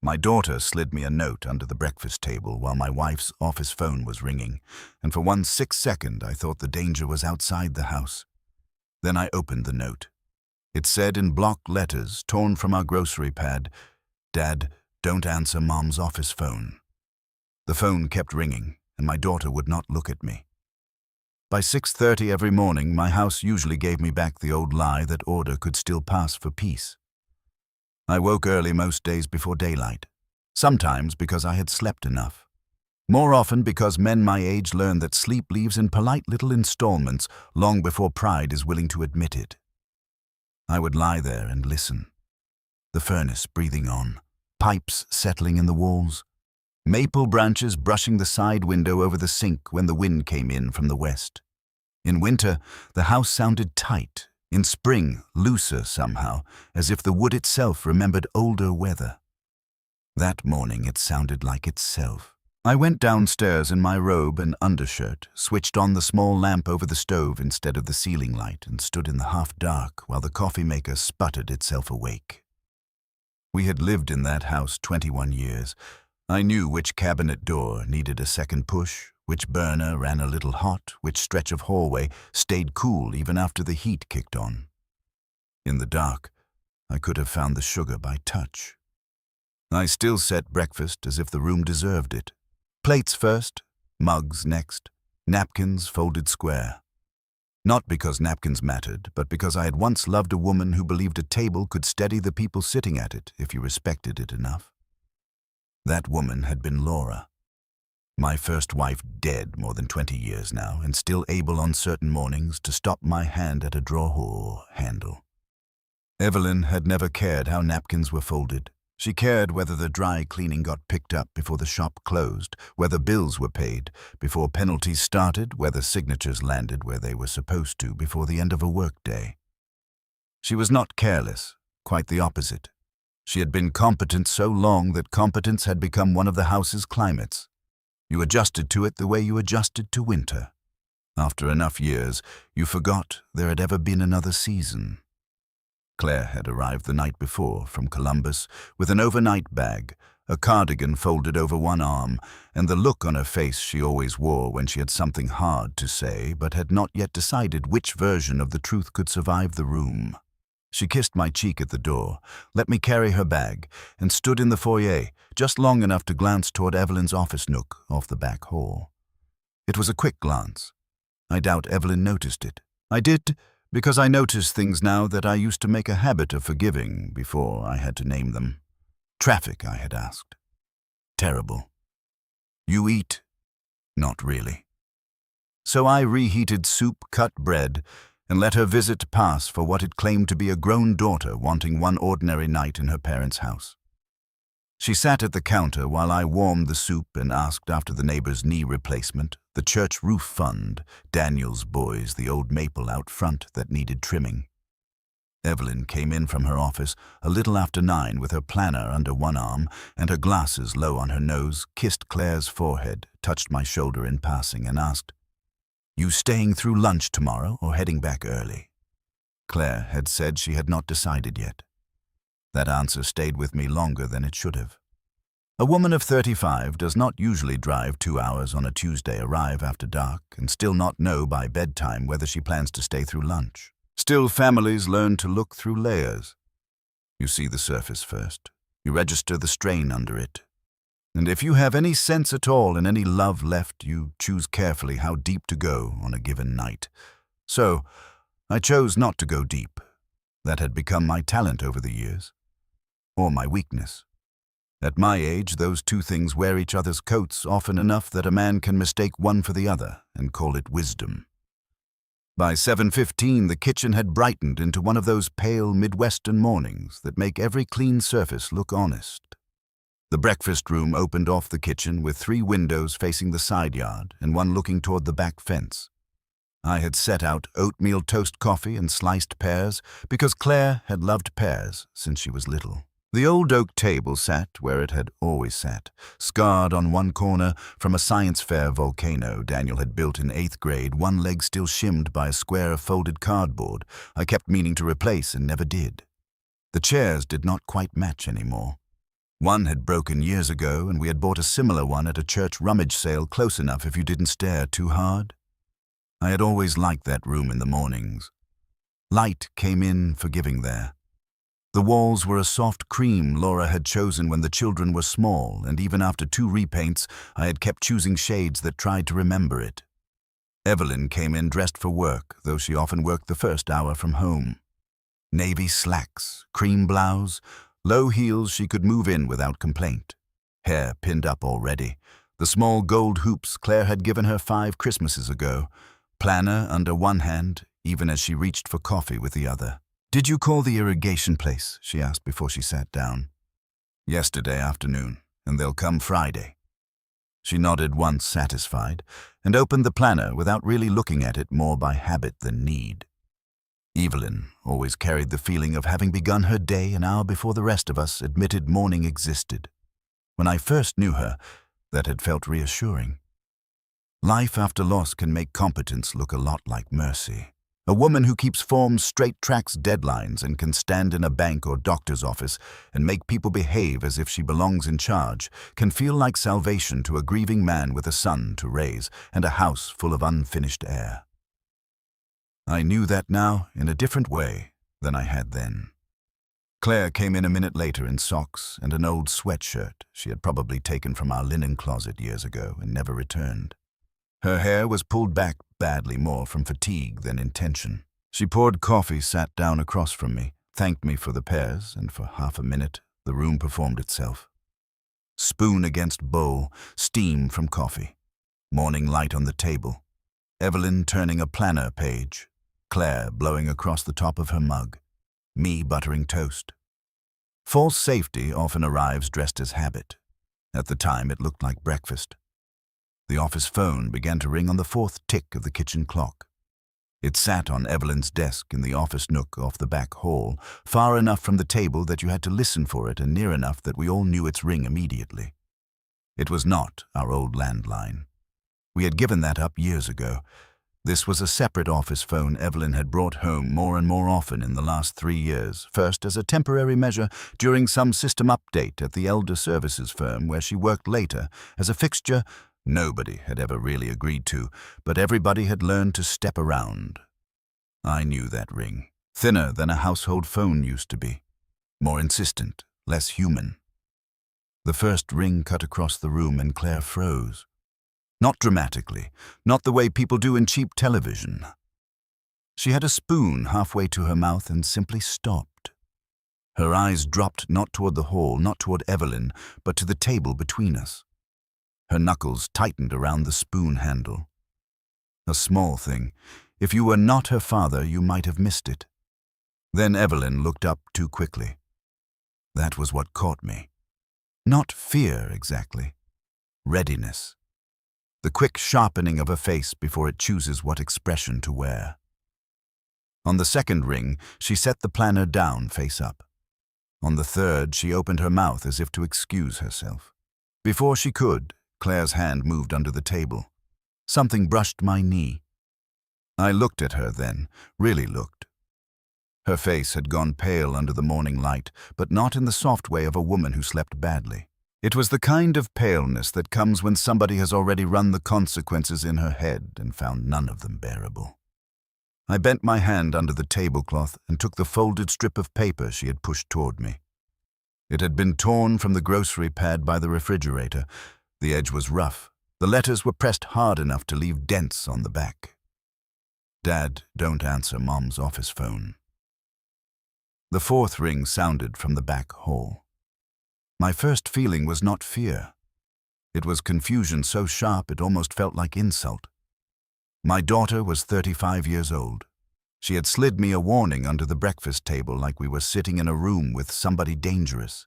My daughter slid me a note under the breakfast table while my wife's office phone was ringing, and for 1 6 second I thought the danger was outside the house. Then I opened the note. It said in block letters torn from our grocery pad, "Dad, don't answer Mom's office phone." The phone kept ringing, and my daughter would not look at me. By 6:30 every morning, my house usually gave me back the old lie that order could still pass for peace. I woke early most days before daylight, sometimes because I had slept enough. More often because men my age learn that sleep leaves in polite little installments long before pride is willing to admit it. I would lie there and listen. The furnace breathing on, pipes settling in the walls, maple branches brushing the side window over the sink when the wind came in from the west. In winter, the house sounded tight. In spring, looser somehow, as if the wood itself remembered older weather. That morning it sounded like itself. I went downstairs in my robe and undershirt, switched on the small lamp over the stove instead of the ceiling light, and stood in the half-dark while the coffee maker sputtered itself awake. We had lived in that house 21 years. I knew which cabinet door needed a second push, which burner ran a little hot, which stretch of hallway stayed cool even after the heat kicked on. In the dark, I could have found the sugar by touch. I still set breakfast as if the room deserved it. Plates first, mugs next, napkins folded square. Not because napkins mattered, but because I had once loved a woman who believed a table could steady the people sitting at it if you respected it enough. That woman had been Laura. My first wife dead more than 20 years now, and still able on certain mornings to stop my hand at a drawer handle. Evelyn had never cared how napkins were folded. She cared whether the dry cleaning got picked up before the shop closed, whether bills were paid before penalties started, whether signatures landed where they were supposed to before the end of a workday. She was not careless, quite the opposite. She had been competent so long that competence had become one of the house's climates. You adjusted to it the way you adjusted to winter. After enough years, you forgot there had ever been another season. Claire had arrived the night before from Columbus with an overnight bag, a cardigan folded over one arm, and the look on her face she always wore when she had something hard to say but had not yet decided which version of the truth could survive the room. She kissed my cheek at the door, let me carry her bag, and stood in the foyer, just long enough to glance toward Evelyn's office nook off the back hall. It was a quick glance. I doubt Evelyn noticed it. I did, because I notice things now that I used to make a habit of forgiving before I had to name them. Traffic, I had asked. Terrible. You eat? Not really. So I reheated soup, cut bread, and let her visit pass for what it claimed to be a grown daughter wanting one ordinary night in her parents' house. She sat at the counter while I warmed the soup and asked after the neighbor's knee replacement, the church roof fund, Daniel's boys, the old maple out front that needed trimming. Evelyn came in from her office a little after 9 with her planner under one arm and her glasses low on her nose, kissed Claire's forehead, touched my shoulder in passing, and asked, "You staying through lunch tomorrow or heading back early?" Claire had said she had not decided yet. That answer stayed with me longer than it should have. A woman of 35 does not usually drive 2 hours on a Tuesday, arrive after dark, and still not know by bedtime whether she plans to stay through lunch. Still, families learn to look through layers. You see the surface first. You register the strain under it. And if you have any sense at all and any love left, you choose carefully how deep to go on a given night. So, I chose not to go deep. That had become my talent over the years. Or my weakness. At my age, those two things wear each other's coats often enough that a man can mistake one for the other and call it wisdom. By 7:15, the kitchen had brightened into one of those pale Midwestern mornings that make every clean surface look honest. The breakfast room opened off the kitchen with 3 windows facing the side yard and one looking toward the back fence. I had set out oatmeal toast coffee and sliced pears because Claire had loved pears since she was little. The old oak table sat where it had always sat, scarred on one corner from a science fair volcano Daniel had built in 8th grade, one leg still shimmed by a square of folded cardboard I kept meaning to replace and never did. The chairs did not quite match anymore. One had broken years ago, and we had bought a similar one at a church rummage sale close enough if you didn't stare too hard. I had always liked that room in the mornings. Light came in forgiving there. The walls were a soft cream Laura had chosen when the children were small, and even after 2 repaints, I had kept choosing shades that tried to remember it. Evelyn came in dressed for work, though she often worked the first hour from home. Navy slacks, cream blouse, low heels she could move in without complaint. Hair pinned up already. The small gold hoops Claire had given her 5 Christmases ago. Planner under one hand, even as she reached for coffee with the other. "Did you call the irrigation place?" she asked before she sat down. "Yesterday afternoon, and they'll come Friday." She nodded once satisfied, and opened the planner without really looking at it, more by habit than need. Evelyn always carried the feeling of having begun her day an hour before the rest of us admitted morning existed. When I first knew her, that had felt reassuring. Life after loss can make competence look a lot like mercy. A woman who keeps forms straight tracks deadlines and can stand in a bank or doctor's office and make people behave as if she belongs in charge can feel like salvation to a grieving man with a son to raise and a house full of unfinished air. I knew that now in a different way than I had then. Claire came in a minute later in socks and an old sweatshirt she had probably taken from our linen closet years ago and never returned. Her hair was pulled back badly, more from fatigue than intention. She poured coffee, sat down across from me, thanked me for the pears, and for half a minute the room performed itself. Spoon against bowl, steam from coffee. Morning light on the table. Evelyn turning a planner page. Claire blowing across the top of her mug. Me buttering toast. False safety often arrives dressed as habit. At the time it looked like breakfast. The office phone began to ring on the 4th tick of the kitchen clock. It sat on Evelyn's desk in the office nook off the back hall, far enough from the table that you had to listen for it and near enough that we all knew its ring immediately. It was not our old landline. We had given that up years ago. This was a separate office phone Evelyn had brought home more and more often in the last 3 years, first as a temporary measure during some system update at the elder services firm where she worked later, as a fixture nobody had ever really agreed to, but everybody had learned to step around. I knew that ring, thinner than a household phone used to be, more insistent, less human. The first ring cut across the room and Claire froze. Not dramatically, not the way people do in cheap television. She had a spoon halfway to her mouth and simply stopped. Her eyes dropped not toward the hall, not toward Evelyn, but to the table between us. Her knuckles tightened around the spoon handle. A small thing. If you were not her father, you might have missed it. Then Evelyn looked up too quickly. That was what caught me. Not fear, exactly. Readiness. The quick sharpening of her face before it chooses what expression to wear. On the second ring, she set the planner down face up. On the third, she opened her mouth as if to excuse herself. Before she could, Claire's hand moved under the table. Something brushed my knee. I looked at her then, really looked. Her face had gone pale under the morning light, but not in the soft way of a woman who slept badly. It was the kind of paleness that comes when somebody has already run the consequences in her head and found none of them bearable. I bent my hand under the tablecloth and took the folded strip of paper she had pushed toward me. It had been torn from the grocery pad by the refrigerator. The edge was rough. The letters were pressed hard enough to leave dents on the back. Dad, don't answer Mom's office phone. The 4th ring sounded from the back hall. My first feeling was not fear. It was confusion so sharp it almost felt like insult. My daughter was 35 years old. She had slid me a warning under the breakfast table like we were sitting in a room with somebody dangerous.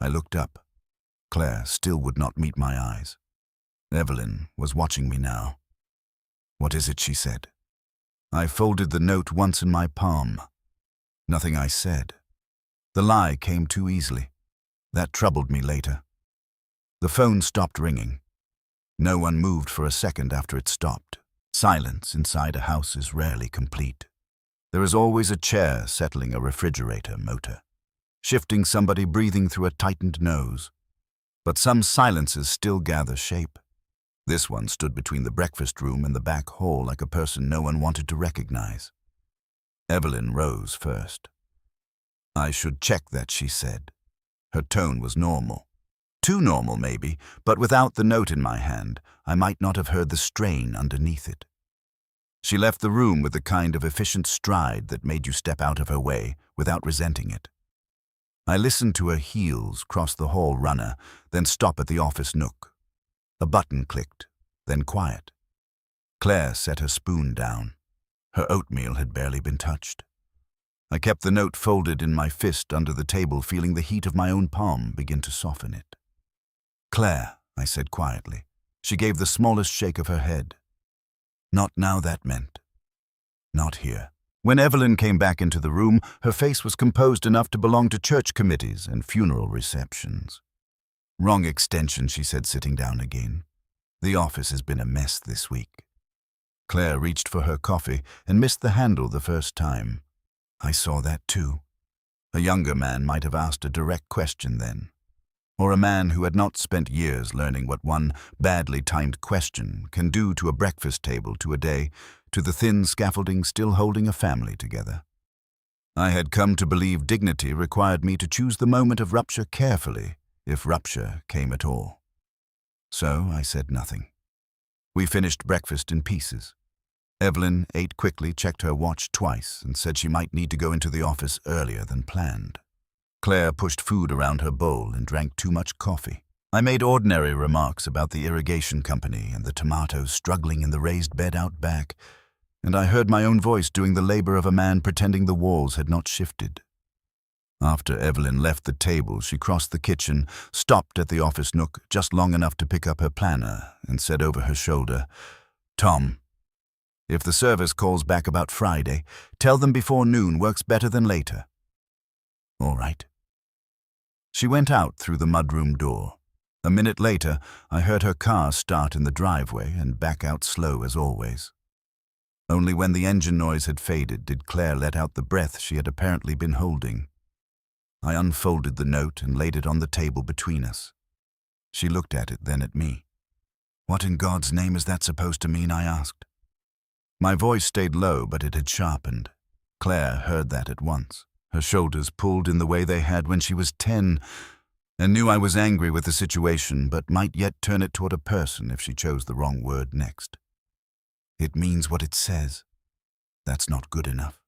I looked up. Claire still would not meet my eyes. Evelyn was watching me now. "What is it?" she said. I folded the note once in my palm. Nothing I said. The lie came too easily. That troubled me later. The phone stopped ringing. No one moved for a second after it stopped. Silence inside a house is rarely complete. There is always a chair settling a refrigerator motor. shifting somebody breathing through a tightened nose. But some silences still gather shape. This one stood between the breakfast room and the back hall like a person no one wanted to recognize. Evelyn rose first. "I should check that," she said. Her tone was normal. Too normal, maybe, but without the note in my hand, I might not have heard the strain underneath it. She left the room with the kind of efficient stride that made you step out of her way without resenting it. I listened to her heels cross the hall runner, then stop at the office nook. A button clicked, then quiet. Claire set her spoon down. Her oatmeal had barely been touched. I kept the note folded in my fist under the table, feeling the heat of my own palm begin to soften it. "Claire," I said quietly. She gave the smallest shake of her head. Not now, that meant. Not here. When Evelyn came back into the room, her face was composed enough to belong to church committees and funeral receptions. "Wrong extension," she said, sitting down again. "The office has been a mess this week." Claire reached for her coffee and missed the handle the first time. I saw that too. A younger man might have asked a direct question then. Or a man who had not spent years learning what one badly timed question can do to a breakfast table, to a day, to the thin scaffolding still holding a family together. I had come to believe dignity required me to choose the moment of rupture carefully, if rupture came at all. So I said nothing. We finished breakfast in pieces. Evelyn ate quickly, checked her watch twice, and said she might need to go into the office earlier than planned. Claire pushed food around her bowl and drank too much coffee. I made ordinary remarks about the irrigation company and the tomatoes struggling in the raised bed out back, and I heard my own voice doing the labor of a man pretending the walls had not shifted. After Evelyn left the table, she crossed the kitchen, stopped at the office nook just long enough to pick up her planner, and said over her shoulder, "Tom, if the service calls back about Friday, tell them before noon works better than later." "All right." She went out through the mudroom door. A minute later, I heard her car start in the driveway and back out slow as always. Only when the engine noise had faded did Claire let out the breath she had apparently been holding. I unfolded the note and laid it on the table between us. She looked at it, then at me. "What in God's name is that supposed to mean?" I asked. My voice stayed low, but it had sharpened. Claire heard that at once. Her shoulders pulled in the way they had when she was 10, and knew I was angry with the situation, but might yet turn it toward a person if she chose the wrong word next. "It means what it says. That's not good enough."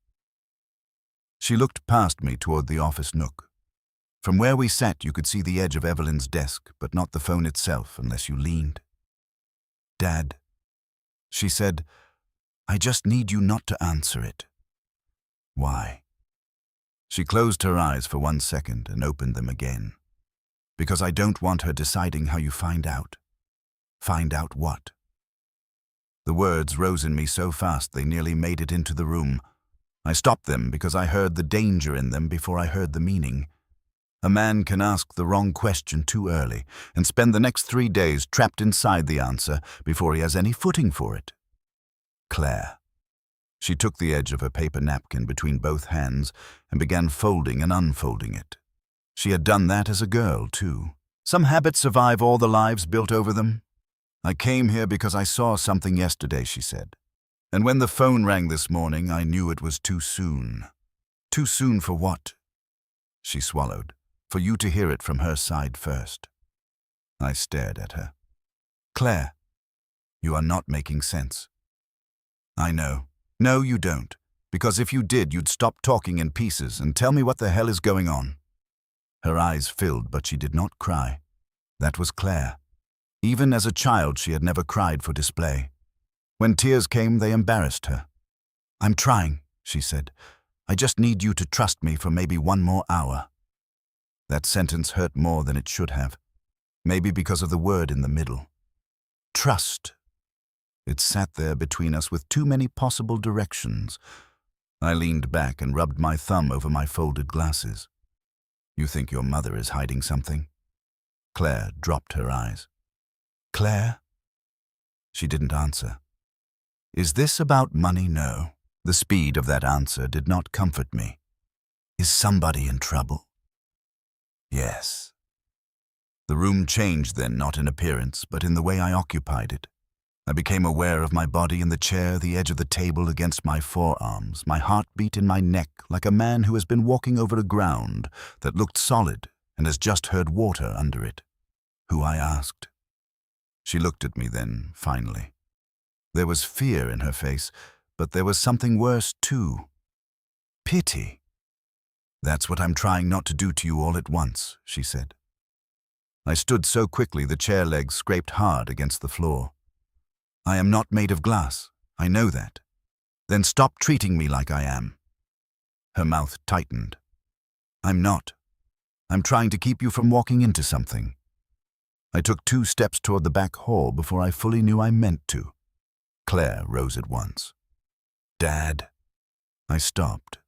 She looked past me toward the office nook. From where we sat, you could see the edge of Evelyn's desk, but not the phone itself unless you leaned. "Dad," she said, "I just need you not to answer it." "Why?" She closed her eyes for 1 second and opened them again. "Because I don't want her deciding how you find out." "Find out what?" The words rose in me so fast they nearly made it into the room. I stopped them because I heard the danger in them before I heard the meaning. A man can ask the wrong question too early and spend the next 3 days trapped inside the answer before he has any footing for it. Claire. She took the edge of her paper napkin between both hands and began folding and unfolding it. She had done that as a girl, too. Some habits survive all the lives built over them. "I came here because I saw something yesterday," she said. "And when the phone rang this morning, I knew it was too soon." "Too soon for what?" She swallowed. "For you to hear it from her side first." I stared at her. "Claire, you are not making sense." "I know. No, you don't. Because if you did, you'd stop talking in pieces and tell me what the hell is going on." Her eyes filled, but she did not cry. That was Claire. Even as a child, she had never cried for display. When tears came, they embarrassed her. "I'm trying," she said. "I just need you to trust me for maybe 1 more hour." That sentence hurt more than it should have. Maybe because of the word in the middle. Trust. It sat there between us with too many possible directions. I leaned back and rubbed my thumb over my folded glasses. "You think your mother is hiding something?" Claire dropped her eyes. "Claire?" She didn't answer. "Is this about money?" No. The speed of that answer did not comfort me. "Is somebody in trouble?" Yes. The room changed then, not in appearance, but in the way I occupied it. I became aware of my body in the chair, the edge of the table against my forearms, my heartbeat in my neck, like a man who has been walking over a ground that looked solid and has just heard water under it. Who, I asked. She looked at me then, finally. There was fear in her face, but there was something worse too. Pity. That's what I'm trying not to do to you all at once, she said. I stood so quickly the chair legs scraped hard against the floor. I am not made of glass, I know that. Then stop treating me like I am. Her mouth tightened. I'm not. I'm trying to keep you from walking into something. I took 2 steps toward the back hall before I fully knew I meant to. Claire rose at once. Dad. I stopped.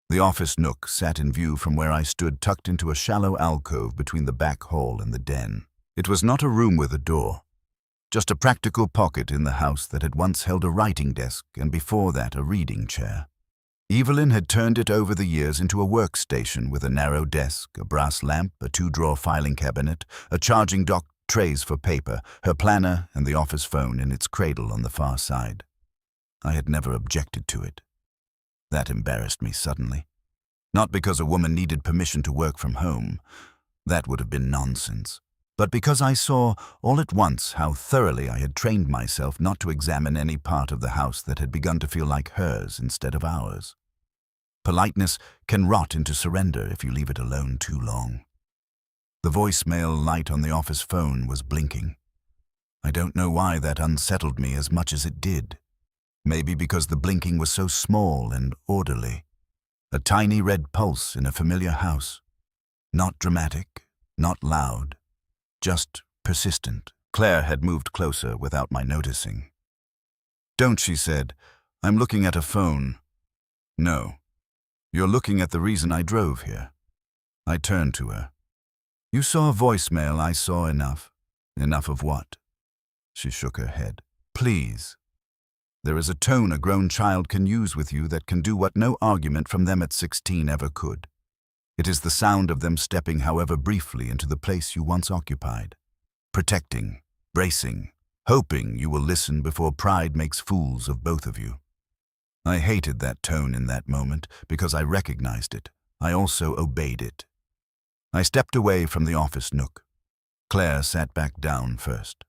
The office nook sat in view from where I stood, tucked into a shallow alcove between the back hall and the den. It was not a room with a door, just a practical pocket in the house that had once held a writing desk and before that a reading chair. Evelyn had turned it over the years into a workstation with a narrow desk, a brass lamp, a 2-drawer filing cabinet, a charging dock, trays for paper, her planner, and the office phone in its cradle on the far side. I had never objected to it. That embarrassed me suddenly. Not because a woman needed permission to work from home. That would have been nonsense. But because I saw all at once how thoroughly I had trained myself not to examine any part of the house that had begun to feel like hers instead of ours. Politeness can rot into surrender if you leave it alone too long. The voicemail light on the office phone was blinking. I don't know why that unsettled me as much as it did. Maybe because the blinking was so small and orderly. A tiny red pulse in a familiar house. Not dramatic, not loud. Just persistent. Claire had moved closer without my noticing. Don't, she said. I'm looking at a phone. No. You're looking at the reason I drove here. I turned to her. You saw a voicemail. I saw enough. Enough of what? She shook her head. Please. There is a tone a grown child can use with you that can do what no argument from them at 16 ever could. It is the sound of them stepping, however briefly, into the place you once occupied. Protecting, bracing, hoping you will listen before pride makes fools of both of you. I hated that tone in that moment because I recognized it. I also obeyed it. I stepped away from the office nook. Claire sat back down first.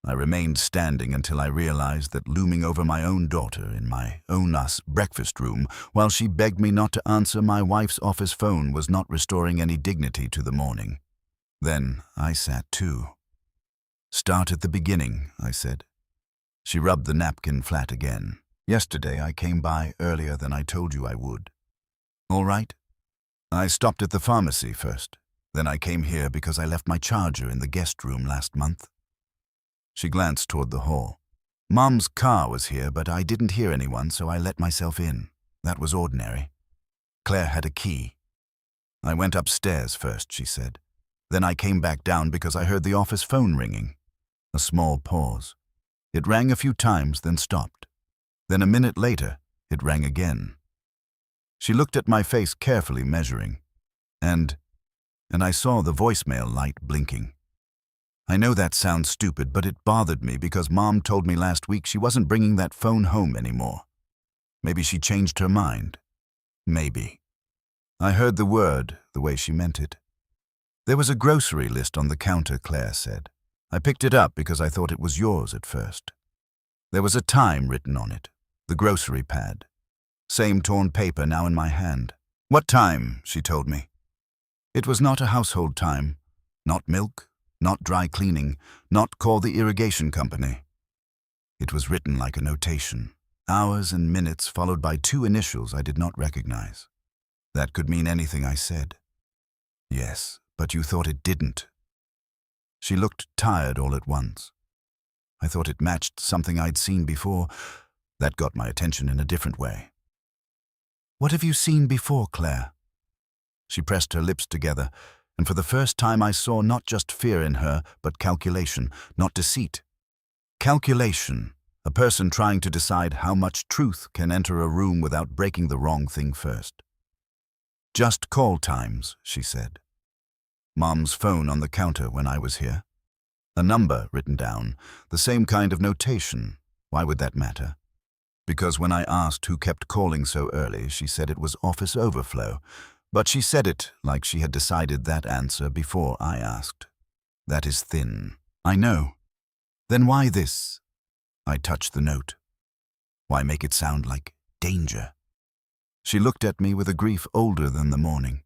I remained standing until I realized that looming over my own daughter in my own breakfast room, while she begged me not to answer my wife's office phone, was not restoring any dignity to the morning. Then I sat too. Start at the beginning, I said. She rubbed the napkin flat again. Yesterday I came by earlier than I told you I would. All right? I stopped at the pharmacy first. Then I came here because I left my charger in the guest room last month. She glanced toward the hall. Mom's car was here, but I didn't hear anyone, so I let myself in. That was ordinary. Claire had a key. I went upstairs first, she said. Then I came back down because I heard the office phone ringing. A small pause. It rang a few times, then stopped. Then a minute later, it rang again. She looked at my face carefully, measuring. And I saw the voicemail light blinking. I know that sounds stupid, but it bothered me because Mom told me last week she wasn't bringing that phone home anymore. Maybe she changed her mind. Maybe. I heard the word the way she meant it. There was a grocery list on the counter, Claire said. I picked it up because I thought it was yours at first. There was a time written on it, the grocery pad. Same torn paper now in my hand. What time, she told me. It was not a household time, not milk, not dry cleaning, not call the irrigation company. It was written like a notation, hours and minutes followed by 2 initials I did not recognize. That could mean anything I said. Yes, but you thought it didn't. She looked tired all at once. I thought it matched something I'd seen before. That got my attention in a different way. What have you seen before, Claire? She pressed her lips together, and for the first time I saw not just fear in her, but calculation, not deceit. Calculation, a person trying to decide how much truth can enter a room without breaking the wrong thing first. Just call times, she said. Mom's phone on the counter when I was here. A number written down, the same kind of notation. Why would that matter? Because when I asked who kept calling so early, she said it was office overflow. But she said it like she had decided that answer before I asked. That is thin. I know. Then why this? I touched the note. Why make it sound like danger? She looked at me with a grief older than the morning.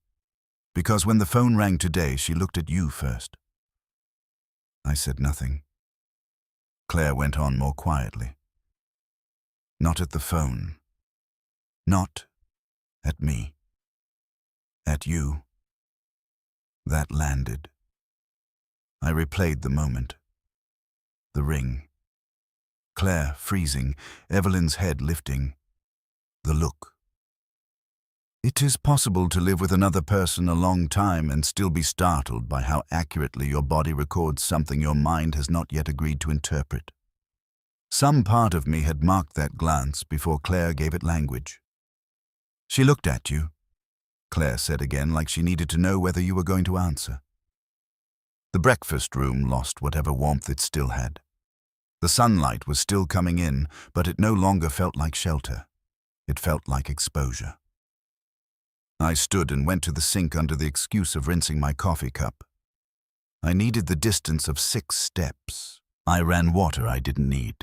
Because when the phone rang today, she looked at you first. I said nothing. Claire went on more quietly. Not at the phone. Not at me. At you. That landed. I replayed the moment. The ring. Claire freezing, Evelyn's head lifting. The look. It is possible to live with another person a long time and still be startled by how accurately your body records something your mind has not yet agreed to interpret. Some part of me had marked that glance before Claire gave it language. She looked at you, Claire said again, like she needed to know whether you were going to answer. The breakfast room lost whatever warmth it still had. The sunlight was still coming in, but it no longer felt like shelter. It felt like exposure. I stood and went to the sink under the excuse of rinsing my coffee cup. I needed the distance of 6 steps. I ran water I didn't need.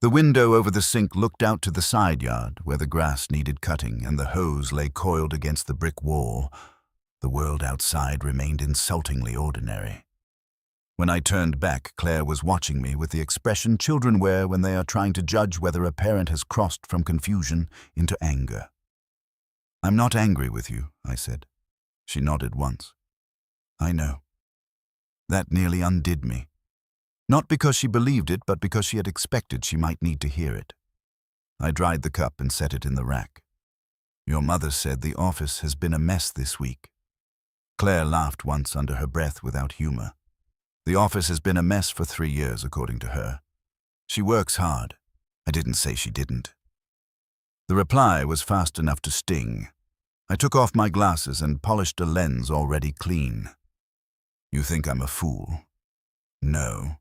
The window over the sink looked out to the side yard, where the grass needed cutting and the hose lay coiled against the brick wall. The world outside remained insultingly ordinary. When I turned back, Claire was watching me with the expression children wear when they are trying to judge whether a parent has crossed from confusion into anger. I'm not angry with you, I said. She nodded once. I know. That nearly undid me. Not because she believed it, but because she had expected she might need to hear it. I dried the cup and set it in the rack. Your mother said the office has been a mess this week. Claire laughed once under her breath without humor. The office has been a mess for 3 years, according to her. She works hard. I didn't say she didn't. The reply was fast enough to sting. I took off my glasses and polished a lens already clean. You think I'm a fool? No.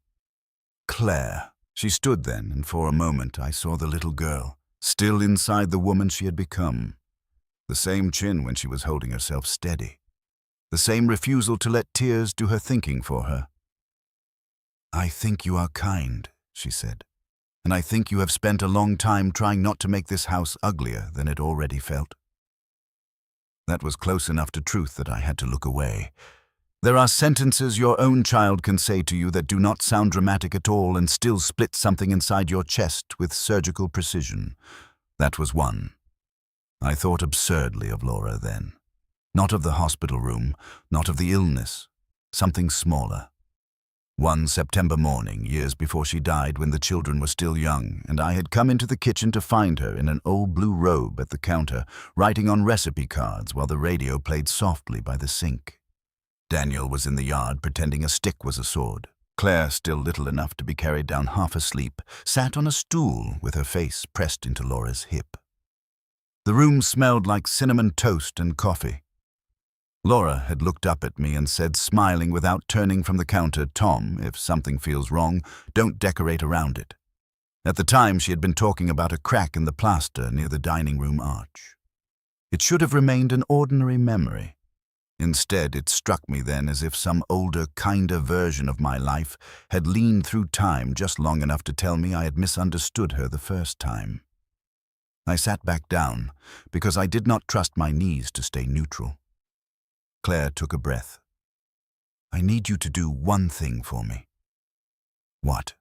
Claire. She stood then, and for a moment I saw the little girl, still inside the woman she had become. The same chin when she was holding herself steady. The same refusal to let tears do her thinking for her. I think you are kind, she said, and I think you have spent a long time trying not to make this house uglier than it already felt. That was close enough to truth that I had to look away. There are sentences your own child can say to you that do not sound dramatic at all and still split something inside your chest with surgical precision. That was one. I thought absurdly of Laura then. Not of the hospital room, not of the illness, something smaller. One September morning, years before she died when the children were still young, and I had come into the kitchen to find her in an old blue robe at the counter, writing on recipe cards while the radio played softly by the sink. Daniel was in the yard pretending a stick was a sword. Claire, still little enough to be carried down half asleep, sat on a stool with her face pressed into Laura's hip. The room smelled like cinnamon toast and coffee. Laura had looked up at me and said, smiling without turning from the counter, Tom, if something feels wrong, don't decorate around it. At the time, she had been talking about a crack in the plaster near the dining room arch. It should have remained an ordinary memory. Instead, it struck me then as if some older, kinder version of my life had leaned through time just long enough to tell me I had misunderstood her the first time. I sat back down because I did not trust my knees to stay neutral. Claire took a breath. I need you to do one thing for me. What?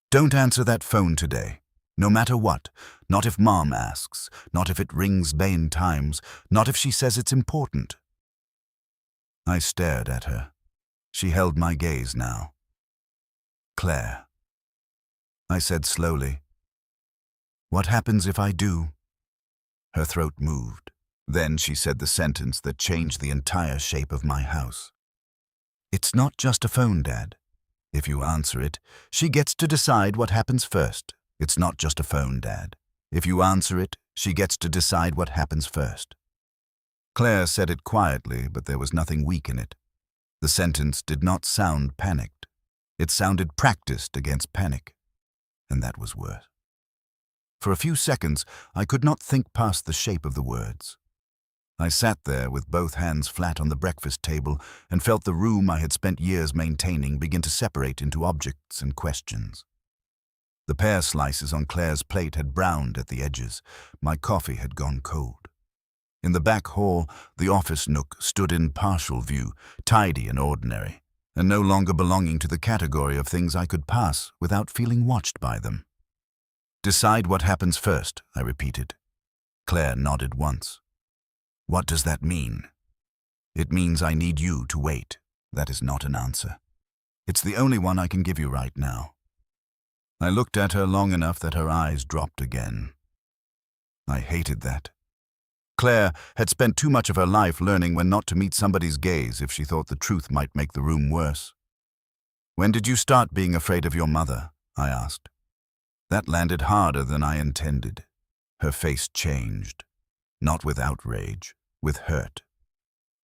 Don't answer that phone today. No matter what. Not if Mom asks. Not if it rings vain times. Not if she says it's important. I stared at her. She held my gaze now. Claire. I said slowly. What happens if I do? Her throat moved. Then she said the sentence that changed the entire shape of my house. It's not just a phone, Dad. If you answer it, she gets to decide what happens first. It's not just a phone, Dad. If you answer it, she gets to decide what happens first. Claire said it quietly, but there was nothing weak in it. The sentence did not sound panicked. It sounded practiced against panic, and that was worse. For a few seconds, I could not think past the shape of the words. I sat there with both hands flat on the breakfast table and felt the room I had spent years maintaining begin to separate into objects and questions. The pear slices on Claire's plate had browned at the edges. My coffee had gone cold. In the back hall, the office nook stood in partial view, tidy and ordinary, and no longer belonging to the category of things I could pass without feeling watched by them. "Decide what happens first," I repeated. Claire nodded once. "What does that mean?" "It means I need you to wait." "That is not an answer. It's the only one I can give you right now." I looked at her long enough that her eyes dropped again. I hated that. Claire had spent too much of her life learning when not to meet somebody's gaze if she thought the truth might make the room worse. "When did you start being afraid of your mother?" I asked. That landed harder than I intended. Her face changed. Not with outrage, with hurt.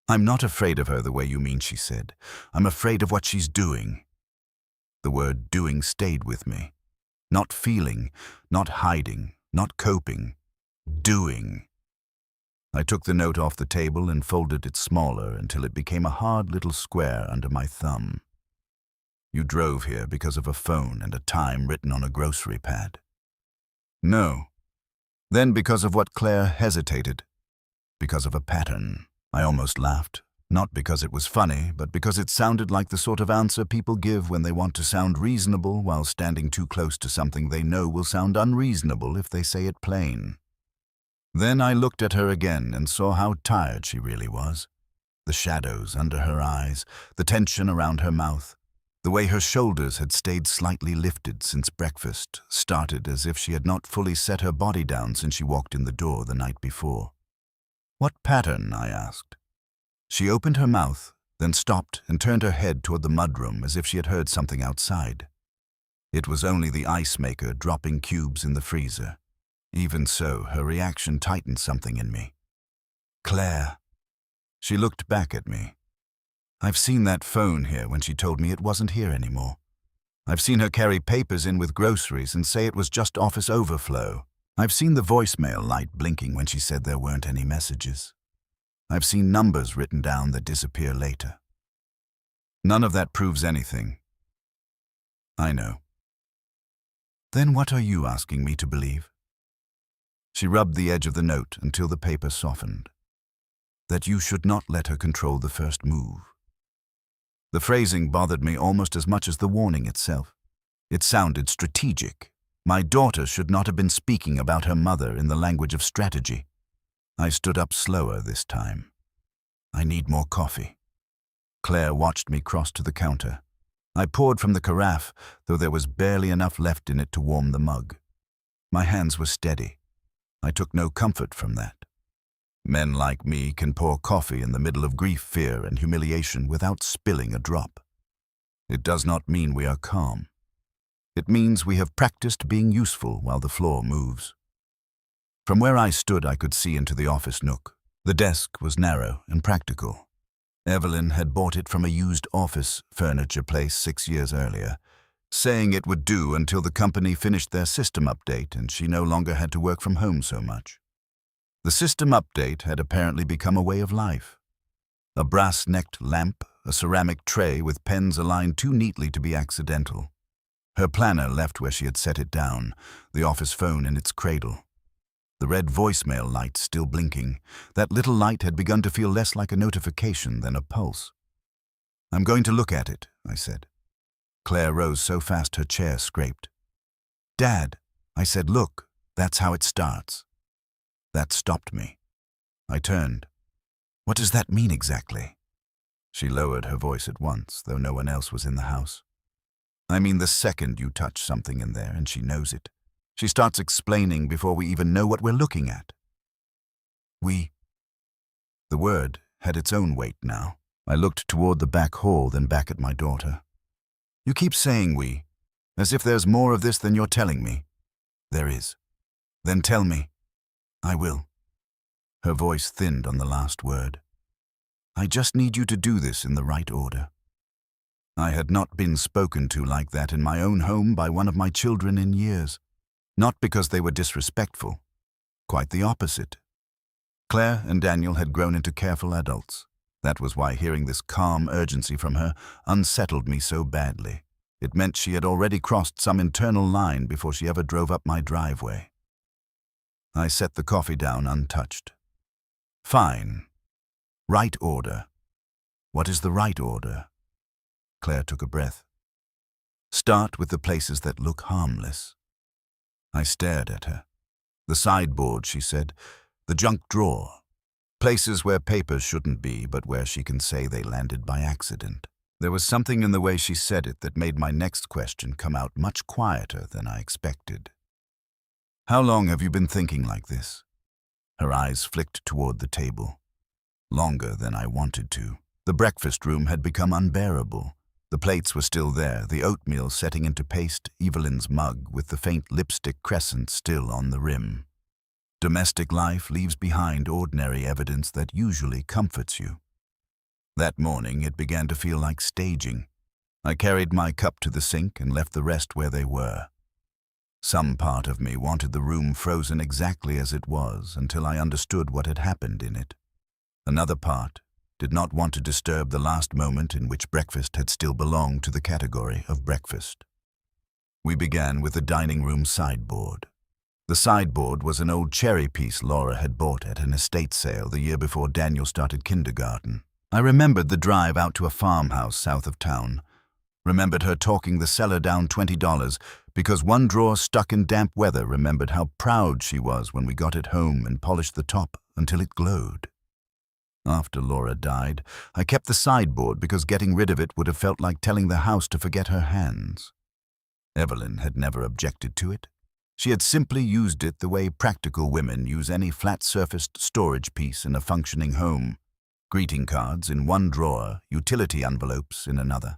"I'm not afraid of her the way you mean," she said. "I'm afraid of what she's doing." The word doing stayed with me. Not feeling, not hiding, not coping. Doing. I took the note off the table and folded it smaller until it became a hard little square under my thumb. "You drove here because of a phone and a time written on a grocery pad." "No." "Then because of what?" Claire hesitated. "Because of a pattern." I almost laughed, not because it was funny, but because it sounded like the sort of answer people give when they want to sound reasonable while standing too close to something they know will sound unreasonable if they say it plain. Then I looked at her again and saw how tired she really was. The shadows under her eyes, the tension around her mouth, the way her shoulders had stayed slightly lifted since breakfast started as if she had not fully set her body down since she walked in the door the night before. "What pattern?" I asked. She opened her mouth, then stopped and turned her head toward the mudroom as if she had heard something outside. It was only the ice maker dropping cubes in the freezer. Even so, her reaction tightened something in me. "Claire." She looked back at me. "I've seen that phone here when she told me it wasn't here anymore. I've seen her carry papers in with groceries and say it was just office overflow. I've seen the voicemail light blinking when she said there weren't any messages. I've seen numbers written down that disappear later. None of that proves anything." "I know." "Then what are you asking me to believe?" She rubbed the edge of the note until the paper softened. "That you should not let her control the first move." The phrasing bothered me almost as much as the warning itself. It sounded strategic. My daughter should not have been speaking about her mother in the language of strategy. I stood up slower this time. "I need more coffee." Claire watched me cross to the counter. I poured from the carafe, though there was barely enough left in it to warm the mug. My hands were steady. I took no comfort from that. Men like me can pour coffee in the middle of grief, fear, and humiliation without spilling a drop. It does not mean we are calm. It means we have practiced being useful while the floor moves. From where I stood, I could see into the office nook. The desk was narrow and practical. Evelyn had bought it from a used office furniture place 6 years earlier, saying it would do until the company finished their system update and she no longer had to work from home so much. The system update had apparently become a way of life. A brass-necked lamp, a ceramic tray with pens aligned too neatly to be accidental. Her planner left where she had set it down, the office phone in its cradle. The red voicemail light still blinking. That little light had begun to feel less like a notification than a pulse. "I'm going to look at it," I said. Claire rose so fast her chair scraped. "Dad," I said, "look, that's how it starts." That stopped me. I turned. "What does that mean exactly?" She lowered her voice at once, though no one else was in the house. "I mean the second you touch something in there and she knows it. She starts explaining before we even know what we're looking at." "We." The word had its own weight now. I looked toward the back hall, then back at my daughter. "You keep saying we, as if there's more of this than you're telling me." "There is." "Then tell me." "I will." Her voice thinned on the last word. I just need you to do this in the right order. I had not been spoken to like that in my own home by one of my children in years. Not because they were disrespectful. Quite the opposite. Claire and Daniel had grown into careful adults. That was why hearing this calm urgency from her unsettled me so badly. It meant she had already crossed some internal line before she ever drove up my driveway. I set the coffee down untouched. Fine. Right order. What is the right order? Claire took a breath. Start with the places that look harmless. I stared at her. The sideboard, she said. The junk drawer. Places where papers shouldn't be, but where she can say they landed by accident. There was something in the way she said it that made my next question come out much quieter than I expected. How long have you been thinking like this? Her eyes flicked toward the table. Longer than I wanted to. The breakfast room had become unbearable. The plates were still there, the oatmeal setting into paste, Evelyn's mug with the faint lipstick crescent still on the rim. Domestic life leaves behind ordinary evidence that usually comforts you. That morning it began to feel like staging. I carried my cup to the sink and left the rest where they were. Some part of me wanted the room frozen exactly as it was until I understood what had happened in it. Another part did not want to disturb the last moment in which breakfast had still belonged to the category of breakfast. We began with the dining room sideboard. The sideboard was an old cherry piece Laura had bought at an estate sale the year before Daniel started kindergarten. I remembered the drive out to a farmhouse south of town. Remembered her talking the seller down $20 because one drawer stuck in damp weather. Remembered how proud she was when we got it home and polished the top until it glowed. After Laura died, I kept the sideboard because getting rid of it would have felt like telling the house to forget her hands. Evelyn had never objected to it. She had simply used it the way practical women use any flat-surfaced storage piece in a functioning home. Greeting cards in one drawer, utility envelopes in another.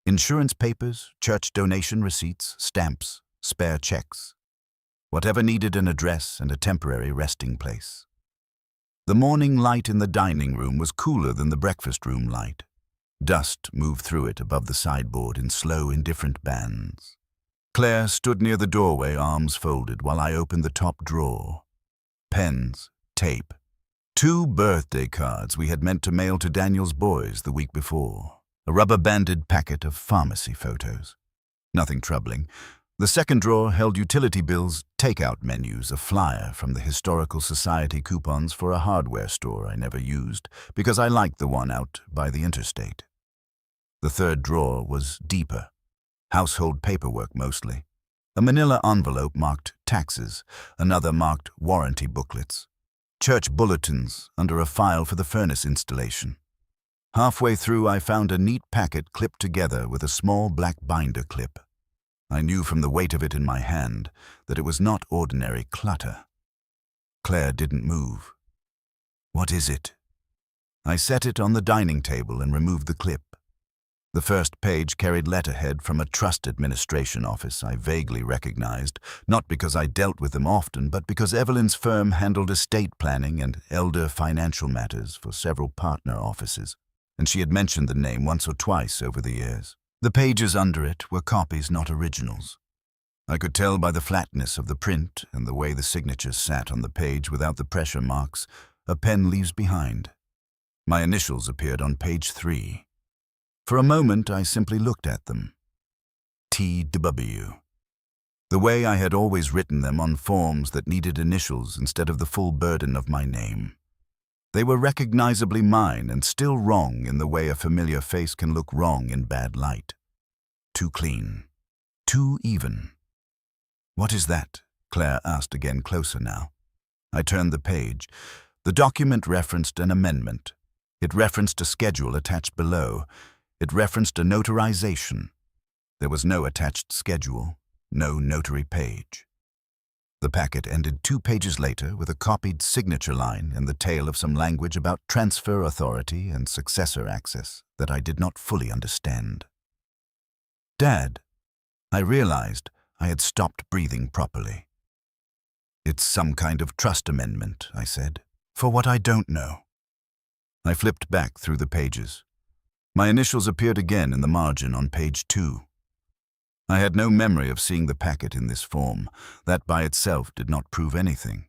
Insurance papers, church donation receipts, stamps, spare checks. Whatever needed an address and a temporary resting place. The morning light in the dining room was cooler than the breakfast room light. Dust moved through it above the sideboard in slow, indifferent bands. Claire stood near the doorway, arms folded, while I opened the top drawer. Pens, tape. 2 birthday cards we had meant to mail to Daniel's boys the week before. A rubber-banded packet of pharmacy photos. Nothing troubling. The second drawer held utility bills, takeout menus, a flyer from the Historical Society coupons for a hardware store I never used because I liked the one out by the interstate. The third drawer was deeper. Household paperwork mostly. A manila envelope marked taxes, another marked warranty booklets. Church bulletins under a file for the furnace installation. Halfway through, I found a neat packet clipped together with a small black binder clip. I knew from the weight of it in my hand that it was not ordinary clutter. Claire didn't move. What is it? I set it on the dining table and removed the clip. The first page carried letterhead from a trust administration office I vaguely recognized, not because I dealt with them often, but because Evelyn's firm handled estate planning and elder financial matters for several partner offices, and she had mentioned the name once or twice over the years. The pages under it were copies, not originals. I could tell by the flatness of the print and the way the signatures sat on the page without the pressure marks a pen leaves behind. My initials appeared on page 3. For a moment, I simply looked at them. T.W. The way I had always written them on forms that needed initials instead of the full burden of my name. They were recognizably mine and still wrong in the way a familiar face can look wrong in bad light. Too clean. Too even. What is that? Claire asked again, closer now. I turned the page. The document referenced an amendment. It referenced a schedule attached below. It referenced a notarization. There was no attached schedule, no notary page. The packet ended 2 pages later with a copied signature line and the tail of some language about transfer authority and successor access that I did not fully understand. Dad, I realized I had stopped breathing properly. It's some kind of trust amendment, I said, for what I don't know. I flipped back through the pages. My initials appeared again in the margin on page 2. I had no memory of seeing the packet in this form. That by itself did not prove anything.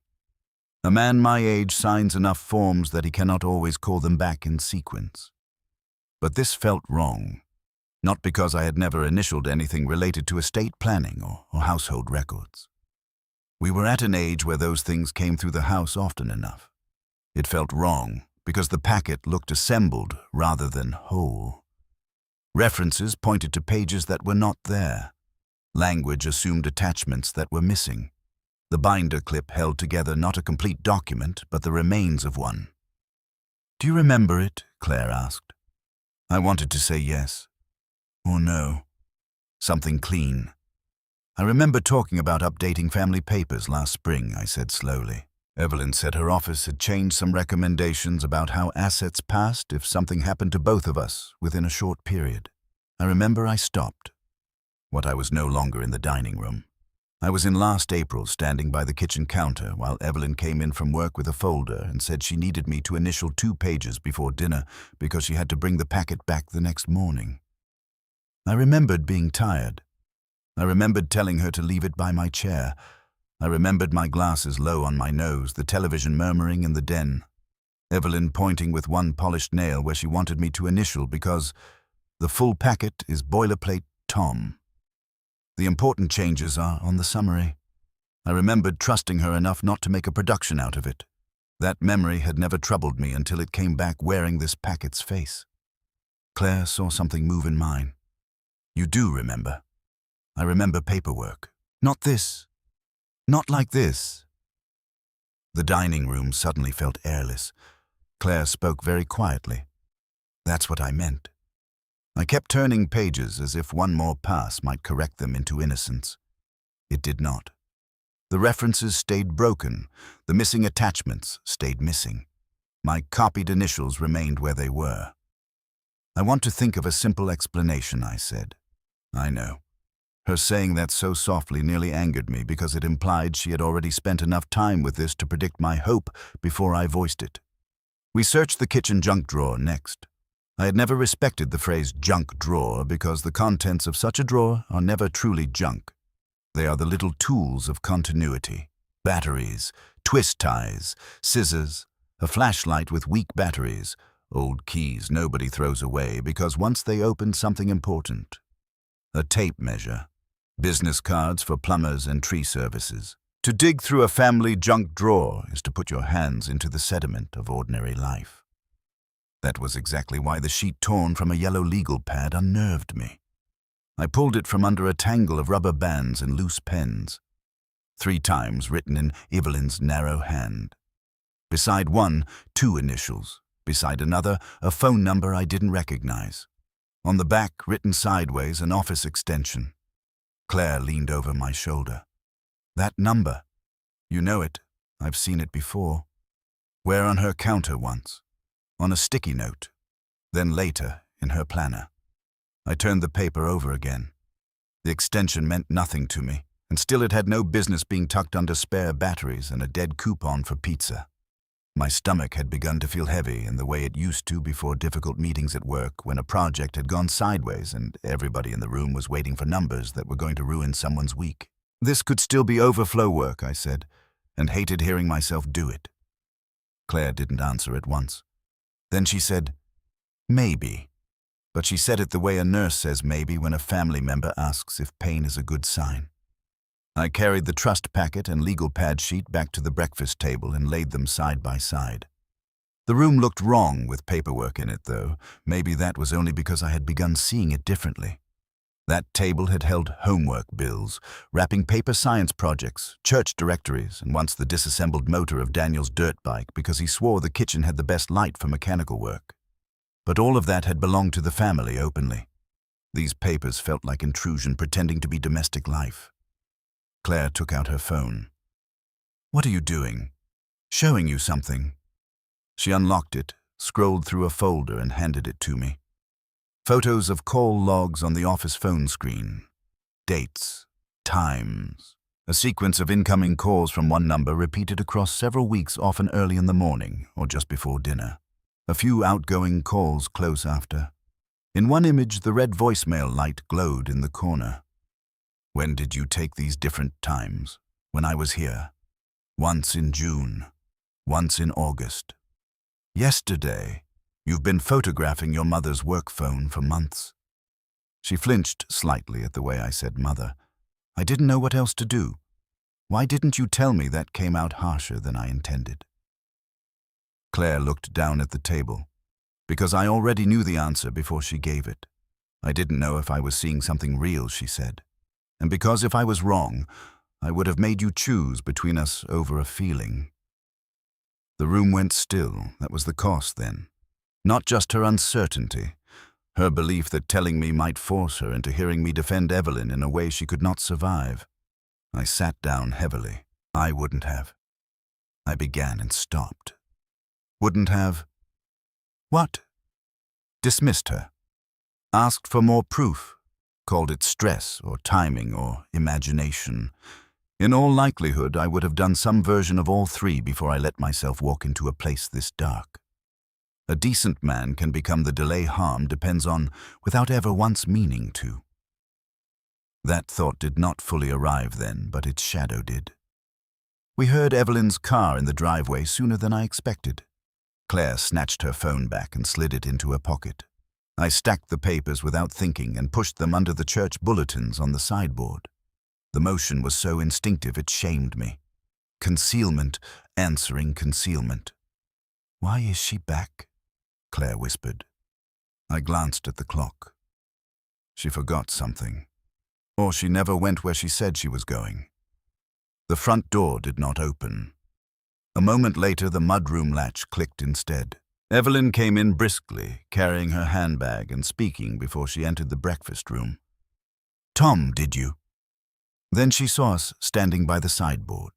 A man my age signs enough forms that he cannot always call them back in sequence. But this felt wrong, not because I had never initialed anything related to estate planning or household records. We were at an age where those things came through the house often enough. It felt wrong because the packet looked assembled rather than whole. References pointed to pages that were not there. Language assumed attachments that were missing. The binder clip held together not a complete document, but the remains of one. "Do you remember it?" Claire asked. I wanted to say yes, or no. Something clean. "I remember talking about updating family papers last spring," I said slowly. Evelyn said her office had changed some recommendations about how assets passed if something happened to both of us within a short period. I remember I stopped. I was no longer in the dining room. I was in last April, standing by the kitchen counter while Evelyn came in from work with a folder and said she needed me to initial 2 pages before dinner because she had to bring the packet back the next morning. I remembered being tired. I remembered telling her to leave it by my chair. I remembered my glasses low on my nose, the television murmuring in the den. Evelyn pointing with one polished nail where she wanted me to initial because the full packet is boilerplate Tom. The important changes are on the summary. I remembered trusting her enough not to make a production out of it. That memory had never troubled me until it came back wearing this packet's face. Claire saw something move in mine. "You do remember?" "I remember paperwork. Not this. Not like this." The dining room suddenly felt airless. Claire spoke very quietly. "That's what I meant." I kept turning pages as if one more pass might correct them into innocence. It did not. The references stayed broken. The missing attachments stayed missing. My copied initials remained where they were. "I want to think of a simple explanation," I said. I know. Her saying that so softly nearly angered me because it implied she had already spent enough time with this to predict my hope before I voiced it. We searched the kitchen junk drawer next. I had never respected the phrase junk drawer because the contents of such a drawer are never truly junk. They are the little tools of continuity. Batteries, twist ties, scissors, a flashlight with weak batteries, old keys nobody throws away because once they open something important. A tape measure, business cards for plumbers and tree services. To dig through a family junk drawer is to put your hands into the sediment of ordinary life. That was exactly why the sheet torn from a yellow legal pad unnerved me. I pulled it from under a tangle of rubber bands and loose pens. 3 times written in Evelyn's narrow hand. Beside one, 2 initials. Beside another, a phone number I didn't recognize. On the back, written sideways, an office extension. Claire leaned over my shoulder. "That number. You know it. I've seen it before. Where on her counter once. On a sticky note. Then later, in her planner." I turned the paper over again. The extension meant nothing to me, and still it had no business being tucked under spare batteries and a dead coupon for pizza. My stomach had begun to feel heavy in the way it used to before difficult meetings at work when a project had gone sideways and everybody in the room was waiting for numbers that were going to ruin someone's week. This could still be overflow work, I said, and hated hearing myself do it. Claire didn't answer at once. Then she said, "Maybe." But she said it the way a nurse says maybe when a family member asks if pain is a good sign. I carried the trust packet and legal pad sheet back to the breakfast table and laid them side by side. The room looked wrong with paperwork in it, though. Maybe that was only because I had begun seeing it differently. That table had held homework bills, wrapping paper science projects, church directories, and once the disassembled motor of Daniel's dirt bike because he swore the kitchen had the best light for mechanical work. But all of that had belonged to the family openly. These papers felt like intrusion pretending to be domestic life. Claire took out her phone. "What are you doing?" "Showing you something." She unlocked it, scrolled through a folder and handed it to me. Photos of call logs on the office phone screen. Dates. Times. A sequence of incoming calls from one number repeated across several weeks, often early in the morning or just before dinner. A few outgoing calls close after. In one image, the red voicemail light glowed in the corner. When did you take these different times? When I was here. Once in June. Once in August. Yesterday. You've been photographing your mother's work phone for months. She flinched slightly at the way I said mother. I didn't know what else to do. Why didn't you tell me? That came out harsher than I intended. Claire looked down at the table. Because I already knew the answer before she gave it. I didn't know if I was seeing something real, she said. And because if I was wrong, I would have made you choose between us over a feeling. The room went still. That was the cost then. Not just her uncertainty, her belief that telling me might force her into hearing me defend Evelyn in a way she could not survive. I sat down heavily. I wouldn't have. I began and stopped. Wouldn't have. What? Dismissed her. Asked for more proof. Called it stress or timing or imagination. In all likelihood, I would have done some version of all three before I let myself walk into a place this dark. A decent man can become the delay harm depends on without ever once meaning to. That thought did not fully arrive then, but its shadow did. We heard Evelyn's car in the driveway sooner than I expected. Claire snatched her phone back and slid it into her pocket. I stacked the papers without thinking and pushed them under the church bulletins on the sideboard. The motion was so instinctive it shamed me. Concealment answering concealment. Why is she back? Claire whispered. I glanced at the clock. She forgot something. Or she never went where she said she was going. The front door did not open. A moment later, the mudroom latch clicked instead. Evelyn came in briskly, carrying her handbag and speaking before she entered the breakfast room. Tom, did you? Then she saw us standing by the sideboard.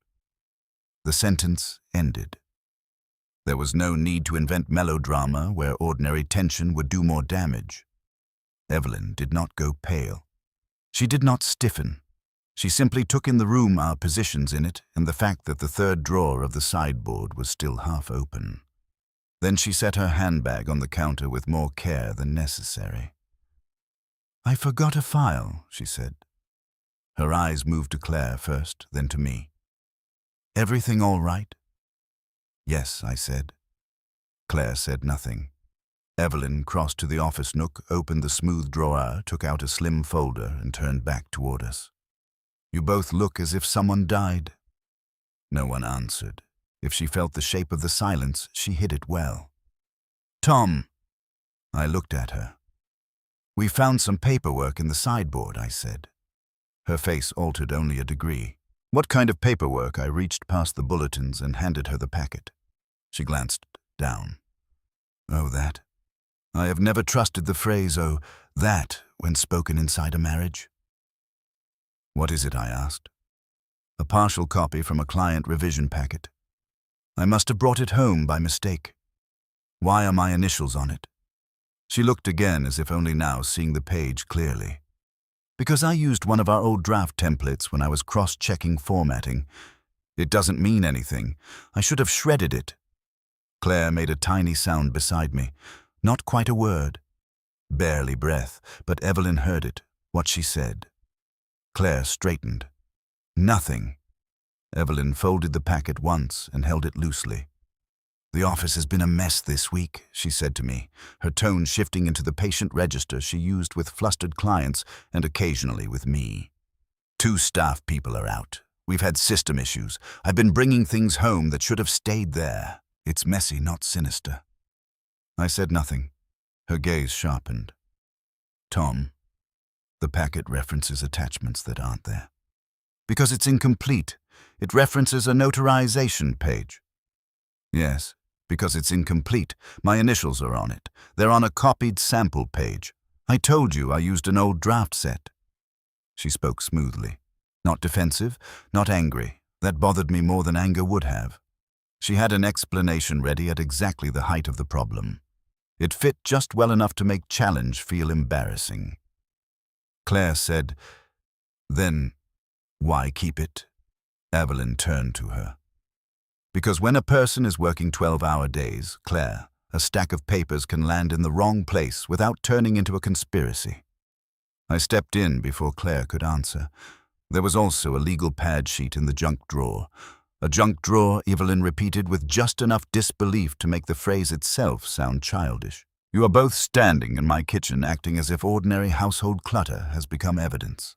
The sentence ended. There was no need to invent melodrama where ordinary tension would do more damage. Evelyn did not go pale. She did not stiffen. She simply took in the room, our positions in it, and the fact that the third drawer of the sideboard was still half open. Then she set her handbag on the counter with more care than necessary. I forgot a file, she said. Her eyes moved to Claire first, then to me. Everything all right? Yes, I said. Claire said nothing. Evelyn crossed to the office nook, opened the smooth drawer, took out a slim folder, and turned back toward us. You both look as if someone died. No one answered. If she felt the shape of the silence, she hid it well. Tom. I looked at her. We found some paperwork in the sideboard, I said. Her face altered only a degree. What kind of paperwork? I reached past the bulletins and handed her the packet. She glanced down. Oh, that. I have never trusted the phrase, oh, that, when spoken inside a marriage. What is it? I asked. A partial copy from a client revision packet. I must have brought it home by mistake. Why are my initials on it? She looked again as if only now seeing the page clearly. Because I used one of our old draft templates when I was cross-checking formatting. It doesn't mean anything. I should have shredded it. Claire made a tiny sound beside me. Not quite a word. Barely breath, but Evelyn heard it, what she said. Claire straightened. Nothing. Evelyn folded the packet once and held it loosely. The office has been a mess this week, she said to me, her tone shifting into the patient register she used with flustered clients and occasionally with me. 2 staff people are out. We've had system issues. I've been bringing things home that should have stayed there. It's messy, not sinister. I said nothing. Her gaze sharpened. Tom. The packet references attachments that aren't there. Because it's incomplete. It references a notarization page. Yes, because it's incomplete. My initials are on it. They're on a copied sample page. I told you I used an old draft set. She spoke smoothly. Not defensive, not angry. That bothered me more than anger would have. She had an explanation ready at exactly the height of the problem. It fit just well enough to make challenge feel embarrassing. Claire said, Then, why keep it? Evelyn turned to her. Because when a person is working 12-hour days, Claire, a stack of papers can land in the wrong place without turning into a conspiracy. I stepped in before Claire could answer. There was also a legal pad sheet in the junk drawer. A junk drawer, Evelyn repeated with just enough disbelief to make the phrase itself sound childish. You are both standing in my kitchen acting as if ordinary household clutter has become evidence.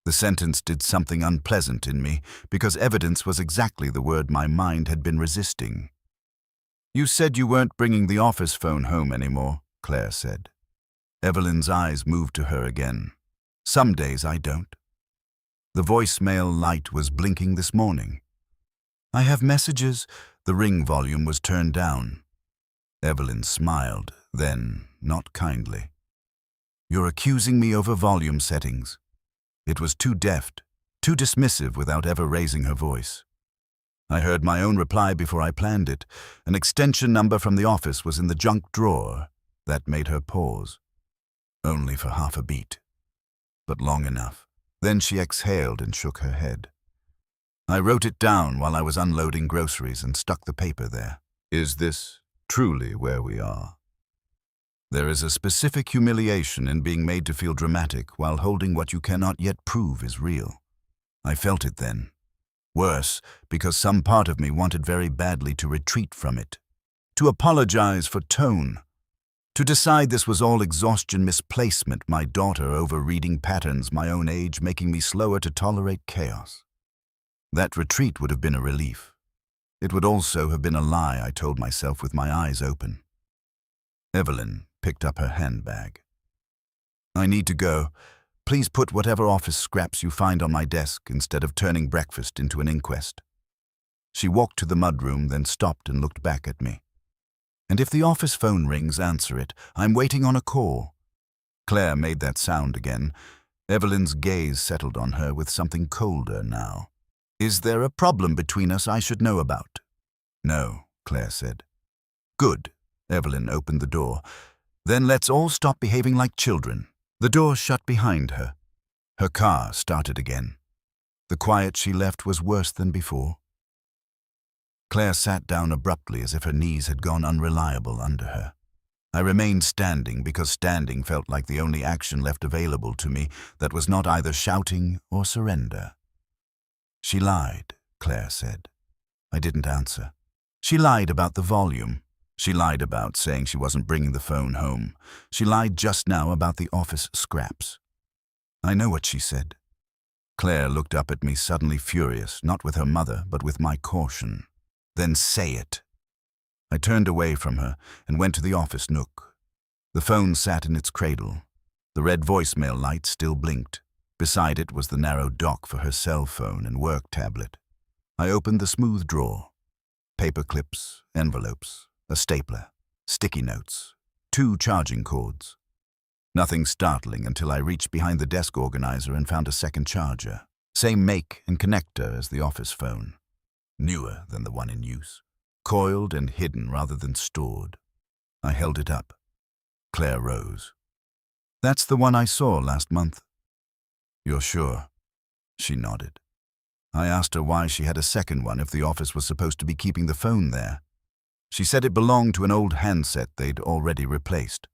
The sentence did something unpleasant in me, because evidence was exactly the word my mind had been resisting. You said you weren't bringing the office phone home anymore, Claire said. Evelyn's eyes moved to her again. Some days I don't. The voicemail light was blinking this morning. I have messages. The ring volume was turned down. Evelyn smiled, then not kindly. You're accusing me over volume settings. It was too deft, too dismissive without ever raising her voice. I heard my own reply before I planned it. An extension number from the office was in the junk drawer. That made her pause. Only for half a beat, but long enough. Then she exhaled and shook her head. I wrote it down while I was unloading groceries and stuck the paper there. Is this truly where we are? There is a specific humiliation in being made to feel dramatic while holding what you cannot yet prove is real. I felt it then. Worse, because some part of me wanted very badly to retreat from it, to apologize for tone, to decide this was all exhaustion misplacement, my daughter over-reading patterns my own age making me slower to tolerate chaos. That retreat would have been a relief. It would also have been a lie I told myself with my eyes open. Evelyn picked up her handbag. I need to go. Please put whatever office scraps you find on my desk instead of turning breakfast into an inquest. She walked to the mudroom, then stopped and looked back at me. And if the office phone rings, answer it. I'm waiting on a call. Claire made that sound again. Evelyn's gaze settled on her with something colder now. Is there a problem between us I should know about? No, Claire said. Good. Evelyn opened the door. Then let's all stop behaving like children. The door shut behind her. Her car started again. The quiet she left was worse than before. Claire sat down abruptly as if her knees had gone unreliable under her. I remained standing because standing felt like the only action left available to me that was not either shouting or surrender. She lied, Claire said. I didn't answer. She lied about the volume. She lied about saying she wasn't bringing the phone home. She lied just now about the office scraps. I know what she said. Claire looked up at me suddenly furious, not with her mother, but with my caution. Then say it. I turned away from her and went to the office nook. The phone sat in its cradle. The red voicemail light still blinked. Beside it was the narrow dock for her cell phone and work tablet. I opened the smooth drawer. Paper clips, envelopes, a stapler, sticky notes, 2 charging cords. Nothing startling until I reached behind the desk organizer and found a second charger. Same make and connector as the office phone. Newer than the one in use. Coiled and hidden rather than stored. I held it up. Claire rose. That's the one I saw last month. You're sure? She nodded. I asked her why she had a second one if the office was supposed to be keeping the phone there. She said it belonged to an old handset they'd already replaced.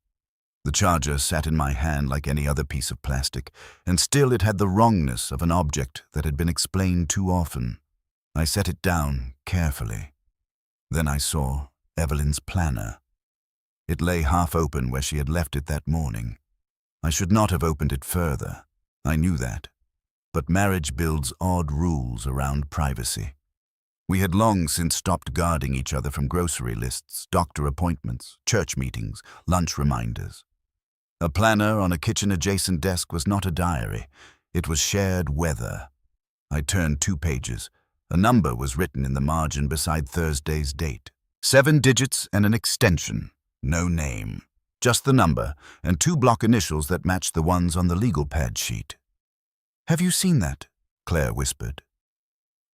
The charger sat in my hand like any other piece of plastic, and still it had the wrongness of an object that had been explained too often. I set it down carefully. Then I saw Evelyn's planner. It lay half open where she had left it that morning. I should not have opened it further. I knew that. But marriage builds odd rules around privacy. We had long since stopped guarding each other from grocery lists, doctor appointments, church meetings, lunch reminders. A planner on a kitchen-adjacent desk was not a diary. It was shared weather. I turned 2 pages. A number was written in the margin beside Thursday's date. 7 digits and an extension. No name. Just the number and 2 block initials that matched the ones on the legal pad sheet. Have you seen that? Claire whispered.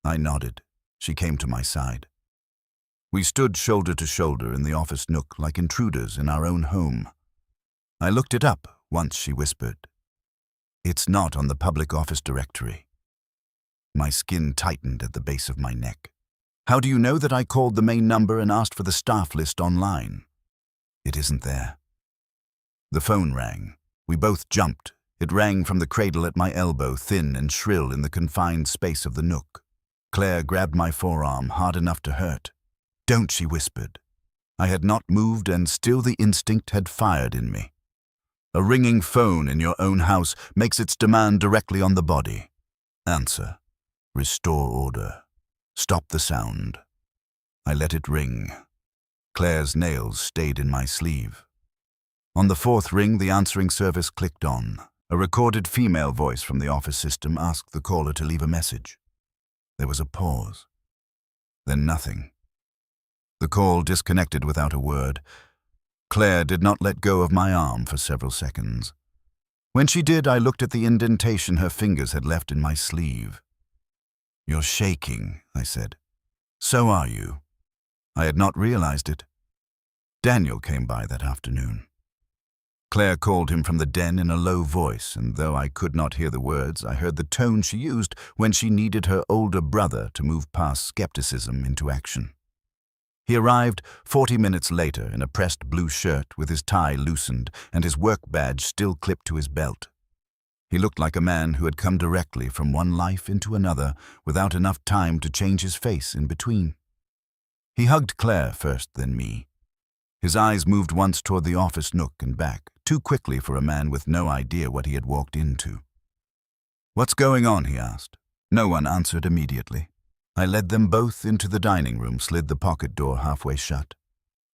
I nodded. She came to my side. We stood shoulder to shoulder in the office nook like intruders in our own home. I looked it up once, she whispered. It's not on the public office directory. My skin tightened at the base of my neck. How do you know that I called the main number and asked for the staff list online? It isn't there. The phone rang. We both jumped. It rang from the cradle at my elbow, thin and shrill in the confined space of the nook. Claire grabbed my forearm, hard enough to hurt. "Don't," she whispered. I had not moved, and still the instinct had fired in me. A ringing phone in your own house makes its demand directly on the body. Answer. Restore order. Stop the sound. I let it ring. Claire's nails stayed in my sleeve. On the fourth ring, the answering service clicked on. A recorded female voice from the office system asked the caller to leave a message. There was a pause. Then nothing. The call disconnected without a word. Claire did not let go of my arm for several seconds. When she did, I looked at the indentation her fingers had left in my sleeve. "You're shaking," I said. "So are you." I had not realized it. Daniel came by that afternoon. Claire called him from the den in a low voice, and though I could not hear the words, I heard the tone she used when she needed her older brother to move past skepticism into action. He arrived 40 minutes later in a pressed blue shirt with his tie loosened and his work badge still clipped to his belt. He looked like a man who had come directly from one life into another without enough time to change his face in between. He hugged Claire first, then me. His eyes moved once toward the office nook and back, too quickly for a man with no idea what he had walked into. "What's going on?" he asked. No one answered immediately. I led them both into the dining room, slid the pocket door halfway shut.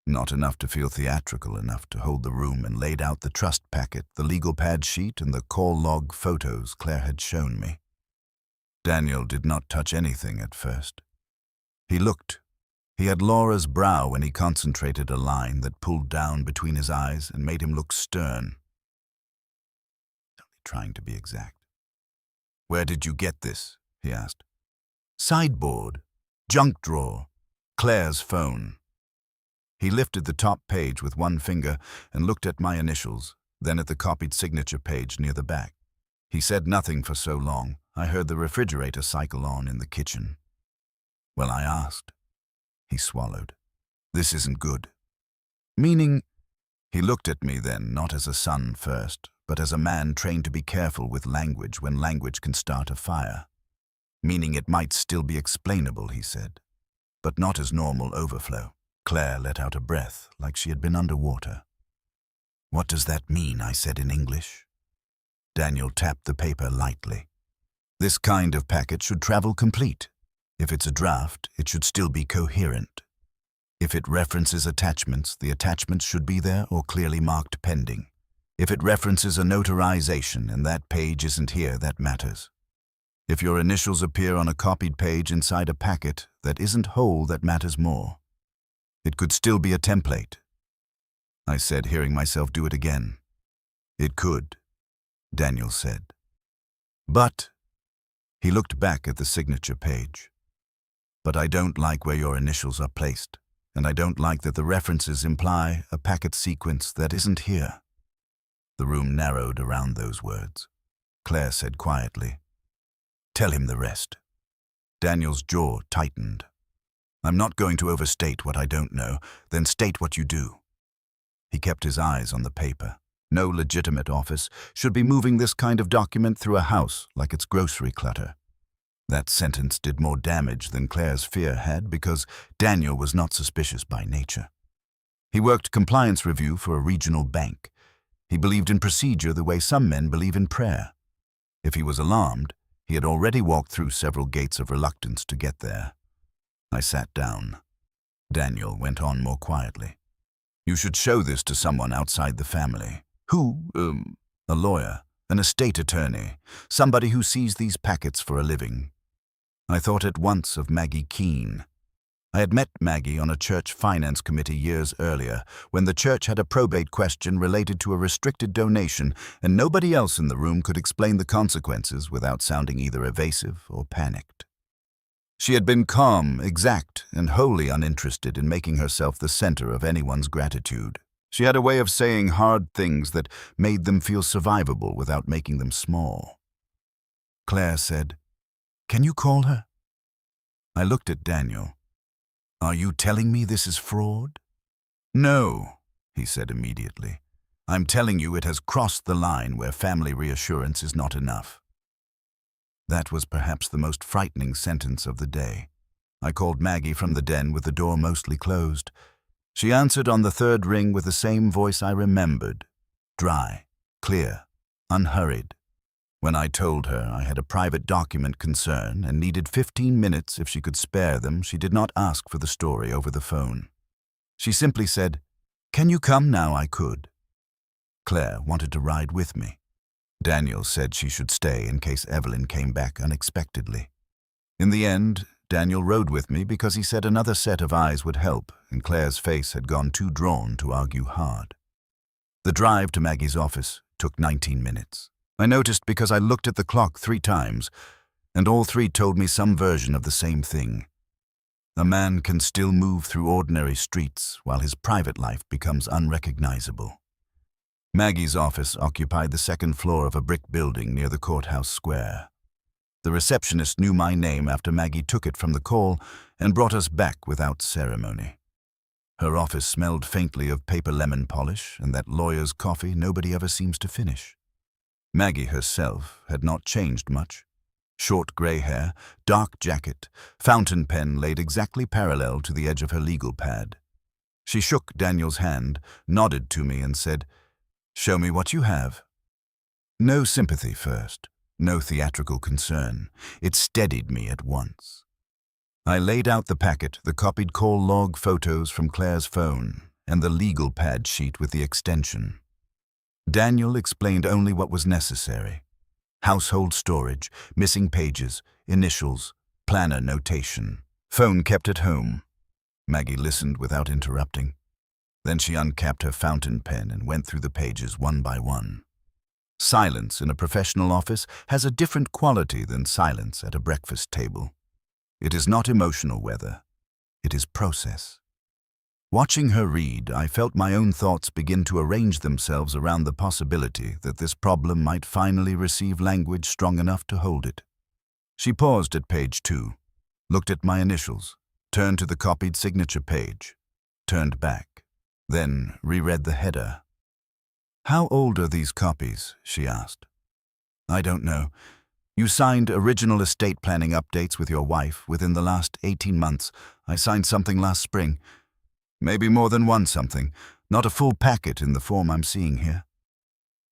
Not enough to feel theatrical enough to hold the room, and laid out the trust packet, the legal pad sheet, and the call log photos Claire had shown me. Daniel did not touch anything at first. He looked. He had Laura's brow when he concentrated a line that pulled down between his eyes and made him look stern. Only trying to be exact. "Where did you get this?" he asked. "Sideboard. Junk drawer. Claire's phone." He lifted the top page with one finger and looked at my initials, then at the copied signature page near the back. He said nothing for so long, I heard the refrigerator cycle on in the kitchen. "Well," I asked. He swallowed. "This isn't good." "Meaning?" He looked at me then, not as a son first, but as a man trained to be careful with language when language can start a fire. "Meaning it might still be explainable," he said, "but not as normal overflow." Claire let out a breath, like she had been underwater. "What does that mean?" I said in English. Daniel tapped the paper lightly. "This kind of packet should travel complete. If it's a draft, it should still be coherent. If it references attachments, the attachments should be there or clearly marked pending. If it references a notarization and that page isn't here, that matters. If your initials appear on a copied page inside a packet that isn't whole, that matters more. It could still be a template." I said, hearing myself do it again. "It could," Daniel said. "But," he looked back at the signature page, "but I don't like where your initials are placed, and I don't like that the references imply a packet sequence that isn't here." The room narrowed around those words. Claire said quietly, "Tell him the rest." Daniel's jaw tightened. "I'm not going to overstate what I don't know, then state what you do." He kept his eyes on the paper. No legitimate office should be moving this kind of document through a house like it's grocery clutter. That sentence did more damage than Claire's fear had because Daniel was not suspicious by nature. He worked compliance review for a regional bank. He believed in procedure the way some men believe in prayer. If he was alarmed, he had already walked through several gates of reluctance to get there. I sat down. Daniel went on more quietly. "You should show this to someone outside the family." "Who?" "A lawyer, an estate attorney, somebody who sees these packets for a living." I thought at once of Maggie Keene. I had met Maggie on a church finance committee years earlier, when the church had a probate question related to a restricted donation, and nobody else in the room could explain the consequences without sounding either evasive or panicked. She had been calm, exact, and wholly uninterested in making herself the center of anyone's gratitude. She had a way of saying hard things that made them feel survivable without making them small. Claire said, "Can you call her?" I looked at Daniel. Are you telling me this is fraud? No, he said immediately. I'm telling you it has crossed the line where family reassurance is not enough. That was perhaps the most frightening sentence of the day. I called Maggie from the den with the door mostly closed. She answered on the third ring with the same voice I remembered, dry, clear, unhurried. When I told her I had a private document concern and needed 15 minutes if she could spare them, she did not ask for the story over the phone. She simply said, "Can you come now? I could." Claire wanted to ride with me. Daniel said she should stay in case Evelyn came back unexpectedly. In the end, Daniel rode with me because he said another set of eyes would help, and Claire's face had gone too drawn to argue hard. The drive to Maggie's office took 19 minutes. I noticed because I looked at the clock 3 times, and all 3 told me some version of the same thing. A man can still move through ordinary streets while his private life becomes unrecognizable. Maggie's office occupied the second floor of a brick building near the courthouse square. The receptionist knew my name after Maggie took it from the call and brought us back without ceremony. Her office smelled faintly of paper lemon polish and that lawyer's coffee nobody ever seems to finish. Maggie herself had not changed much. Short gray hair, dark jacket, fountain pen laid exactly parallel to the edge of her legal pad. She shook Daniel's hand, nodded to me and said, "Show me what you have." No sympathy first, no theatrical concern. It steadied me at once. I laid out the packet, the copied call log photos from Claire's phone, and the legal pad sheet with the extension. Daniel explained only what was necessary. Household storage, missing pages, initials, planner notation. Phone kept at home. Maggie listened without interrupting. Then she uncapped her fountain pen and went through the pages one by one. Silence in a professional office has a different quality than silence at a breakfast table. It is not emotional weather. It is process. Watching her read, I felt my own thoughts begin to arrange themselves around the possibility that this problem might finally receive language strong enough to hold it. She paused at page 2, looked at my initials, turned to the copied signature page, turned back, then reread the header. "How old are these copies?" she asked. "I don't know. You signed original estate planning updates with your wife within the last 18 months. I signed something last spring. Maybe more than one something, not a full packet in the form I'm seeing here."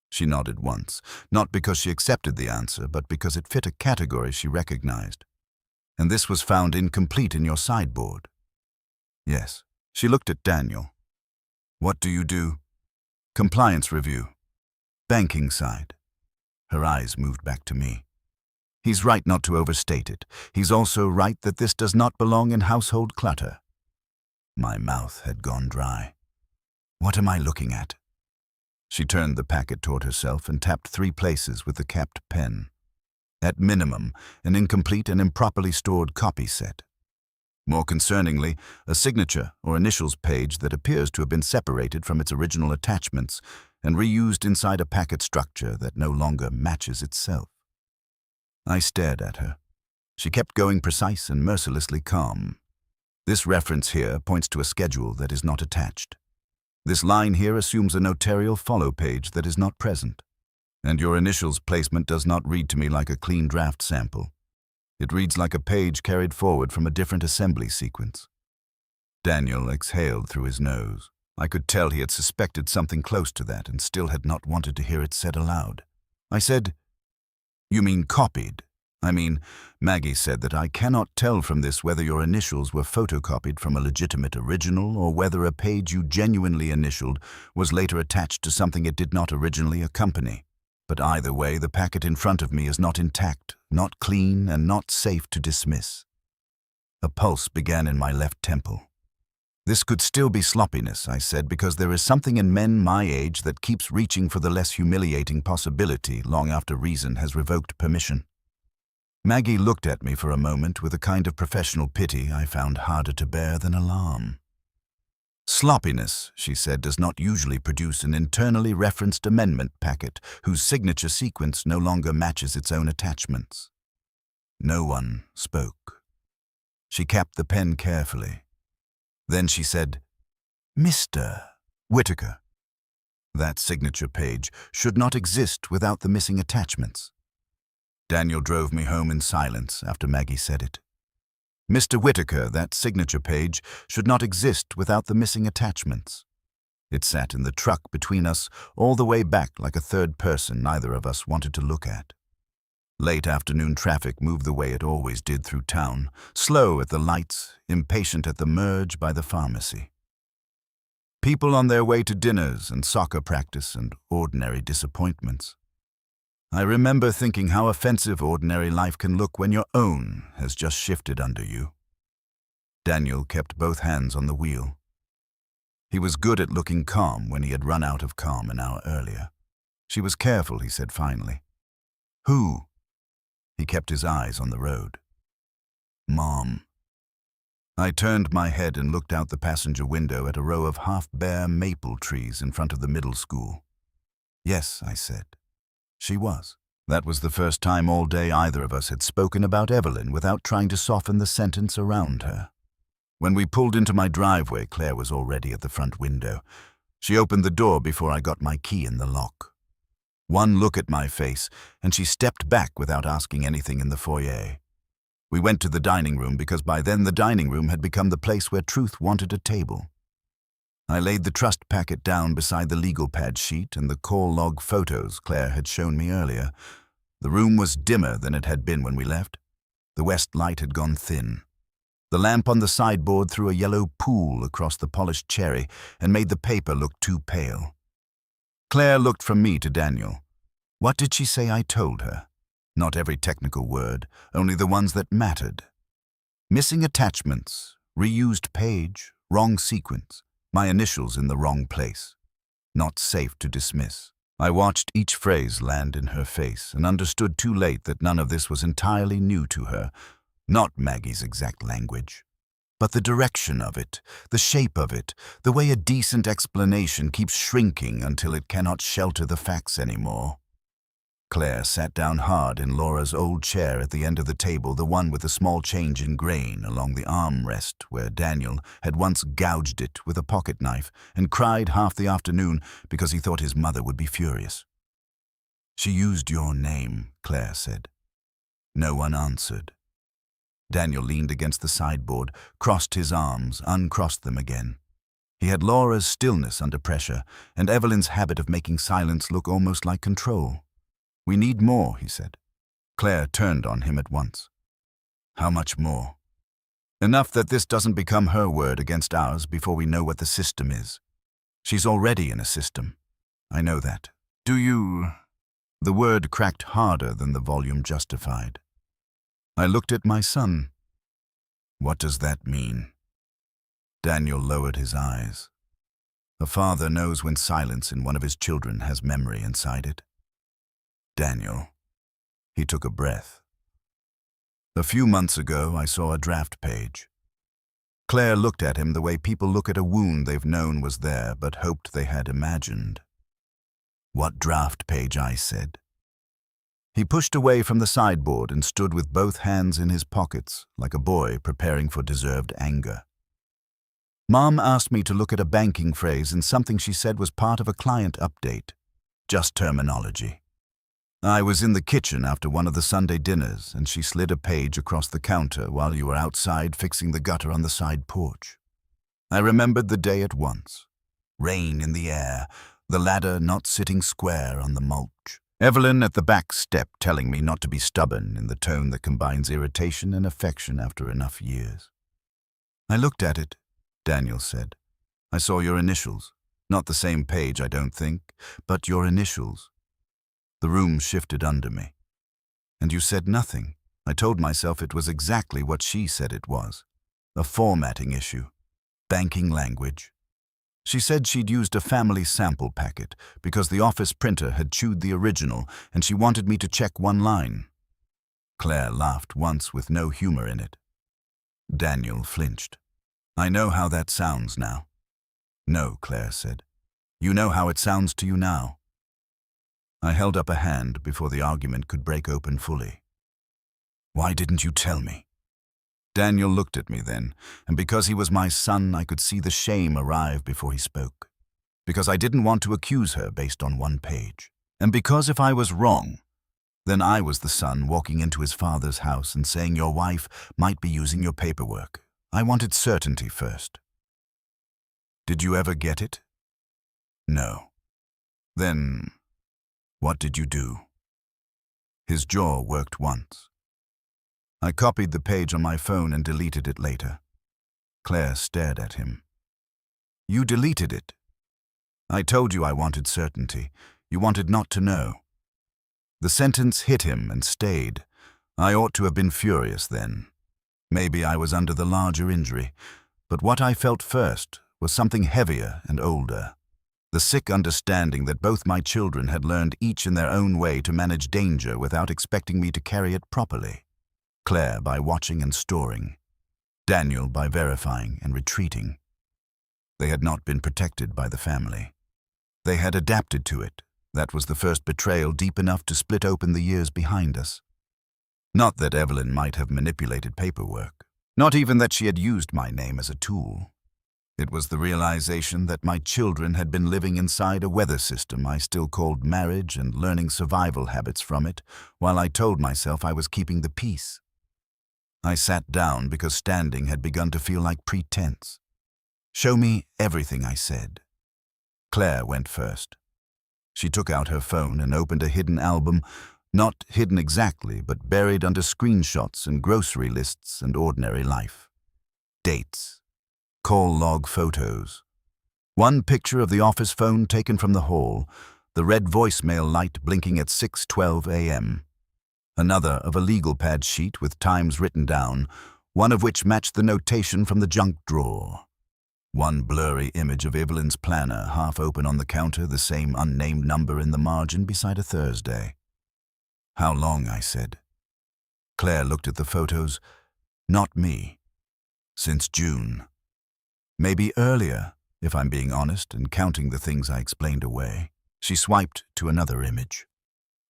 She nodded once, not because she accepted the answer, but because it fit a category she recognized. "And this was found incomplete in your sideboard." "Yes." She looked at Daniel. "What do you do?" "Compliance review. Banking side." Her eyes moved back to me. "He's right not to overstate it. He's also right that this does not belong in household clutter." My mouth had gone dry. "What am I looking at?" She turned the packet toward herself and tapped 3 places with the capped pen. At minimum, an incomplete and improperly stored copy set. More concerningly, a signature or initials page that appears to have been separated from its original attachments and reused inside a packet structure that no longer matches itself. I stared at her. She kept going precise and mercilessly calm. This reference here points to a schedule that is not attached. This line here assumes a notarial follow page that is not present. And your initials placement does not read to me like a clean draft sample. It reads like a page carried forward from a different assembly sequence. Daniel exhaled through his nose. I could tell he had suspected something close to that and still had not wanted to hear it said aloud. I said, "You mean copied? I mean, Maggie said that I cannot tell from this whether your initials were photocopied from a legitimate original or whether a page you genuinely initialed was later attached to something it did not originally accompany. But either way, the packet in front of me is not intact, not clean, and not safe to dismiss." A pulse began in my left temple. "This could still be sloppiness," I said, "because there is something in men my age that keeps reaching for the less humiliating possibility long after reason has revoked permission." Maggie looked at me for a moment with a kind of professional pity I found harder to bear than alarm. "Sloppiness," she said, "does not usually produce an internally referenced amendment packet whose signature sequence no longer matches its own attachments." No one spoke. She capped the pen carefully. Then she said, "Mr. Whitaker. That signature page should not exist without the missing attachments." Daniel drove me home in silence after Maggie said it. "Mr. Whitaker, that signature page should not exist without the missing attachments." It sat in the truck between us all the way back like a third person neither of us wanted to look at. Late afternoon traffic moved the way it always did through town, slow at the lights, impatient at the merge by the pharmacy. People on their way to dinners and soccer practice and ordinary disappointments. I remember thinking how offensive ordinary life can look when your own has just shifted under you. Daniel kept both hands on the wheel. He was good at looking calm when he had run out of calm an hour earlier. "She was careful," he said finally. "Who?" He kept his eyes on the road. "Mom." I turned my head and looked out the passenger window at a row of half-bare maple trees in front of the middle school. "Yes," I said. She was. That was the first time all day either of us had spoken about Evelyn without trying to soften the sentence around her. When we pulled into my driveway, Claire was already at the front window. She opened the door before I got my key in the lock. One look at my face, and she stepped back without asking anything in the foyer. We went to the dining room because by then the dining room had become the place where truth wanted a table. I laid the trust packet down beside the legal pad sheet and the call log photos Claire had shown me earlier. The room was dimmer than it had been when we left. The west light had gone thin. The lamp on the sideboard threw a yellow pool across the polished cherry and made the paper look too pale. Claire looked from me to Daniel. What did she say I told her? Not every technical word, only the ones that mattered. Missing attachments, reused page, wrong sequence, my initials in the wrong place. Not safe to dismiss. I watched each phrase land in her face and understood too late that none of this was entirely new to her, not Maggie's exact language. But the direction of it, the shape of it, the way a decent explanation keeps shrinking until it cannot shelter the facts anymore. Claire sat down hard in Laura's old chair at the end of the table, the one with the small change in grain along the armrest where Daniel had once gouged it with a pocket knife and cried half the afternoon because he thought his mother would be furious. "She used your name," Claire said. No one answered. Daniel leaned against the sideboard, crossed his arms, uncrossed them again. He had Laura's stillness under pressure and Evelyn's habit of making silence look almost like control. "We need more," he said. Claire turned on him at once. "How much more?" "Enough that this doesn't become her word against ours before we know what the system is. She's already in a system. I know that. Do you—" The word cracked harder than the volume justified. I looked at my son. "What does that mean?" Daniel lowered his eyes. A father knows when silence in one of his children has memory inside it. "Daniel." He took a breath. "A few months ago, I saw a draft page." Claire looked at him the way people look at a wound they've known was there but hoped they had imagined. "What draft page?" I said. He pushed away from the sideboard and stood with both hands in his pockets, like a boy preparing for deserved anger. "Mom asked me to look at a banking phrase and something she said was part of a client update. Just terminology. I was in the kitchen after one of the Sunday dinners, and she slid a page across the counter while you were outside fixing the gutter on the side porch. I remembered the day at once. Rain in the air, the ladder not sitting square on the mulch. Evelyn at the back step telling me not to be stubborn in the tone that combines irritation and affection after enough years. "I looked at it," Daniel said. "I saw your initials. Not the same page, I don't think, but your initials. The room shifted under me. And you said nothing. I told myself it was exactly what she said it was. A formatting issue. Banking language. She said she'd used a family sample packet because the office printer had chewed the original and she wanted me to check one line. Claire laughed once with no humor in it. Daniel flinched. "I know how that sounds now." "No," Claire said. "You know how it sounds to you now." I held up a hand before the argument could break open fully. "Why didn't you tell me?" Daniel looked at me then, and because he was my son, I could see the shame arrive before he spoke. Because I didn't want to accuse her based on one page. And because if I was wrong, then I was the son walking into his father's house and saying your wife might be using your paperwork. I wanted certainty first. Did you ever get it? No. Then, what did you do? His jaw worked once. I copied the page on my phone and deleted it later. Claire stared at him. You deleted it. I told you I wanted certainty. You wanted not to know. The sentence hit him and stayed. I ought to have been furious then. Maybe I was under the larger injury, but what I felt first was something heavier and older. The sick understanding that both my children had learned each in their own way to manage danger without expecting me to carry it properly. Claire by watching and storing. Daniel by verifying and retreating. They had not been protected by the family. They had adapted to it. That was the first betrayal deep enough to split open the years behind us. Not that Evelyn might have manipulated paperwork. Not even that she had used my name as a tool. It was the realization that my children had been living inside a weather system I still called marriage and learning survival habits from it, while I told myself I was keeping the peace. I sat down because standing had begun to feel like pretense. Show me everything, I said. Claire went first. She took out her phone and opened a hidden album, not hidden exactly, but buried under screenshots and grocery lists and ordinary life. Dates. Call log photos. One picture of the office phone taken from the hall, the red voicemail light blinking at 6:12 a.m. Another of a legal pad sheet with times written down, one of which matched the notation from the junk drawer. One blurry image of Evelyn's planner half open on the counter, the same unnamed number in the margin beside a Thursday. How long, I said. Claire looked at the photos. Not me. Since June. Maybe earlier, if I'm being honest and counting the things I explained away. She swiped to another image.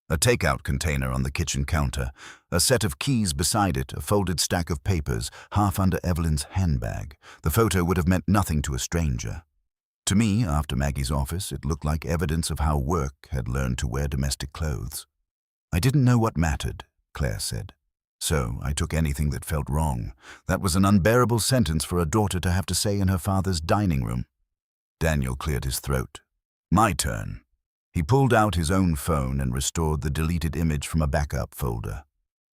A takeout container on the kitchen counter, a set of keys beside it, a folded stack of papers, half under Evelyn's handbag. The photo would have meant nothing to a stranger. To me, after Maggie's office, it looked like evidence of how work had learned to wear domestic clothes. I didn't know what mattered, Claire said. So I took anything that felt wrong. That was an unbearable sentence for a daughter to have to say in her father's dining room. Daniel cleared his throat. My turn. He pulled out his own phone and restored the deleted image from a backup folder.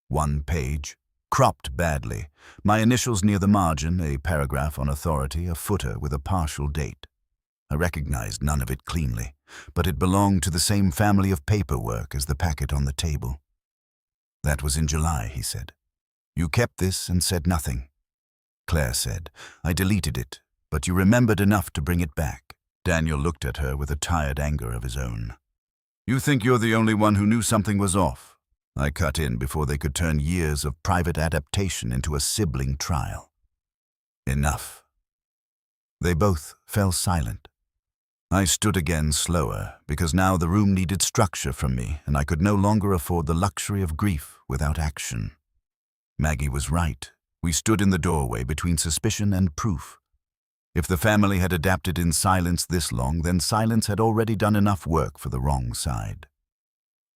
One page, cropped badly, my initials near the margin, a paragraph on authority, a footer with a partial date. I recognized none of it cleanly, but it belonged to the same family of paperwork as the packet on the table. That was in July, he said. You kept this and said nothing. Claire said, I deleted it, but you remembered enough to bring it back. Daniel looked at her with a tired anger of his own. You think you're the only one who knew something was off? I cut in before they could turn years of private adaptation into a sibling trial. Enough. They both fell silent. I stood again slower, because now the room needed structure from me, and I could no longer afford the luxury of grief without action. Maggie was right. We stood in the doorway between suspicion and proof. If the family had adapted in silence this long, then silence had already done enough work for the wrong side.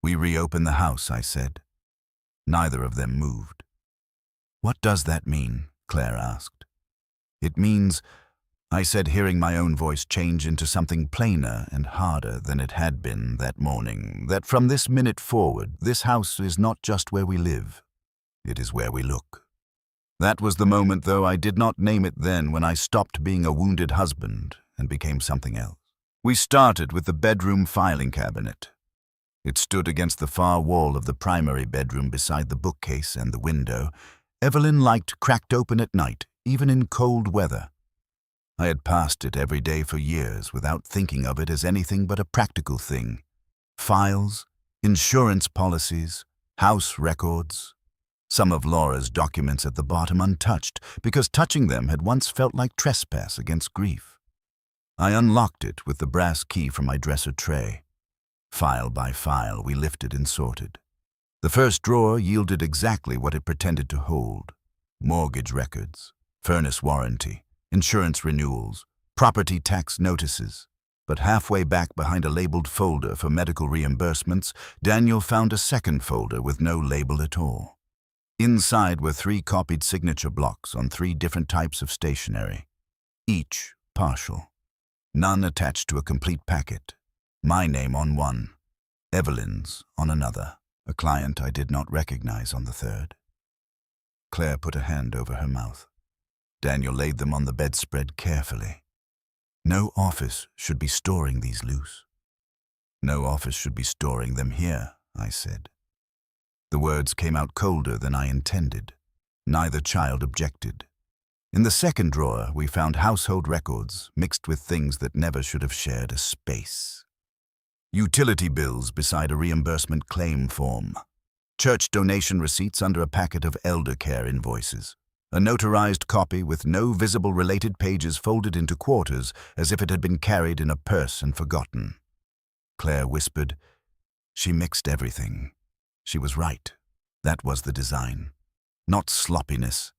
We reopened the house, I said. Neither of them moved. What does that mean? Claire asked. It means, I said, hearing my own voice change into something plainer and harder than it had been that morning, that from this minute forward, this house is not just where we live. It is where we look. That was the moment, though I did not name it then, when I stopped being a wounded husband and became something else. We started with the bedroom filing cabinet. It stood against the far wall of the primary bedroom beside the bookcase and the window. Evelyn liked cracked open at night, even in cold weather. I had passed it every day for years without thinking of it as anything but a practical thing. Files, insurance policies, house records. Some of Laura's documents at the bottom untouched, because touching them had once felt like trespass against grief. I unlocked it with the brass key from my dresser tray. File by file, we lifted and sorted. The first drawer yielded exactly what it pretended to hold. Mortgage records, furnace warranty, insurance renewals, property tax notices. But halfway back behind a labeled folder for medical reimbursements, Daniel found a second folder with no label at all. Inside were 3 copied signature blocks on 3 different types of stationery, each partial. None attached to a complete packet. My name on one, Evelyn's on another. A client I did not recognize on the third. Claire put a hand over her mouth. Daniel laid them on the bedspread carefully. No office should be storing these loose. No office should be storing them here, I said. The words came out colder than I intended. Neither child objected. In the second drawer, we found household records mixed with things that never should have shared a space. Utility bills beside a reimbursement claim form. Church donation receipts under a packet of elder care invoices. A notarized copy with no visible related pages folded into quarters as if it had been carried in a purse and forgotten. Claire whispered, "She mixed everything. She was right. That was the design. Not sloppiness.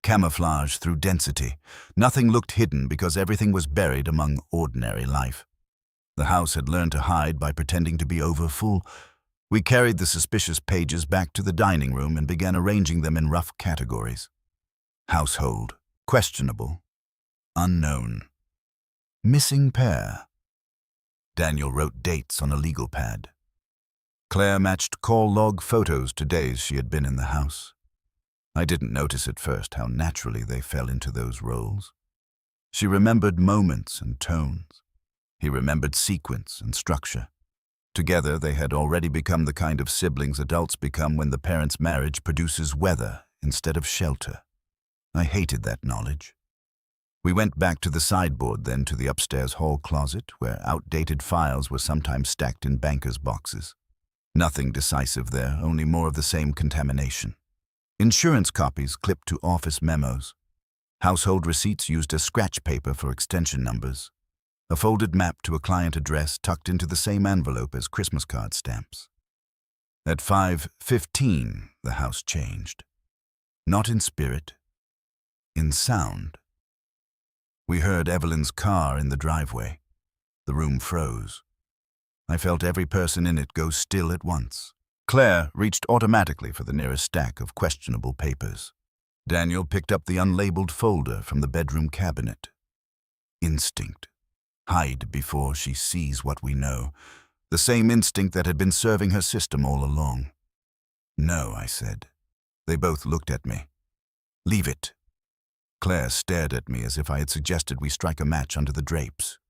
Camouflage through density. Nothing looked hidden because everything was buried among ordinary life. The house had learned to hide by pretending to be overfull. We carried the suspicious pages back to the dining room and began arranging them in rough categories. Household, questionable, unknown, missing pair. Daniel wrote dates on a legal pad. Claire matched call log photos to days she had been in the house. I didn't notice at first how naturally they fell into those roles. She remembered moments and tones. He remembered sequence and structure. Together, they had already become the kind of siblings adults become when the parents' marriage produces weather instead of shelter. I hated that knowledge. We went back to the sideboard, then to the upstairs hall closet, where outdated files were sometimes stacked in bankers' boxes. Nothing decisive there, only more of the same contamination. Insurance copies clipped to office memos. Household receipts used as scratch paper for extension numbers. A folded map to a client address tucked into the same envelope as Christmas card stamps. At 5:15, the house changed. Not in spirit, in sound. We heard Evelyn's car in the driveway. The room froze. I felt every person in it go still at once. Claire reached automatically for the nearest stack of questionable papers. Daniel picked up the unlabeled folder from the bedroom cabinet. Instinct. Hide before she sees what we know. The same instinct that had been serving her system all along. No, I said. They both looked at me. Leave it. Claire stared at me as if I had suggested we strike a match under the drapes.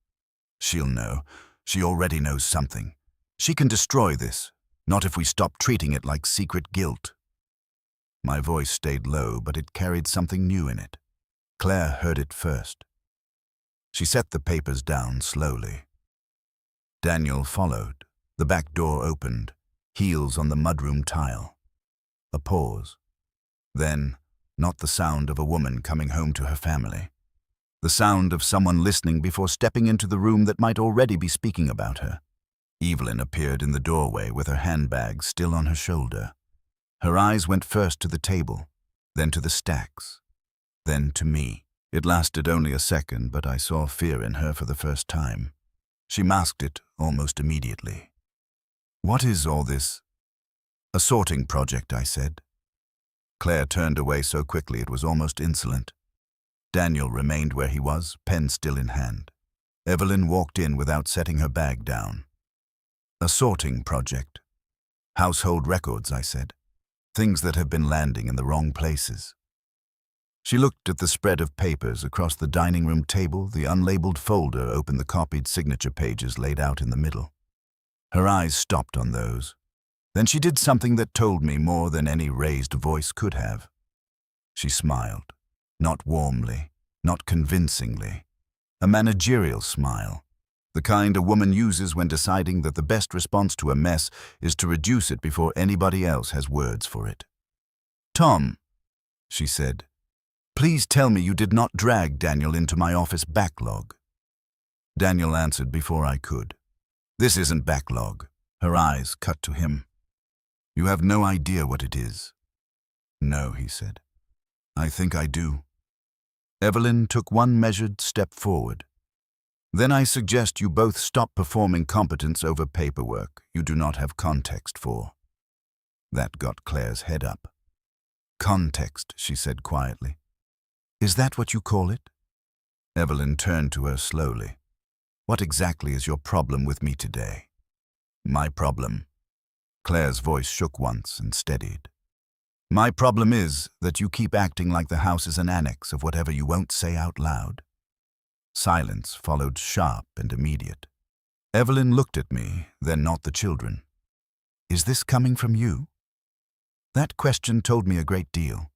She'll know. She already knows something. She can destroy this, not if we stop treating it like secret guilt. My voice stayed low, but it carried something new in it. Claire heard it first. She set the papers down slowly. Daniel followed. The back door opened, heels on the mudroom tile. A pause. Then, not the sound of a woman coming home to her family. The sound of someone listening before stepping into the room that might already be speaking about her. Evelyn appeared in the doorway with her handbag still on her shoulder. Her eyes went first to the table, then to the stacks, then to me. It lasted only a second, but I saw fear in her for the first time. She masked it almost immediately. What is all this? A sorting project, I said. Claire turned away so quickly it was almost insolent. Daniel remained where he was, pen still in hand. Evelyn walked in without setting her bag down. A sorting project. Household records, I said. Things that have been landing in the wrong places. She looked at the spread of papers across the dining room table, the unlabeled folder opened the copied signature pages laid out in the middle. Her eyes stopped on those. Then she did something that told me more than any raised voice could have. She smiled, not warmly, not convincingly. A managerial smile, the kind a woman uses when deciding that the best response to a mess is to reduce it before anybody else has words for it. "Tom," she said, "please tell me you did not drag Daniel into my office backlog." Daniel answered before I could. "This isn't backlog." Her eyes cut to him. "You have no idea what it is." "No," he said. I think I do. Evelyn took one measured step forward. Then I suggest you both stop performing competence over paperwork you do not have context for. That got Claire's head up. Context, she said quietly. Is that what you call it? Evelyn turned to her slowly. What exactly is your problem with me today? My problem. Claire's voice shook once and steadied. My problem is that you keep acting like the house is an annex of whatever you won't say out loud. Silence followed, sharp and immediate. Evelyn looked at me, then not the children. Is this coming from you? That question told me a great deal.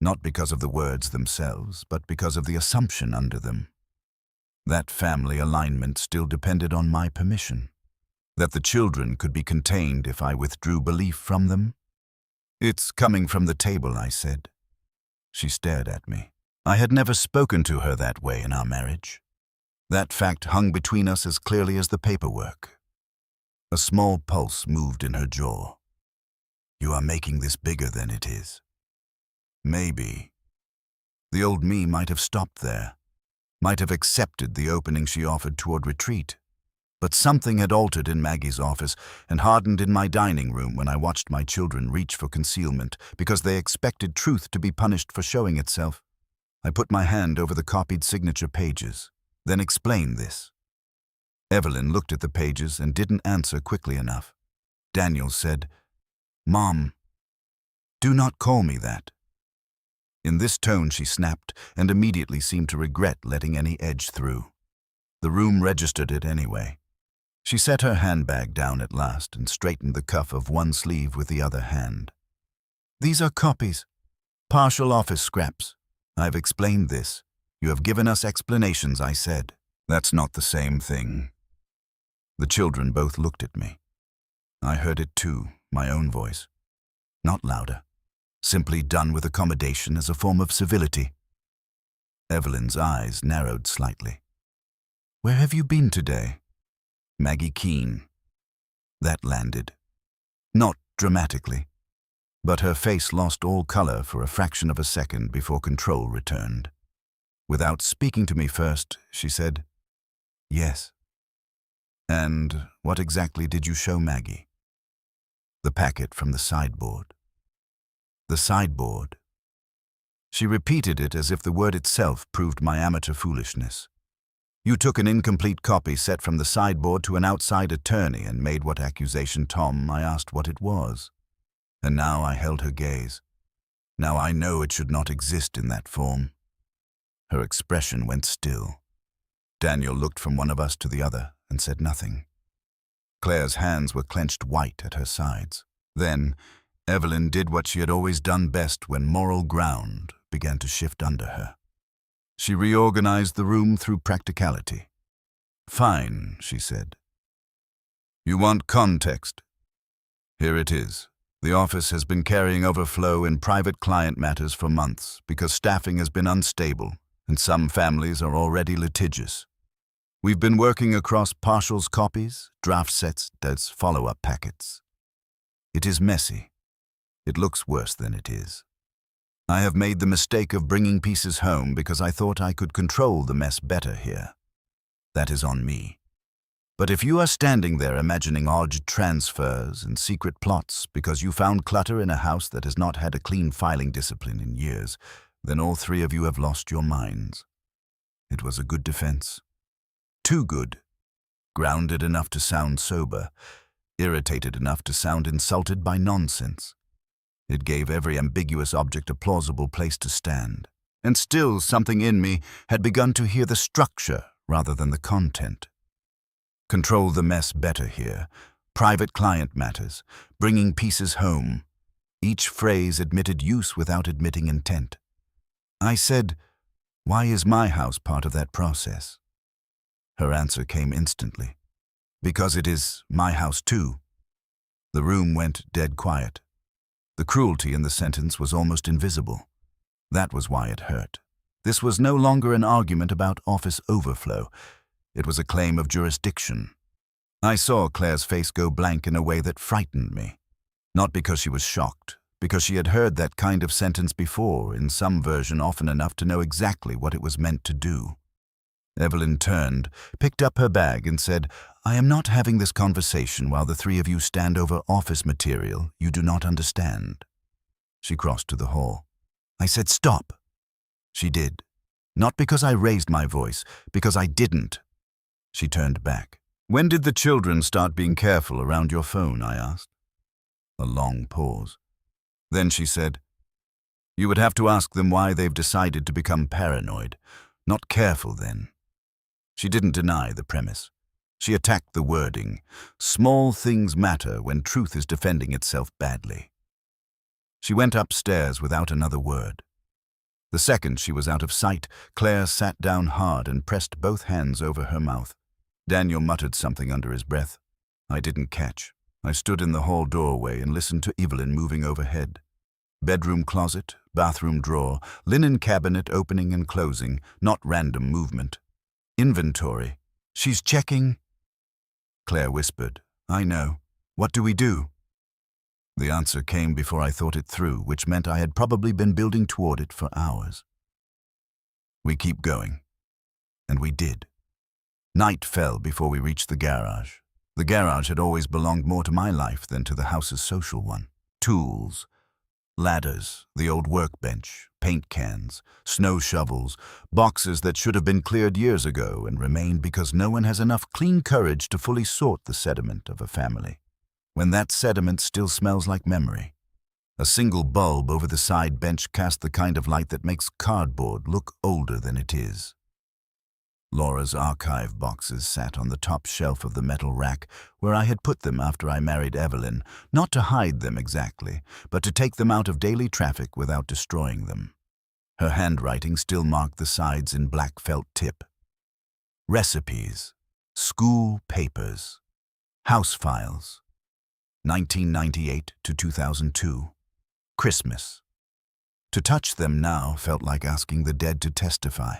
Not because of the words themselves, but because of the assumption under them. That family alignment still depended on my permission. That the children could be contained if I withdrew belief from them. It's coming from the table, I said. She stared at me. I had never spoken to her that way in our marriage. That fact hung between us as clearly as the paperwork. A small pulse moved in her jaw. You are making this bigger than it is. Maybe. The old me might have stopped there, might have accepted the opening she offered toward retreat. But something had altered in Maggie's office and hardened in my dining room when I watched my children reach for concealment because they expected truth to be punished for showing itself. I put my hand over the copied signature pages, then explained this. Evelyn looked at the pages and didn't answer quickly enough. Daniel said, Mom, do not call me that. In this tone she snapped and immediately seemed to regret letting any edge through. The room registered it anyway. She set her handbag down at last and straightened the cuff of one sleeve with the other hand. These are copies, partial office scraps. I've explained this. You have given us explanations, I said. That's not the same thing. The children both looked at me. I heard it too, my own voice. Not louder. Simply done with accommodation as a form of civility. Evelyn's eyes narrowed slightly. Where have you been today? Maggie Keene. That landed. Not dramatically, but her face lost all color for a fraction of a second before control returned. Without speaking to me first, she said, Yes. And what exactly did you show Maggie? The packet from the sideboard. The sideboard. She repeated it as if the word itself proved my amateur foolishness. You took an incomplete copy set from the sideboard to an outside attorney and made what accusation, Tom? I asked what it was. And now I held her gaze. Now I know it should not exist in that form. Her expression went still. Daniel looked from one of us to the other and said nothing. Claire's hands were clenched white at her sides. Then, Evelyn did what she had always done best when moral ground began to shift under her. She reorganized the room through practicality. Fine, she said. You want context? Here it is. The office has been carrying overflow in private client matters for months because staffing has been unstable and some families are already litigious. We've been working across partials copies, draft sets, as follow-up packets. It is messy. It looks worse than it is. I have made the mistake of bringing pieces home because I thought I could control the mess better here. That is on me. But if you are standing there imagining odd transfers and secret plots because you found clutter in a house that has not had a clean filing discipline in years, then all three of you have lost your minds. It was a good defense. Too good. Grounded enough to sound sober. Irritated enough to sound insulted by nonsense. It gave every ambiguous object a plausible place to stand. And still something in me had begun to hear the structure rather than the content. Control the mess better here. Private client matters. Bringing pieces home. Each phrase admitted use without admitting intent. I said, why is my house part of that process? Her answer came instantly. Because it is my house too. The room went dead quiet. The cruelty in the sentence was almost invisible. That was why it hurt. This was no longer an argument about office overflow. It was a claim of jurisdiction. I saw Claire's face go blank in a way that frightened me. Not because she was shocked, because she had heard that kind of sentence before, in some version often enough to know exactly what it was meant to do. Evelyn turned, picked up her bag and said, "I am not having this conversation while the three of you stand over office material you do not understand." She crossed to the hall. I said, "Stop." She did. Not because I raised my voice, because I didn't. She turned back. "When did the children start being careful around your phone?" I asked. A long pause. Then she said, "You would have to ask them why they've decided to become paranoid. Not careful, then." She didn't deny the premise. She attacked the wording. Small things matter when truth is defending itself badly. She went upstairs without another word. The second she was out of sight, Claire sat down hard and pressed both hands over her mouth. Daniel muttered something under his breath. I didn't catch. I stood in the hall doorway and listened to Evelyn moving overhead. Bedroom closet, bathroom drawer, linen cabinet opening and closing, not random movement. Inventory. "She's checking." Claire whispered, "I know. What do we do?" The answer came before I thought it through, which meant I had probably been building toward it for hours. We keep going. And we did. Night fell before we reached the garage. The garage had always belonged more to my life than to the house's social one. Tools, ladders, the old workbench, paint cans, snow shovels, boxes that should have been cleared years ago and remained because no one has enough clean courage to fully sort the sediment of a family. When that sediment still smells like memory. A single bulb over the side bench cast the kind of light that makes cardboard look older than it is. Laura's archive boxes sat on the top shelf of the metal rack where I had put them after I married Evelyn, not to hide them exactly, but to take them out of daily traffic without destroying them. Her handwriting still marked the sides in black felt tip. Recipes, school papers, house files, 1998 to 2002, Christmas. To touch them now felt like asking the dead to testify.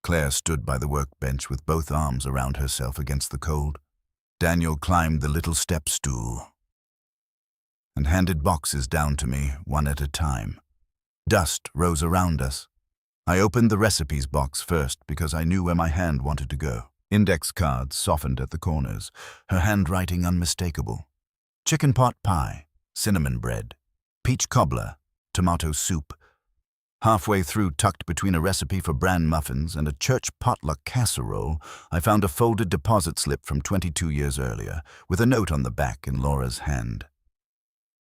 Claire stood by the workbench with both arms around herself against the cold. Daniel climbed the little step stool and handed boxes down to me, one at a time. Dust rose around us. I opened the recipes box first because I knew where my hand wanted to go. Index cards softened at the corners, her handwriting unmistakable. Chicken pot pie, cinnamon bread, peach cobbler, tomato soup. Halfway through, tucked between a recipe for bran muffins and a church potluck casserole, I found a folded deposit slip from 22 years earlier, with a note on the back in Laura's hand.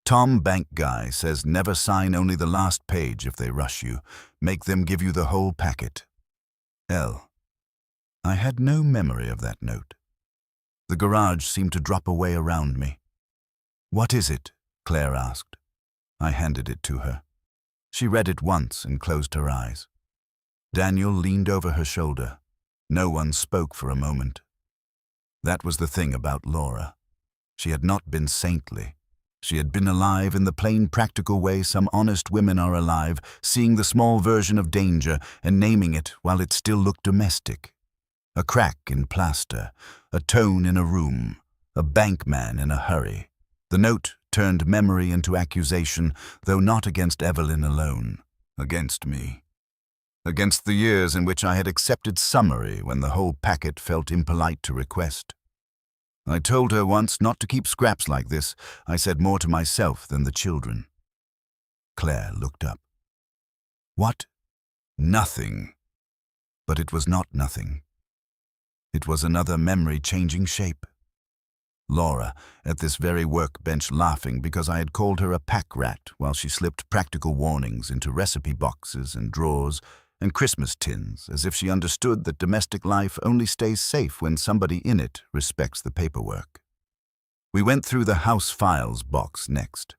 "Tom Bank Guy says never sign only the last page if they rush you. Make them give you the whole packet. L." I had no memory of that note. The garage seemed to drop away around me. "What is it?" Claire asked. I handed it to her. She read it once and closed her eyes. Daniel leaned over her shoulder. No one spoke for a moment. That was the thing about Laura. She had not been saintly. She had been alive in the plain practical way some honest women are alive, seeing the small version of danger and naming it while it still looked domestic. A crack in plaster, a tone in a room, a bankman in a hurry. The note turned memory into accusation, though not against Evelyn alone, against me. Against the years in which I had accepted summary when the whole packet felt impolite to request. I told her once not to keep scraps like this. I said more to myself than the children. Claire looked up. "What?" "Nothing." But it was not nothing. It was another memory changing shape. Laura, at this very workbench, laughing because I had called her a pack rat while she slipped practical warnings into recipe boxes and drawers and Christmas tins, as if she understood that domestic life only stays safe when somebody in it respects the paperwork. We went through the house files box next.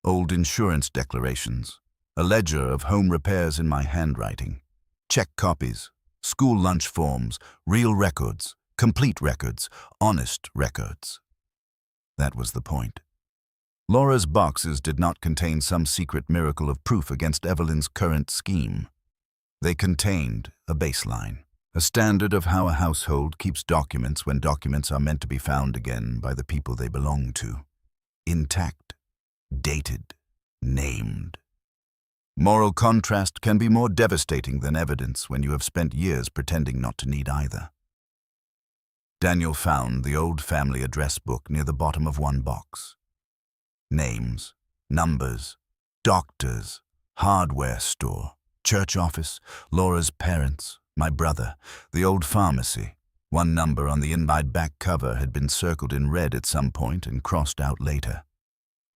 Old insurance declarations, a ledger of home repairs in my handwriting, check copies, school lunch forms, real records, complete records, honest records. That was the point. Laura's boxes did not contain some secret miracle of proof against Evelyn's current scheme. They contained a baseline, a standard of how a household keeps documents when documents are meant to be found again by the people they belong to. Intact, dated, Named. Moral contrast can be more devastating than evidence when you have spent years pretending not to need either. Daniel found the old family address book near the bottom of one box. Names, numbers, doctors, hardware store, church office, Laura's parents, my brother, the old pharmacy. One number on the inside back cover had been circled in red at some point and crossed out later.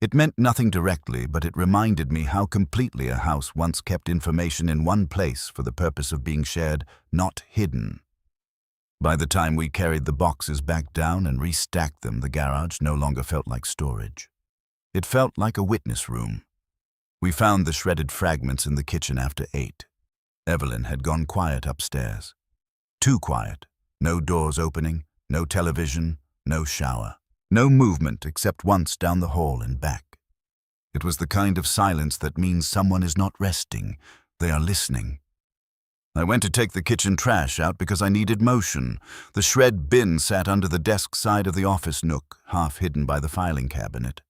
It meant nothing directly, but it reminded me how completely a house once kept information in one place for the purpose of being shared, not hidden. By the time we carried the boxes back down and restacked them, the garage no longer felt like storage. It felt like a witness room. We found the shredded fragments in the kitchen after 8. Evelyn had gone quiet upstairs. Too quiet. No doors opening, no television, no shower. No movement except once down the hall and back. It was the kind of silence that means someone is not resting, they are listening. I went to take the kitchen trash out because I needed motion. The shred bin sat under the desk side of the office nook, half hidden by the filing cabinet.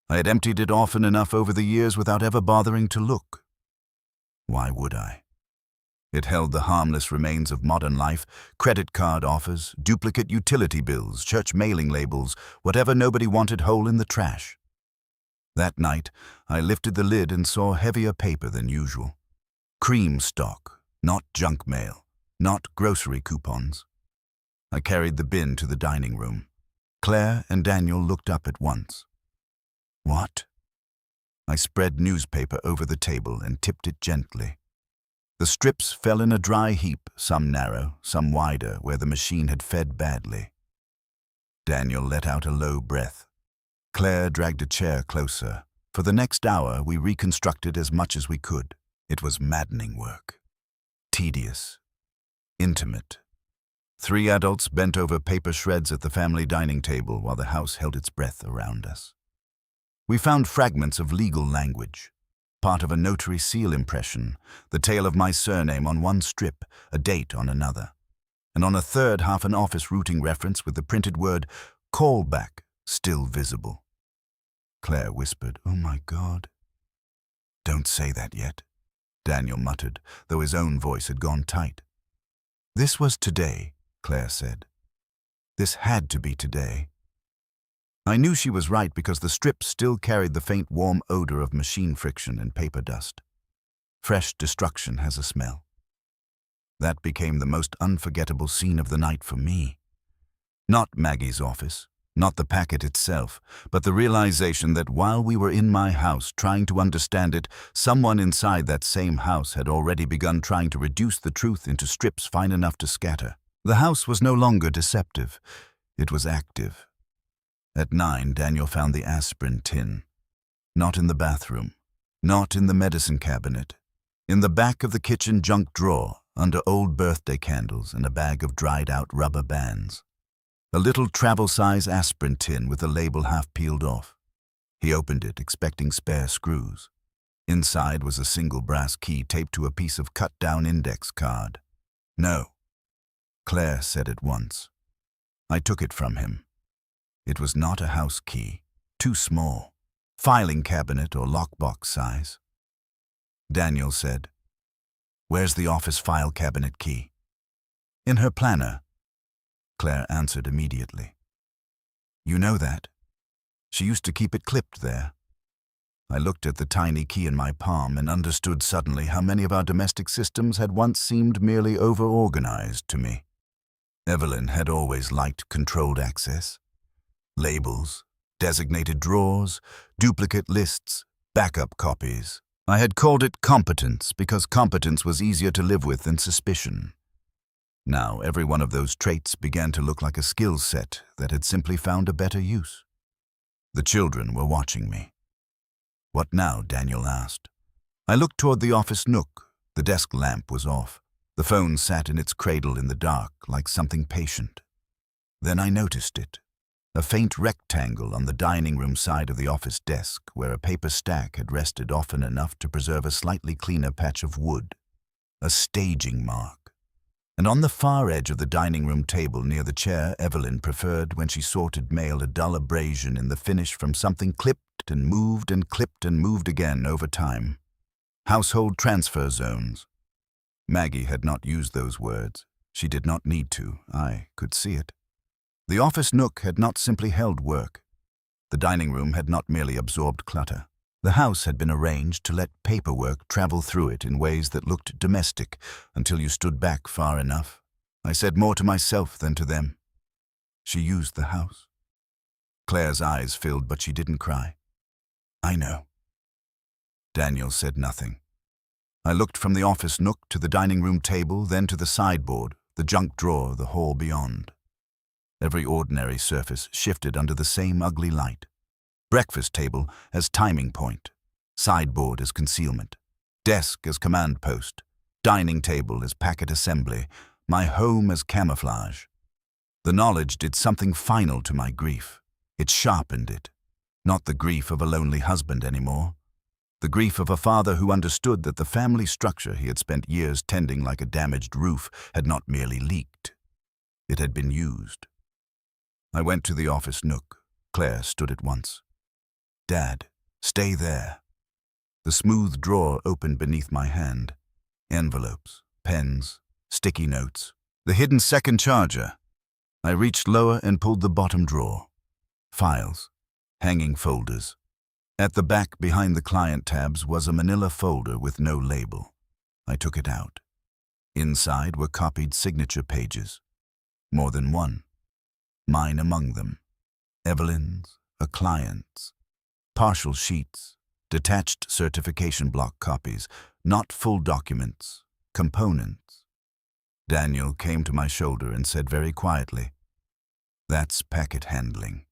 I had emptied it often enough over the years without ever bothering to look. Why would I? It held the harmless remains of modern life, credit card offers, duplicate utility bills, church mailing labels, whatever nobody wanted whole in the trash. That night, I lifted the lid and saw heavier paper than usual. Cream stock, not junk mail, not grocery coupons. I carried the bin to the dining room. Claire and Daniel looked up at once. What? I spread newspaper over the table and tipped it gently. The strips fell in a dry heap, some narrow, some wider, where the machine had fed badly. Daniel let out a low breath. Claire dragged a chair closer. For the next hour, we reconstructed as much as we could. It was maddening work. Tedious. Intimate. 3 adults bent over paper shreds at the family dining table while the house held its breath around us. We found fragments of legal language. Part of a notary seal impression, the tail of my surname on one strip, a date on another. And on a third, half an office routing reference with the printed word callback still visible. Claire whispered, "Oh my God." "Don't say that yet," Daniel muttered, though his own voice had gone tight. "This was today," Claire said. "This had to be today." I knew she was right because the strips still carried the faint warm odor of machine friction and paper dust. Fresh destruction has a smell. That became the most unforgettable scene of the night for me. Not Maggie's office, not the packet itself, but the realization that while we were in my house trying to understand it, someone inside that same house had already begun trying to reduce the truth into strips fine enough to scatter. The house was no longer deceptive. It was active. At 9, Daniel found the aspirin tin. Not in the bathroom. Not in the medicine cabinet. In the back of the kitchen junk drawer, under old birthday candles and a bag of dried-out rubber bands. A little travel-size aspirin tin with the label half peeled off. He opened it, expecting spare screws. Inside was a single brass key taped to a piece of cut-down index card. "No," Claire said at once. I took it from him. It was not a house key, too small, filing cabinet or lockbox size. Daniel said, "Where's the office file cabinet key?" "In her planner," Claire answered immediately. "You know that? She used to keep it clipped there." I looked at the tiny key in my palm and understood suddenly how many of our domestic systems had once seemed merely over-organized to me. Evelyn had always liked controlled access. Labels, designated drawers, duplicate lists, backup copies. I had called it competence because competence was easier to live with than suspicion. Now every one of those traits began to look like a skill set that had simply found a better use. The children were watching me. "What now?" Daniel asked. I looked toward the office nook. The desk lamp was off. The phone sat in its cradle in the dark like something patient. Then I noticed it. A faint rectangle on the dining room side of the office desk where a paper stack had rested often enough to preserve a slightly cleaner patch of wood. A staging mark. And on the far edge of the dining room table near the chair Evelyn preferred when she sorted mail, a dull abrasion in the finish from something clipped and moved again over time. Household transfer zones. Maggie had not used those words. She did not need to. I could see it. The office nook had not simply held work. The dining room had not merely absorbed clutter. The house had been arranged to let paperwork travel through it in ways that looked domestic until you stood back far enough. I said more to myself than to them. She used the house. Claire's eyes filled, but she didn't cry. I know. Daniel said nothing. I looked from the office nook to the dining room table, then to the sideboard, the junk drawer, the hall beyond. Every ordinary surface shifted under the same ugly light. Breakfast table as timing point, sideboard as concealment, desk as command post, dining table as packet assembly, my home as camouflage. The knowledge did something final to my grief. It sharpened it. Not the grief of a lonely husband anymore. The grief of a father who understood that the family structure he had spent years tending like a damaged roof had not merely leaked. It had been used. I went to the office nook. Claire stood at once. Dad, stay there. The smooth drawer opened beneath my hand. Envelopes, pens, sticky notes, the hidden second charger. I reached lower and pulled the bottom drawer. Files, hanging folders. At the back behind the client tabs was a manila folder with no label. I took it out. Inside were copied signature pages. More than one. Mine among them. Evelyn's, a client's. Partial sheets, detached certification block copies, not full documents, components. Daniel came to my shoulder and said very quietly, "That's packet handling."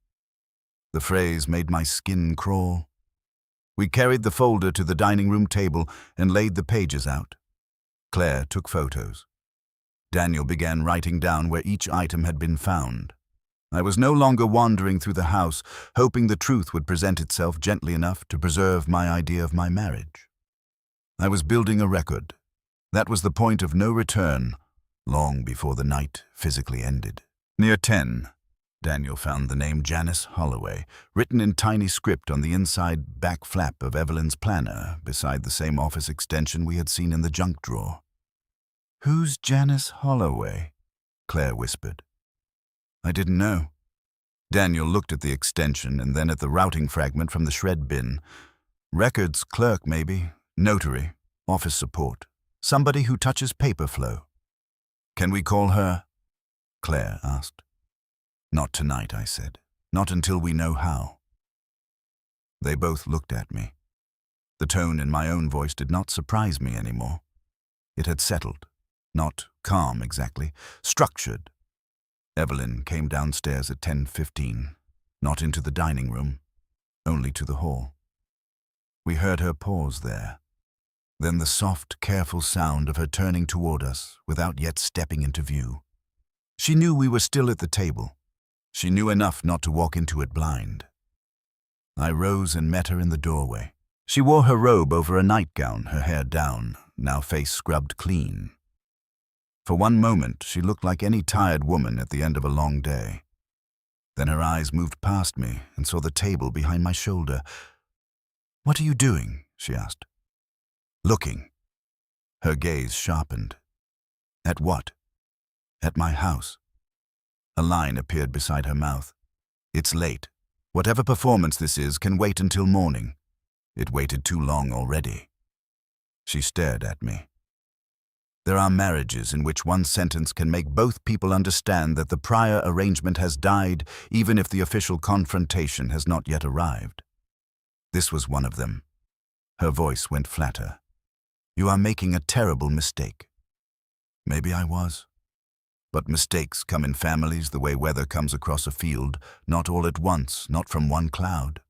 The phrase made my skin crawl. We carried the folder to the dining room table and laid the pages out. Claire took photos. Daniel began writing down where each item had been found. I was no longer wandering through the house, hoping the truth would present itself gently enough to preserve my idea of my marriage. I was building a record. That was the point of no return, long before the night physically ended. Near 10, Daniel found the name Janice Holloway, written in tiny script on the inside back flap of Evelyn's planner, beside the same office extension we had seen in the junk drawer. "Who's Janice Holloway?" Claire whispered. I didn't know. Daniel looked at the extension and then at the routing fragment from the shred bin. Records clerk, maybe. Notary. Office support. Somebody who touches paper flow. "Can we call her?" Claire asked. "Not tonight," I said. "Not until we know how." They both looked at me. The tone in my own voice did not surprise me anymore. It had settled. Not calm exactly. Structured. Evelyn came downstairs at 10:15, not into the dining room, only to the hall. We heard her pause there, then the soft, careful sound of her turning toward us without yet stepping into view. She knew we were still at the table. She knew enough not to walk into it blind. I rose and met her in the doorway. She wore her robe over a nightgown, her hair down, now face scrubbed clean. For one moment, she looked like any tired woman at the end of a long day. Then her eyes moved past me and saw the table behind my shoulder. "What are you doing?" she asked. "Looking." Her gaze sharpened. "At what?" "At my house." A line appeared beside her mouth. "It's late. Whatever performance this is can wait until morning." It waited too long already. She stared at me. There are marriages in which one sentence can make both people understand that the prior arrangement has died, even if the official confrontation has not yet arrived. This was one of them. Her voice went flatter. "You are making a terrible mistake." Maybe I was. But mistakes come in families the way weather comes across a field, not all at once, not from one cloud.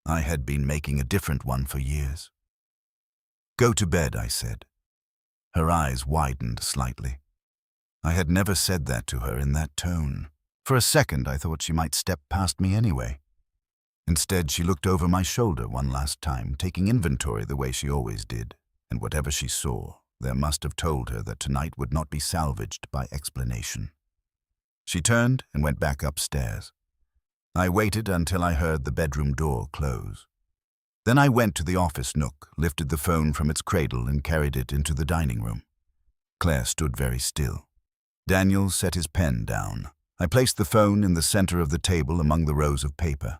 I had been making a different one for years. "Go to bed," I said. Her eyes widened slightly. I had never said that to her in that tone. For a second, I thought she might step past me anyway. Instead, she looked over my shoulder one last time, taking inventory the way she always did, and whatever she saw, there must have told her that tonight would not be salvaged by explanation. She turned and went back upstairs. I waited until I heard the bedroom door close. Then I went to the office nook, lifted the phone from its cradle and carried it into the dining room. Claire stood very still. Daniel set his pen down. I placed the phone in the center of the table among the rows of paper.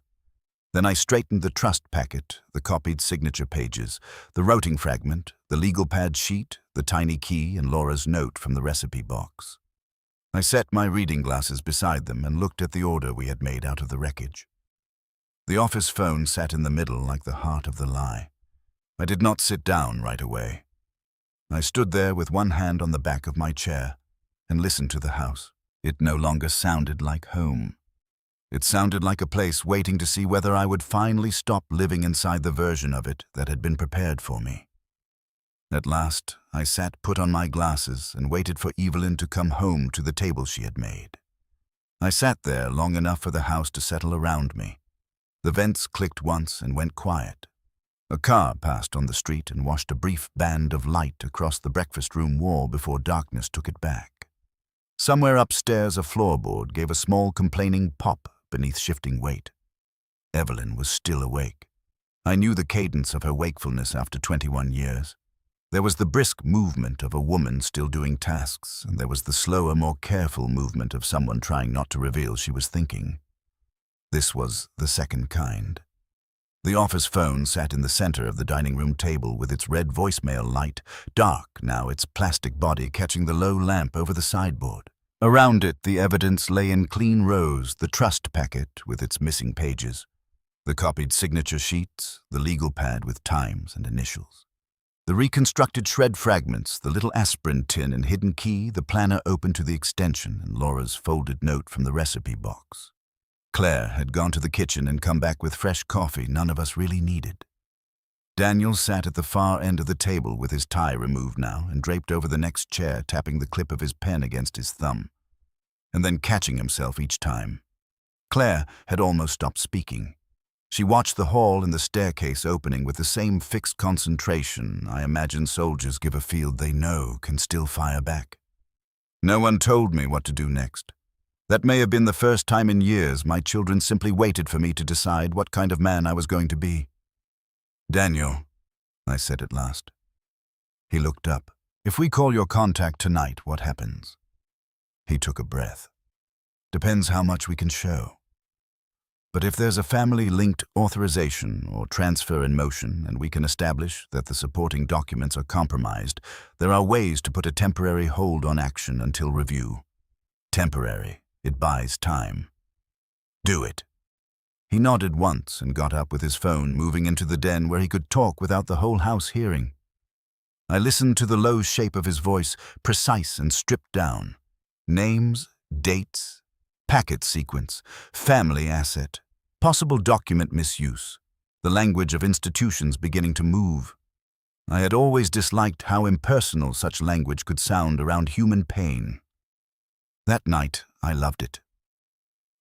Then I straightened the trust packet, the copied signature pages, the routing fragment, the legal pad sheet, the tiny key, and Laura's note from the recipe box. I set my reading glasses beside them and looked at the order we had made out of the wreckage. The office phone sat in the middle like the heart of the lie. I did not sit down right away. I stood there with one hand on the back of my chair and listened to the house. It no longer sounded like home. It sounded like a place waiting to see whether I would finally stop living inside the version of it that had been prepared for me. At last, I sat, put on my glasses, and waited for Evelyn to come home to the table she had made. I sat there long enough for the house to settle around me. The vents clicked once and went quiet. A car passed on the street and washed a brief band of light across the breakfast room wall before darkness took it back. Somewhere upstairs, a floorboard gave a small complaining pop beneath shifting weight. Evelyn was still awake. I knew the cadence of her wakefulness after 21 years. There was the brisk movement of a woman still doing tasks, and there was the slower, more careful movement of someone trying not to reveal she was thinking. This was the second kind. The office phone sat in the center of the dining room table with its red voicemail light, dark now, its plastic body catching the low lamp over the sideboard. Around it, the evidence lay in clean rows, the trust packet with its missing pages, the copied signature sheets, the legal pad with times and initials, the reconstructed shred fragments, the little aspirin tin and hidden key, the planner open to the extension, and Laura's folded note from the recipe box. Claire had gone to the kitchen and come back with fresh coffee none of us really needed. Daniel sat at the far end of the table with his tie removed now and draped over the next chair, tapping the clip of his pen against his thumb, and then catching himself each time. Claire had almost stopped speaking. She watched the hall and the staircase opening with the same fixed concentration I imagine soldiers give a field they know can still fire back. No one told me what to do next. That may have been the first time in years my children simply waited for me to decide what kind of man I was going to be. "Daniel," I said at last. He looked up. "If we call your contact tonight, what happens?" He took a breath. "Depends how much we can show. But if there's a family-linked authorization or transfer in motion and we can establish that the supporting documents are compromised, there are ways to put a temporary hold on action until review. Temporary. It buys time. Do it." He nodded once and got up with his phone, moving into the den where he could talk without the whole house hearing. I listened to the low shape of his voice, precise and stripped down. Names, dates, packet sequence, family asset, possible document misuse, the language of institutions beginning to move. I had always disliked how impersonal such language could sound around human pain. That night, I loved it.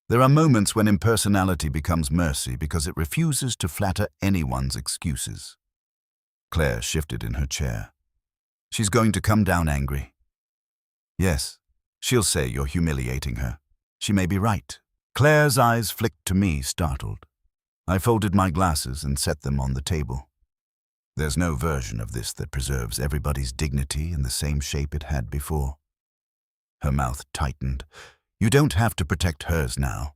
There are moments when impersonality becomes mercy because it refuses to flatter anyone's excuses. Claire shifted in her chair. "She's going to come down angry." "Yes, she'll say you're humiliating her. She may be right." Claire's eyes flicked to me, startled. I folded my glasses and set them on the table. There's no version of this that preserves everybody's dignity in the same shape it had before. Her mouth tightened. "You don't have to protect hers now."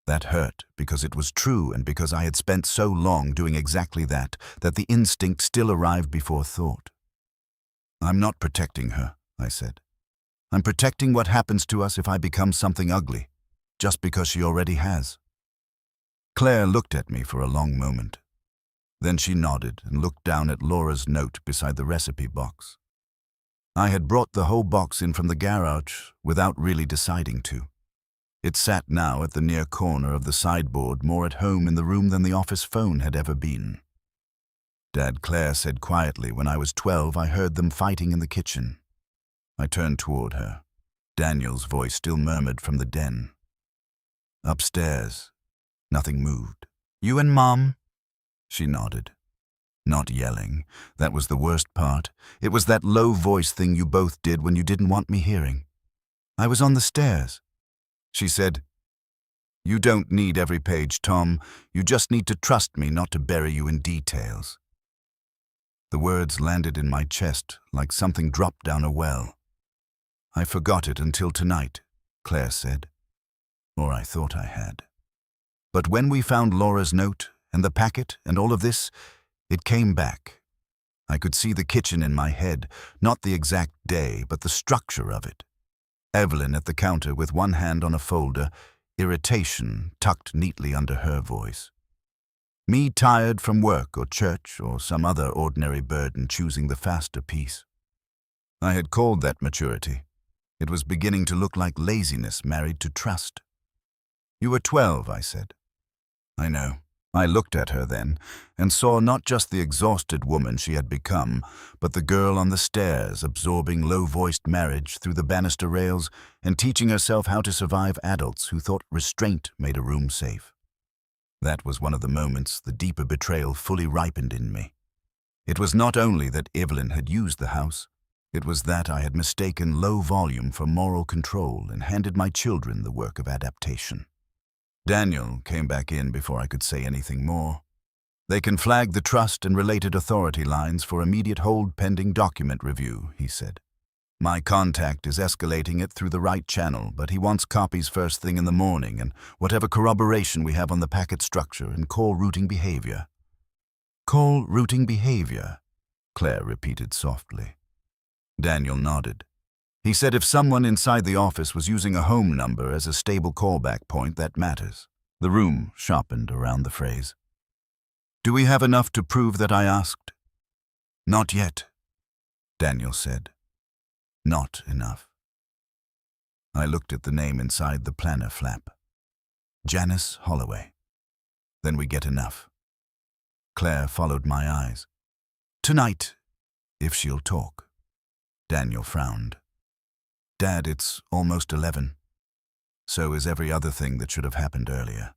That hurt because it was true and because I had spent so long doing exactly that the instinct still arrived before thought. "I'm not protecting her," I said. "I'm protecting what happens to us if I become something ugly, just because she already has." Claire looked at me for a long moment. Then she nodded and looked down at Laura's note beside the recipe box. I had brought the whole box in from the garage without really deciding to. It sat now at the near corner of the sideboard, more at home in the room than the office phone had ever been. Dad Claire said quietly, "When I was 12, I heard them fighting in the kitchen." I turned toward her. Daniel's voice still murmured from the den. "Upstairs." Nothing moved. "You and Mom?" She nodded. Not yelling. That was the worst part. It was that low voice thing you both did when you didn't want me hearing. I was on the stairs. She said, "You don't need every page, Tom. You just need to trust me not to bury you in details." The words landed in my chest like something dropped down a well. "I forgot it until tonight," Claire said. Or I thought I had. But when we found Laura's note and the packet and all of this, it came back. I could see the kitchen in my head, not the exact day, but the structure of it. Evelyn at the counter with one hand on a folder, irritation tucked neatly under her voice. Me tired from work or church or some other ordinary burden choosing the faster piece. I had called that maturity. It was beginning to look like laziness married to trust. "You were 12, I said. "I know." I looked at her then and saw not just the exhausted woman she had become, but the girl on the stairs absorbing low-voiced marriage through the banister rails and teaching herself how to survive adults who thought restraint made a room safe. That was one of the moments the deeper betrayal fully ripened in me. It was not only that Evelyn had used the house, it was that I had mistaken low volume for moral control and handed my children the work of adaptation. Daniel came back in before I could say anything more. "They can flag the trust and related authority lines for immediate hold pending document review," he said. "My contact is escalating it through the right channel, but he wants copies first thing in the morning and whatever corroboration we have on the packet structure and call routing behavior." "Call routing behavior," Claire repeated softly. Daniel nodded. He said if someone inside the office was using a home number as a stable callback point, that matters. The room sharpened around the phrase. "Do we have enough to prove that I asked?" "Not yet," Daniel said. "Not enough." I looked at the name inside the planner flap. Janice Holloway. Then we get enough. Claire followed my eyes. "Tonight, if she'll talk." Daniel frowned. "Dad, it's almost 11. So is every other thing that should have happened earlier."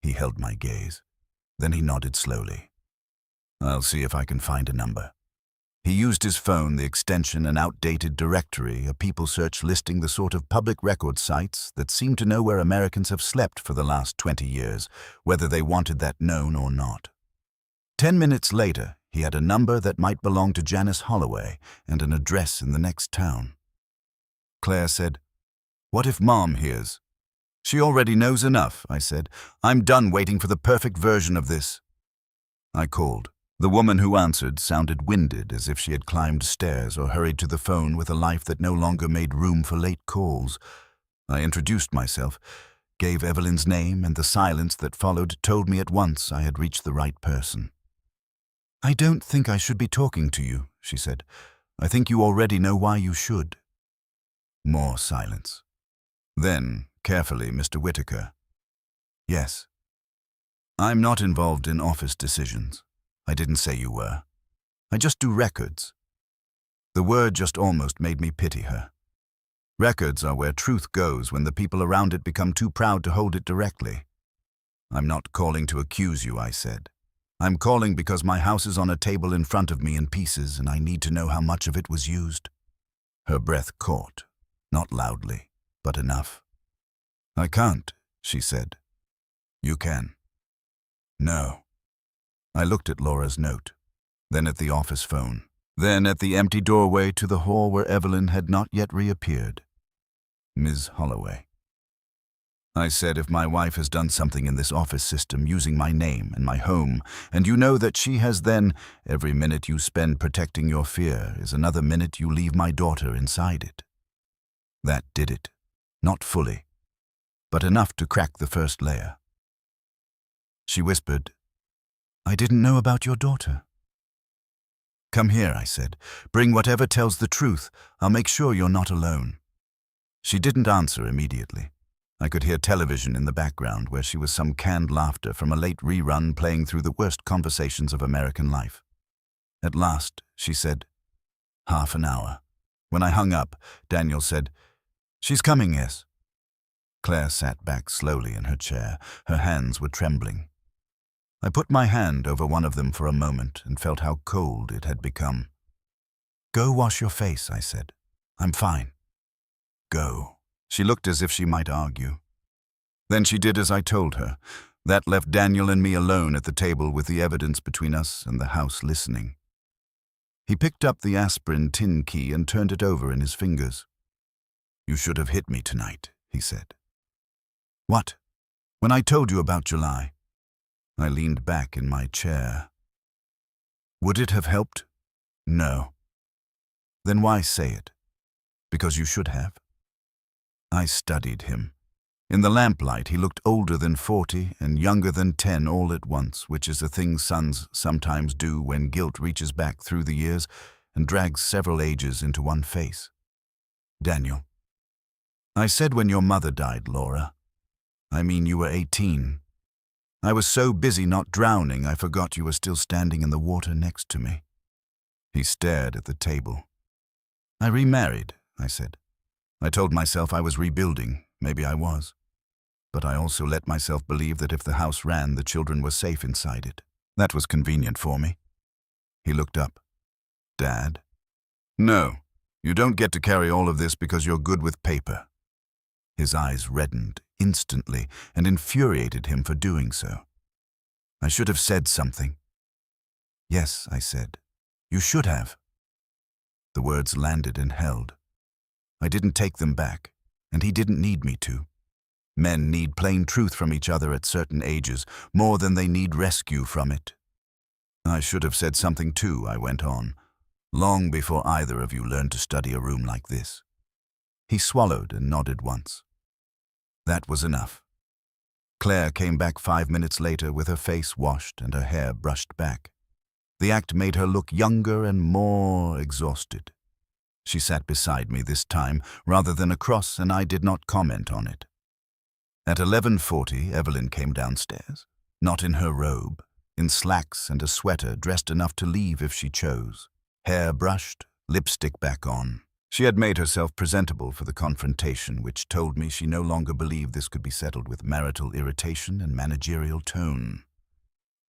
He held my gaze. Then he nodded slowly. "I'll see if I can find a number." He used his phone, the extension, an outdated directory, a people search listing the sort of public record sites that seem to know where Americans have slept for the last 20 years, whether they wanted that known or not. 10 minutes later, he had a number that might belong to Janice Holloway and an address in the next town. Claire said, "What if Mom hears?" "She already knows enough," I said. "I'm done waiting for the perfect version of this." I called. The woman who answered sounded winded, as if she had climbed stairs or hurried to the phone with a life that no longer made room for late calls. I introduced myself, gave Evelyn's name, and the silence that followed told me at once I had reached the right person. "I don't think I should be talking to you," she said. "I think you already know why you should." More silence. Then, carefully, Mr. Whitaker. "Yes." "I'm not involved in office decisions. I didn't say you were. I just do records." The word just almost made me pity her. Records are where truth goes when the people around it become too proud to hold it directly. "I'm not calling to accuse you," I said. "I'm calling because my house is on a table in front of me in pieces and I need to know how much of it was used." Her breath caught. Not loudly, but enough. "I can't," she said. "You can." "No." I looked at Laura's note, then at the office phone, then at the empty doorway to the hall where Evelyn had not yet reappeared. Ms. Holloway. I said, if my wife has done something in this office system using my name and my home, and you know that she has, then every minute you spend protecting your fear is another minute you leave my daughter inside it. That did it. Not fully, but enough to crack the first layer. She whispered, "I didn't know about your daughter." "Come here," I said. "Bring whatever tells the truth. I'll make sure you're not alone." She didn't answer immediately. I could hear television in the background where she was some canned laughter from a late rerun playing through the worst conversations of American life. At last, she said, "Half an hour." When I hung up, Daniel said, "She's coming, yes." Claire sat back slowly in her chair. Her hands were trembling. I put my hand over one of them for a moment and felt how cold it had become. "Go wash your face," I said. "I'm fine." "Go." She looked as if she might argue. Then she did as I told her. That left Daniel and me alone at the table with the evidence between us and the house listening. He picked up the aspirin tin key and turned it over in his fingers. "You should have hit me tonight," he said. "What? When I told you about July?" I leaned back in my chair. "Would it have helped?" "No." "Then why say it?" "Because you should have." I studied him. In the lamplight, he looked older than 40 and younger than 10 all at once, which is a thing sons sometimes do when guilt reaches back through the years and drags several ages into one face. "Daniel." "I said when your mother died, Laura. I mean you were 18. I was so busy not drowning I forgot you were still standing in the water next to me." He stared at the table. "I remarried," I said. "I told myself I was rebuilding. Maybe I was. But I also let myself believe that if the house ran, the children were safe inside it. That was convenient for me." He looked up. "Dad?" "No, you don't get to carry all of this because you're good with paper." His eyes reddened instantly and infuriated him for doing so. I should have said something. "Yes," I said. "You should have." The words landed and held. I didn't take them back, and he didn't need me to. Men need plain truth from each other at certain ages, more than they need rescue from it. "I should have said something too," I went on, "long before either of you learned to study a room like this." He swallowed and nodded once. That was enough. Claire came back 5 minutes later with her face washed and her hair brushed back. The act made her look younger and more exhausted. She sat beside me this time rather than across, and I did not comment on it. At 11:40, Evelyn came downstairs, not in her robe, in slacks and a sweater, dressed enough to leave if she chose. Hair brushed, lipstick back on. She had made herself presentable for the confrontation, which told me she no longer believed this could be settled with marital irritation and managerial tone.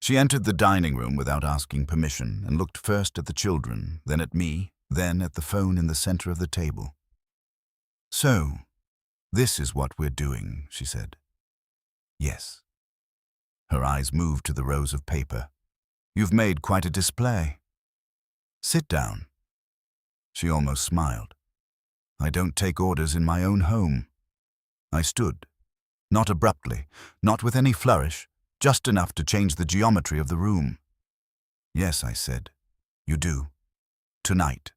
She entered the dining room without asking permission and looked first at the children, then at me, then at the phone in the center of the table. "So, this is what we're doing," she said. "Yes." Her eyes moved to the rows of paper. "You've made quite a display." "Sit down." She almost smiled. "I don't take orders in my own home." I stood. Not abruptly, not with any flourish, just enough to change the geometry of the room. "Yes," I said. "You do. Tonight."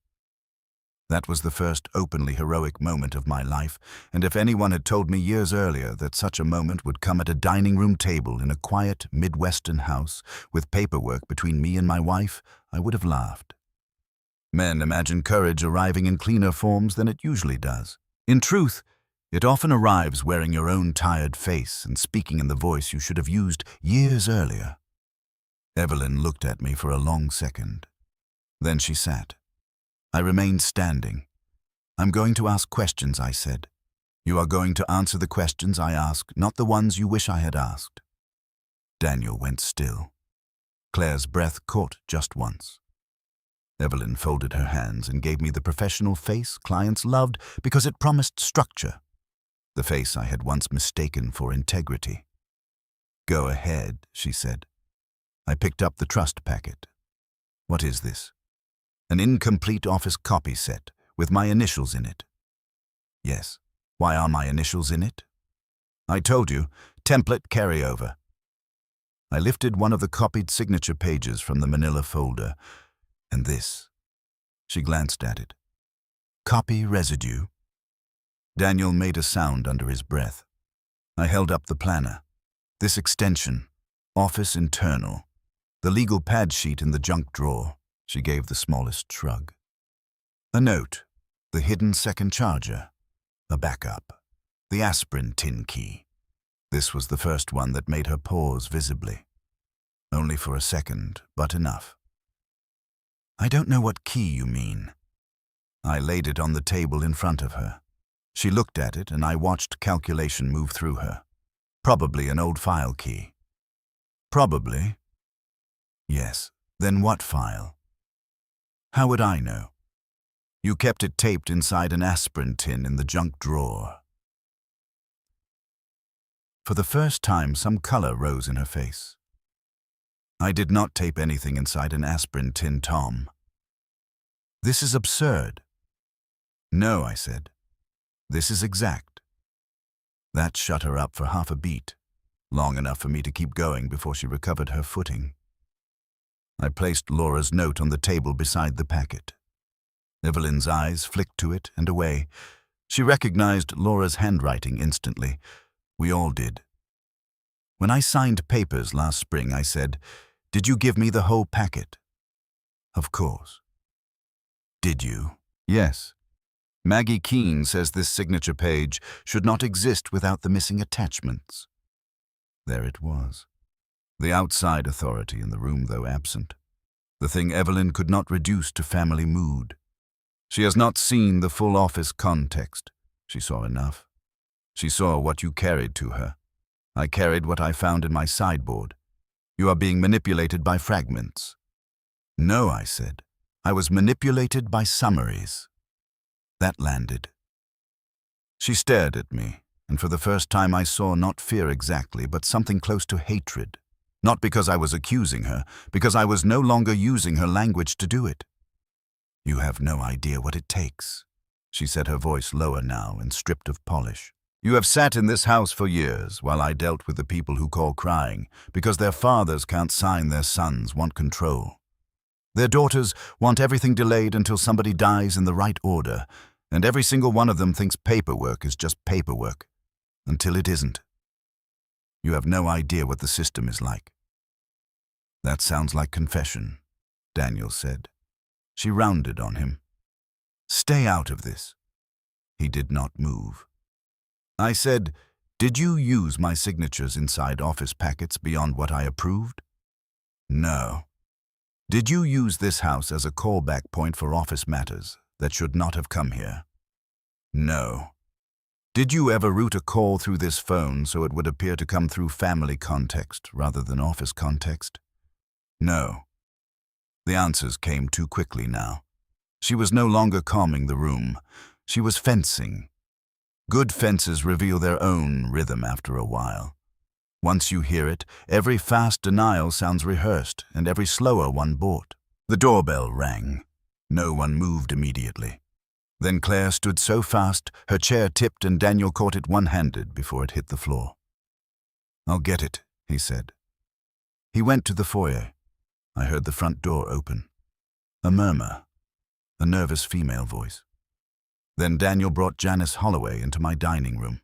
That was the first openly heroic moment of my life, and if anyone had told me years earlier that such a moment would come at a dining room table in a quiet Midwestern house with paperwork between me and my wife, I would have laughed. Men imagine courage arriving in cleaner forms than it usually does. In truth, it often arrives wearing your own tired face and speaking in the voice you should have used years earlier. Evelyn looked at me for a long second. Then she sat. I remained standing. "I'm going to ask questions," I said. "You are going to answer the questions I ask, not the ones you wish I had asked." Daniel went still. Claire's breath caught just once. Evelyn folded her hands and gave me the professional face clients loved because it promised structure, the face I had once mistaken for integrity. "Go ahead," she said. I picked up the trust packet. "What is this?" "An incomplete office copy set with my initials in it." "Yes. Why are my initials in it?" "I told you. Template carryover." I lifted one of the copied signature pages from the manila folder. "And this?" She glanced at it. "Copy residue." Daniel made a sound under his breath. I held up the planner. "This extension, office internal. The legal pad sheet in the junk drawer." She gave the smallest shrug. "A note, the hidden second charger, a backup, the aspirin tin key." This was the first one that made her pause visibly. Only for a second, but enough. "I don't know what key you mean." I laid it on the table in front of her. She looked at it and I watched calculation move through her. "Probably an old file key." "Probably," Yes. Then what file? How would I know? You kept it taped inside an aspirin tin in the junk drawer. For the first time, some color rose in her face. I did not tape anything inside an aspirin tin, Tom. This is absurd. No, I said. This is exact. That shut her up for half a beat, long enough for me to keep going before she recovered her footing. I placed Laura's note on the table beside the packet. Evelyn's eyes flicked to it and away. She recognized Laura's handwriting instantly. We all did. When I signed papers last spring, I said, "Did you give me the whole packet?" Of course. Did you? Yes. Maggie Keene says this signature page should not exist without the missing attachments. There it was. The outside authority in the room, though absent. The thing Evelyn could not reduce to family mood. She has not seen the full office context. She saw enough. She saw what you carried to her. I carried what I found in my sideboard. You are being manipulated by fragments. No, I said. I was manipulated by summaries. That landed. She stared at me, and for the first time I saw not fear exactly, but something close to hatred. Not because I was accusing her, because I was no longer using her language to do it. You have no idea what it takes, she said, her voice lower now and stripped of polish. You have sat in this house for years while I dealt with the people who call crying because their fathers can't sign their sons want control. Their daughters want everything delayed until somebody dies in the right order, and every single one of them thinks paperwork is just paperwork, until it isn't. You have no idea what the system is like. That sounds like confession, Daniel said. She rounded on him. Stay out of this. He did not move. I said, did you use my signatures inside office packets beyond what I approved? No. Did you use this house as a callback point for office matters that should not have come here? No. Did you ever route a call through this phone so it would appear to come through family context rather than office context? No. The answers came too quickly now. She was no longer calming the room. She was fencing. Good fences reveal their own rhythm after a while. Once you hear it, every fast denial sounds rehearsed and every slower one bought. The doorbell rang. No one moved immediately. Then Claire stood so fast, her chair tipped and Daniel caught it one-handed before it hit the floor. I'll get it, he said. He went to the foyer. I heard the front door open. A murmur. A nervous female voice. Then Daniel brought Janice Holloway into my dining room.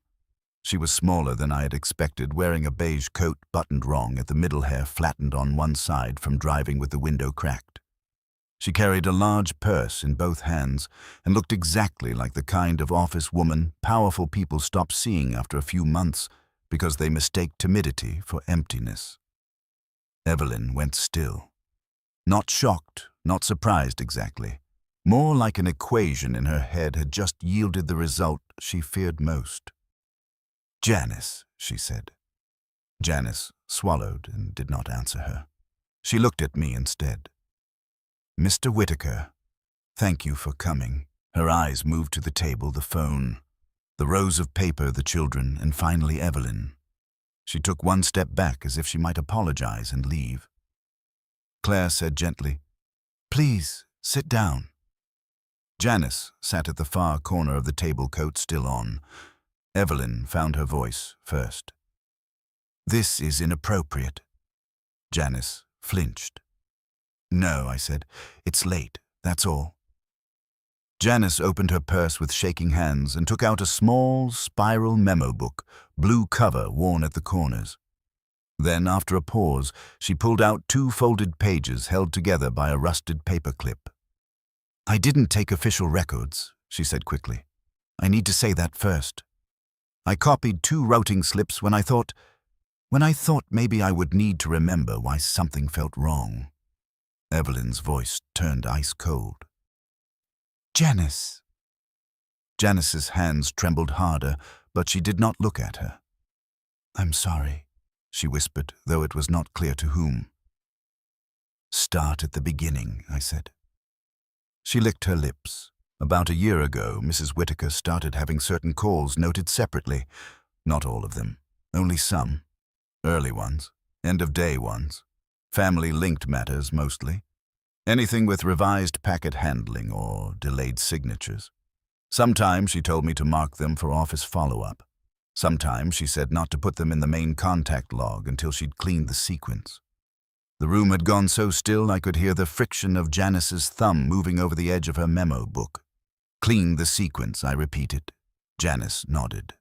She was smaller than I had expected, wearing a beige coat buttoned wrong at the middle hair flattened on one side from driving with the window cracked. She carried a large purse in both hands and looked exactly like the kind of office woman powerful people stop seeing after a few months because they mistake timidity for emptiness. Evelyn went still. Not shocked, not surprised exactly. More like an equation in her head had just yielded the result she feared most. Janice, she said. Janice swallowed and did not answer her. She looked at me instead. Mr. Whitaker, thank you for coming. Her eyes moved to the table, the phone, the rows of paper, the children, and finally Evelyn. She took one step back as if she might apologize and leave. Claire said gently, "Please, sit down." Janice sat at the far corner of the table, coat still on. Evelyn found her voice first. "This is inappropriate." Janice flinched. "No," I said. "It's late, that's all." Janice opened her purse with shaking hands and took out a small, spiral memo book, blue cover worn at the corners. Then, after a pause, she pulled out 2 folded pages held together by a rusted paper clip. "I didn't take official records," she said quickly. "I need to say that first. I copied 2 routing slips when I thought maybe I would need to remember why something felt wrong." Evelyn's voice turned ice cold. "Janice." Janice's hands trembled harder, but she did not look at her. "I'm sorry," she whispered, though it was not clear to whom. Start at the beginning, I said. She licked her lips. About a year ago, Mrs. Whittaker started having certain calls noted separately. Not all of them, only some. Early ones, end-of-day ones, family-linked matters mostly. Anything with revised packet handling or delayed signatures. Sometimes she told me to mark them for office follow-up. Sometimes she said not to put them in the main contact log until she'd cleaned the sequence. The room had gone so still I could hear the friction of Janice's thumb moving over the edge of her memo book. Clean the sequence, I repeated. Janice nodded.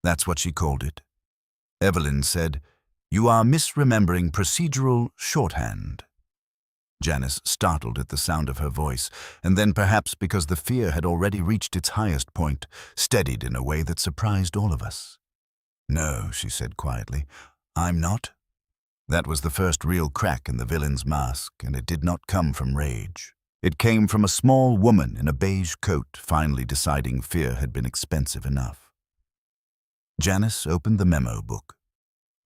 That's what she called it. Evelyn said, "You are misremembering procedural shorthand." Janice startled at the sound of her voice, and then perhaps because the fear had already reached its highest point, steadied in a way that surprised all of us. "No," she said quietly, "I'm not." That was the first real crack in the villain's mask, and it did not come from rage. It came from a small woman in a beige coat finally deciding fear had been expensive enough. Janice opened the memo book.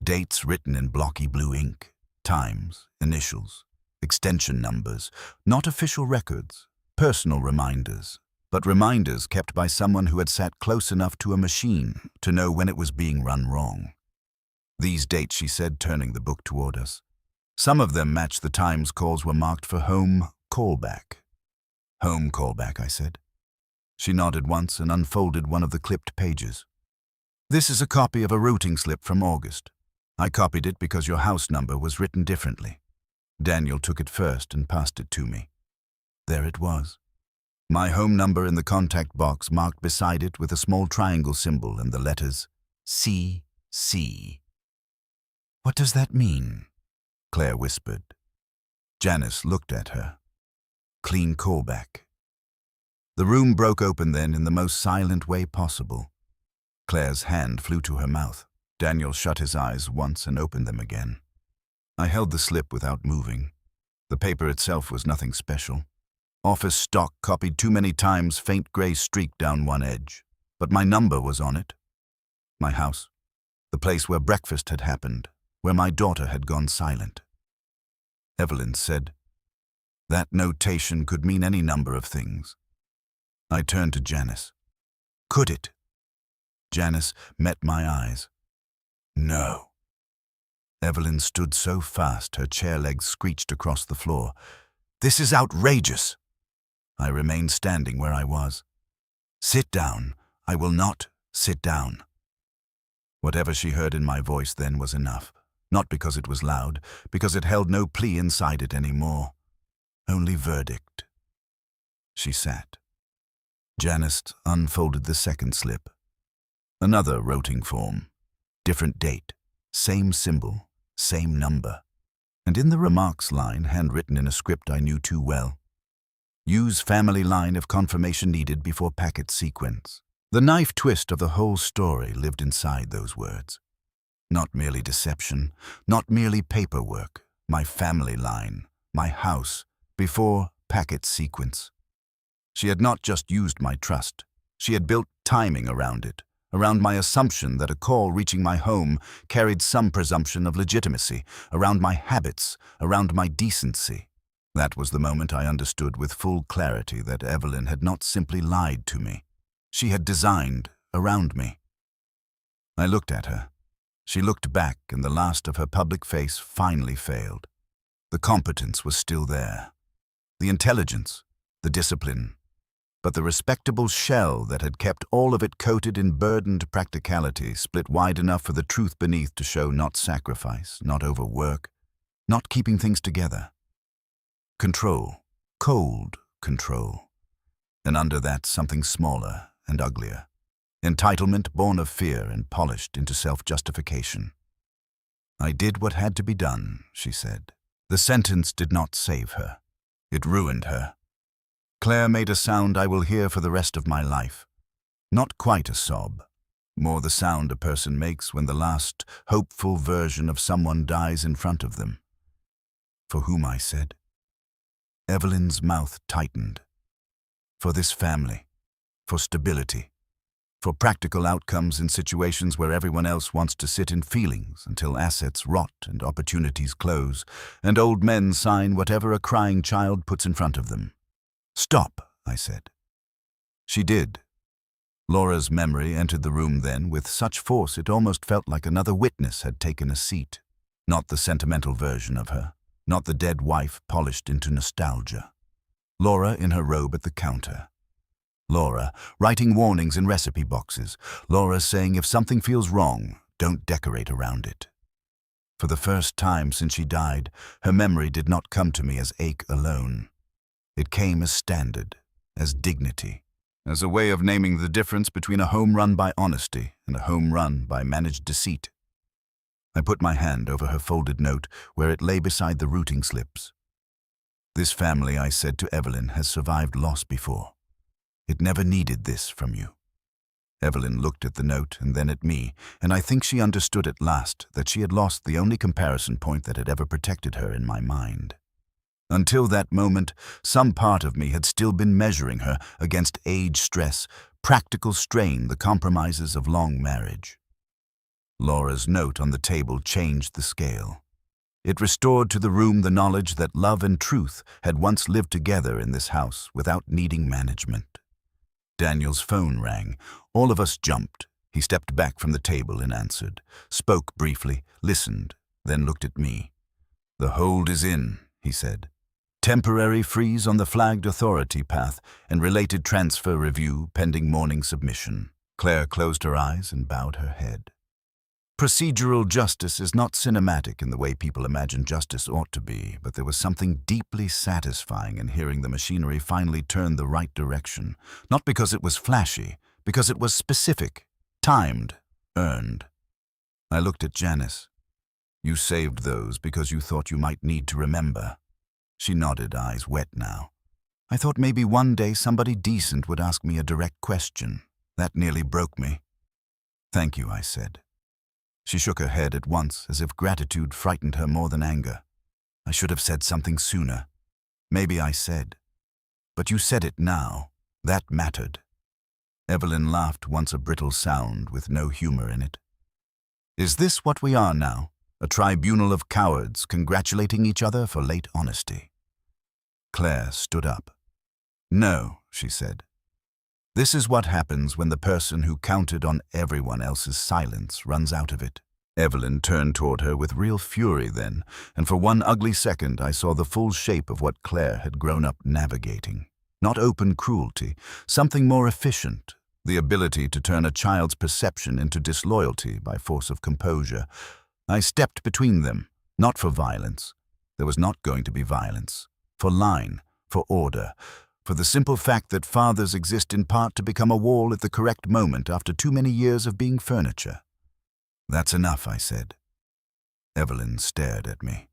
Dates written in blocky blue ink, times, initials, extension numbers, not official records, personal reminders, but reminders kept by someone who had sat close enough to a machine to know when it was being run wrong. These dates, she said, turning the book toward us. Some of them matched the times calls were marked for home callback. Home callback, I said. She nodded once and unfolded one of the clipped pages. This is a copy of a routing slip from August. I copied it because your house number was written differently. Daniel took it first and passed it to me. There it was. My home number in the contact box marked beside it with a small triangle symbol and the letters CC. What does that mean? Claire whispered. Janice looked at her. Clean callback. The room broke open then in the most silent way possible. Claire's hand flew to her mouth. Daniel shut his eyes once and opened them again. I held the slip without moving. The paper itself was nothing special. Office stock copied too many times, faint gray streak down one edge. But my number was on it. My house. The place where breakfast had happened, where my daughter had gone silent. Evelyn said, "That notation could mean any number of things." I turned to Janice. "Could it?" Janice met my eyes. "No." Evelyn stood so fast her chair legs screeched across the floor. "This is outrageous." I remained standing where I was. "Sit down. I will not sit down." Whatever she heard in my voice then was enough. Not because it was loud, because it held no plea inside it anymore. Only verdict. She sat. Janice unfolded the second slip. Another routing form. Different date. Same symbol. Same number. And in the remarks line, handwritten in a script I knew too well. Use family line if confirmation needed before packet sequence. The knife twist of the whole story lived inside those words. Not merely deception, not merely paperwork, my family line, my house, before packet sequence. She had not just used my trust. She had built timing around it, around my assumption that a call reaching my home carried some presumption of legitimacy, around my habits, around my decency. That was the moment I understood with full clarity that Evelyn had not simply lied to me. She had designed around me. I looked at her. She looked back, and the last of her public face finally failed. The competence was still there. The intelligence, the discipline. But the respectable shell that had kept all of it coated in burdened practicality split wide enough for the truth beneath to show not sacrifice, not overwork, not keeping things together. Control, cold control. And under that something smaller and uglier. Entitlement born of fear and polished into self-justification. I did what had to be done, she said. The sentence did not save her. It ruined her. Claire made a sound I will hear for the rest of my life. Not quite a sob. More the sound a person makes when the last, hopeful version of someone dies in front of them. For whom, I said. Evelyn's mouth tightened. For this family. For stability. For practical outcomes in situations where everyone else wants to sit in feelings until assets rot and opportunities close, and old men sign whatever a crying child puts in front of them. "Stop," I said. She did. Laura's memory entered the room then with such force it almost felt like another witness had taken a seat. Not the sentimental version of her, not the dead wife polished into nostalgia. Laura in her robe at the counter. Laura writing warnings in recipe boxes. Laura saying if something feels wrong, don't decorate around it. For the first time since she died, her memory did not come to me as ache alone. It came as standard, as dignity, as a way of naming the difference between a home run by honesty and a home run by managed deceit. I put my hand over her folded note where it lay beside the routing slips. This family, I said to Evelyn, has survived loss before. It never needed this from you. Evelyn looked at the note and then at me, and I think she understood at last that she had lost the only comparison point that had ever protected her in my mind. Until that moment, some part of me had still been measuring her against age stress, practical strain, the compromises of long marriage. Laura's note on the table changed the scale. It restored to the room the knowledge that love and truth had once lived together in this house without needing management. Daniel's phone rang. All of us jumped. He stepped back from the table and answered, spoke briefly, listened, then looked at me. "The hold is in," he said. "Temporary freeze on the flagged authority path and related transfer review pending morning submission." Claire closed her eyes and bowed her head. Procedural justice is not cinematic in the way people imagine justice ought to be, but there was something deeply satisfying in hearing the machinery finally turn the right direction, not because it was flashy, because it was specific, timed, earned. I looked at Janice. "You saved those because you thought you might need to remember." She nodded, eyes wet now. "I thought maybe one day somebody decent would ask me a direct question. That nearly broke me." "Thank you," I said. She shook her head at once, as if gratitude frightened her more than anger. "I should have said something sooner." "Maybe I said. But you said it now. That mattered." Evelyn laughed once a brittle sound with no humor in it. "Is this what we are now? A tribunal of cowards congratulating each other for late honesty?" Claire stood up. "No," she said. "This is what happens when the person who counted on everyone else's silence runs out of it." Evelyn turned toward her with real fury then, and for one ugly second I saw the full shape of what Claire had grown up navigating. Not open cruelty, something more efficient, the ability to turn a child's perception into disloyalty by force of composure. I stepped between them, not for violence. There was not going to be violence. For line, for order, for the simple fact that fathers exist in part to become a wall at the correct moment after too many years of being furniture. "That's enough," I said. Evelyn stared at me.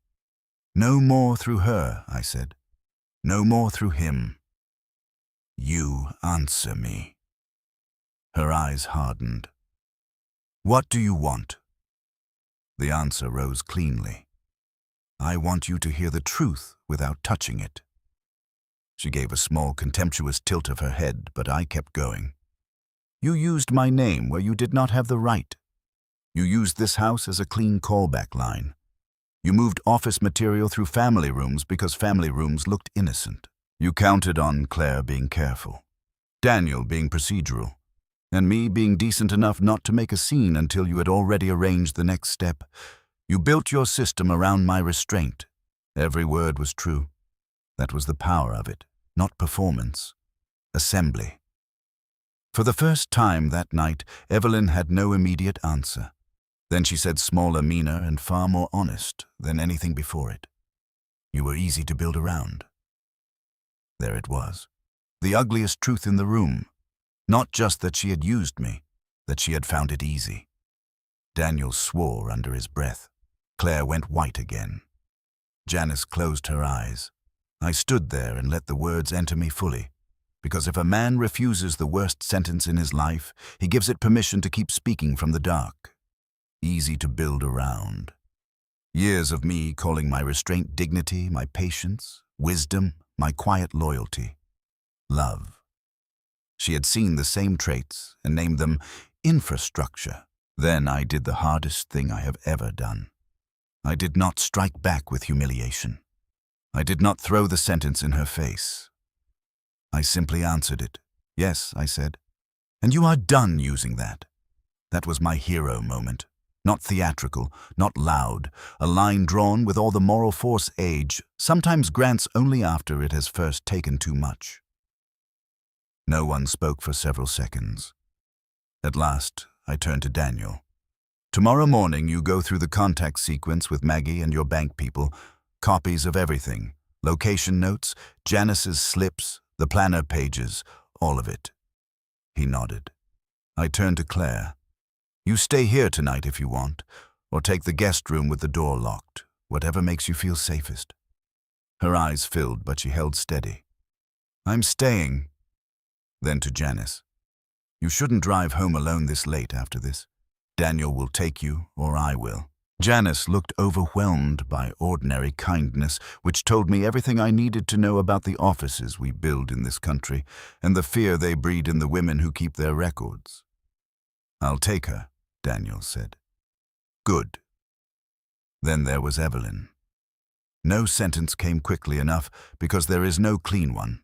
"No more through her," I said. "No more through him. You answer me." Her eyes hardened. "What do you want?" The answer rose cleanly. "I want you to hear the truth without touching it." She gave a small, contemptuous tilt of her head, but I kept going. "You used my name where you did not have the right. You used this house as a clean callback line. You moved office material through family rooms because family rooms looked innocent. You counted on Claire being careful, Daniel being procedural, and me being decent enough not to make a scene until you had already arranged the next step. You built your system around my restraint. Every word was true. That was the power of it, not performance. Assembly." For the first time that night, Evelyn had no immediate answer. Then she said, smaller, meaner, and far more honest than anything before it. "You were easy to build around." There it was. The ugliest truth in the room. Not just that she had used me, that she had found it easy. Daniel swore under his breath. Claire went white again. Janice closed her eyes. I stood there and let the words enter me fully, because if a man refuses the worst sentence in his life, he gives it permission to keep speaking from the dark. Easy to build around. Years of me calling my restraint dignity, my patience, wisdom, my quiet loyalty. Love. She had seen the same traits and named them infrastructure. Then I did the hardest thing I have ever done. I did not strike back with humiliation. I did not throw the sentence in her face. I simply answered it. Yes, I said. And you are done using that. That was my hero moment. Not theatrical, not loud, a line drawn with all the moral force age sometimes grants only after it has first taken too much. No one spoke for several seconds. At last, I turned to Daniel. Tomorrow morning you go through the contact sequence with Maggie and your bank people, copies of everything, location notes, Janice's slips, the planner pages, all of it. He nodded. I turned to Claire. You stay here tonight if you want, or take the guest room with the door locked, whatever makes you feel safest. Her eyes filled, but she held steady. I'm staying. Then to Janice. You shouldn't drive home alone this late after this. Daniel will take you, or I will. Janice looked overwhelmed by ordinary kindness, which told me everything I needed to know about the offices we build in this country, and the fear they breed in the women who keep their records. I'll take her, Daniel said. Good. Then there was Evelyn. No sentence came quickly enough because there is no clean one.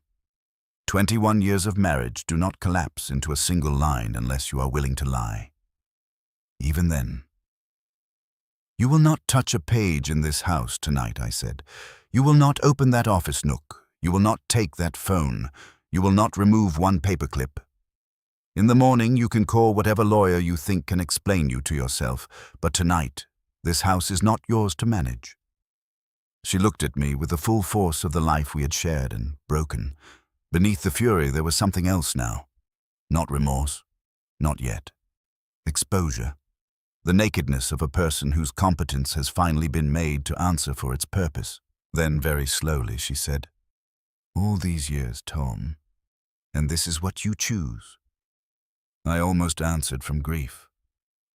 21 years of marriage do not collapse into a single line unless you are willing to lie. Even then. You will not touch a page in this house tonight, I said. You will not open that office nook. You will not take that phone. You will not remove one paperclip. In the morning you can call whatever lawyer you think can explain you to yourself, but tonight this house is not yours to manage. She looked at me with the full force of the life we had shared and broken. Beneath the fury there was something else now. Not remorse. Not yet. Exposure. The nakedness of a person whose competence has finally been made to answer for its purpose. Then very slowly she said, All these years, Tom, and this is what you choose. I almost answered from grief.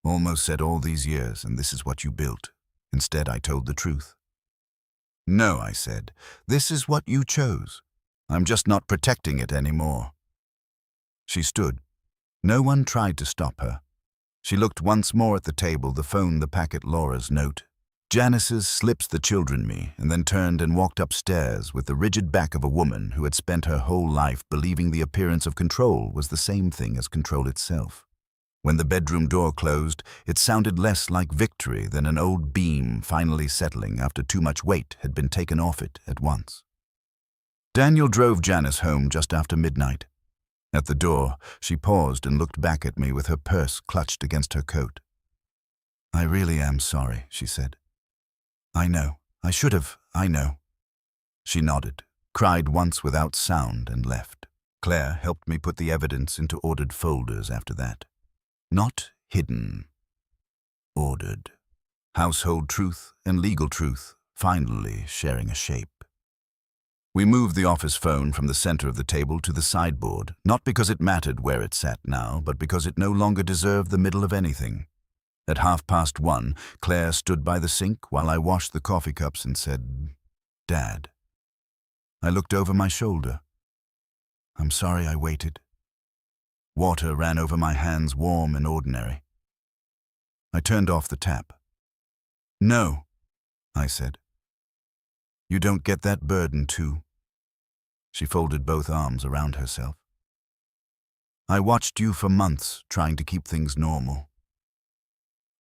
Almost said all these years, and this is what you built. Instead, I told the truth. No, I said, this is what you chose. I'm just not protecting it anymore. She stood. No one tried to stop her. She looked once more at the table, the phone, the packet, Laura's note. Janice's slips the children me, and then turned and walked upstairs with the rigid back of a woman who had spent her whole life believing the appearance of control was the same thing as control itself. When the bedroom door closed, it sounded less like victory than an old beam finally settling after too much weight had been taken off it at once. Daniel drove Janice home just after midnight. At the door, she paused and looked back at me with her purse clutched against her coat. I really am sorry, she said. I know. I should have. I know. She nodded, cried once without sound, and left. Claire helped me put the evidence into ordered folders after that. Not hidden. Ordered. Household truth and legal truth finally sharing a shape. We moved the office phone from the center of the table to the sideboard, not because it mattered where it sat now, but because it no longer deserved the middle of anything. At 1:30, Claire stood by the sink while I washed the coffee cups and said, Dad. I looked over my shoulder. I'm sorry I waited. Water ran over my hands, warm and ordinary. I turned off the tap. No, I said. You don't get that burden too. She folded both arms around herself. I watched you for months trying to keep things normal.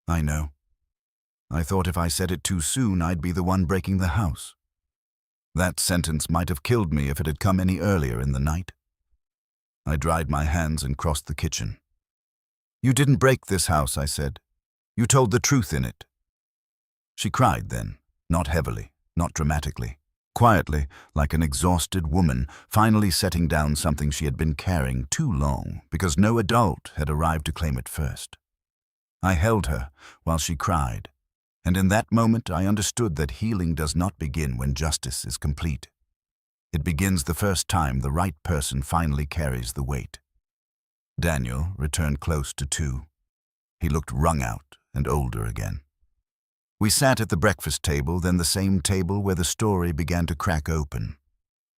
I know. I thought if I said it too soon, I'd be the one breaking the house. That sentence might have killed me if it had come any earlier in the night. I dried my hands and crossed the kitchen. You didn't break this house, I said. You told the truth in it. She cried then, not heavily, not dramatically, quietly, like an exhausted woman, finally setting down something she had been carrying too long because no adult had arrived to claim it first. I held her while she cried, and in that moment I understood that healing does not begin when justice is complete. It begins the first time the right person finally carries the weight. Daniel returned close to 2. He looked wrung out and older again. We sat at the breakfast table, then the same table where the story began to crack open.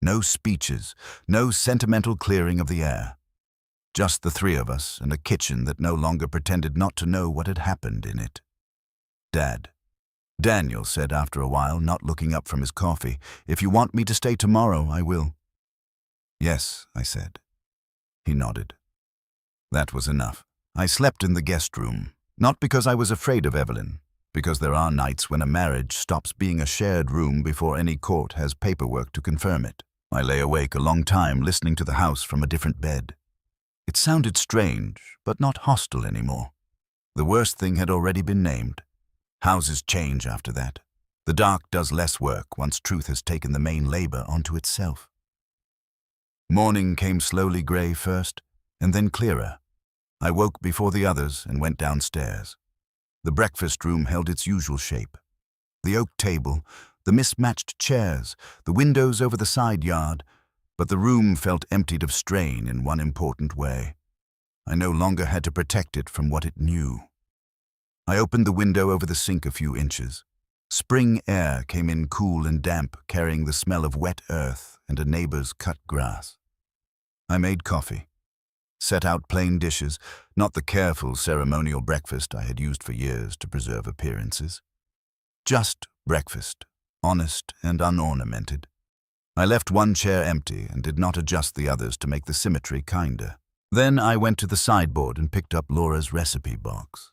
No speeches, no sentimental clearing of the air. just the three of us, and a kitchen that no longer pretended not to know what had happened in it. "Dad," Daniel said after a while, not looking up from his coffee, "if you want me to stay tomorrow, I will." "Yes," I said. He nodded. That was enough. I slept in the guest room, not because I was afraid of Evelyn, because there are nights when a marriage stops being a shared room before any court has paperwork to confirm it. I lay awake a long time listening to the house from a different bed. It sounded strange, but not hostile anymore. The worst thing had already been named. Houses change after that. The dark does less work once truth has taken the main labor onto itself. Morning came slowly grey first, and then clearer. I woke before the others and went downstairs. The breakfast room held its usual shape. The oak table, the mismatched chairs, the windows over the side yard, but the room felt emptied of strain in one important way. I no longer had to protect it from what it knew. I opened the window over the sink a few inches. Spring air came in cool and damp, carrying the smell of wet earth and a neighbor's cut grass. I made coffee, set out plain dishes, not the careful ceremonial breakfast I had used for years to preserve appearances. Just breakfast, honest and unornamented. I left one chair empty and did not adjust the others to make the symmetry kinder. Then I went to the sideboard and picked up Laura's recipe box.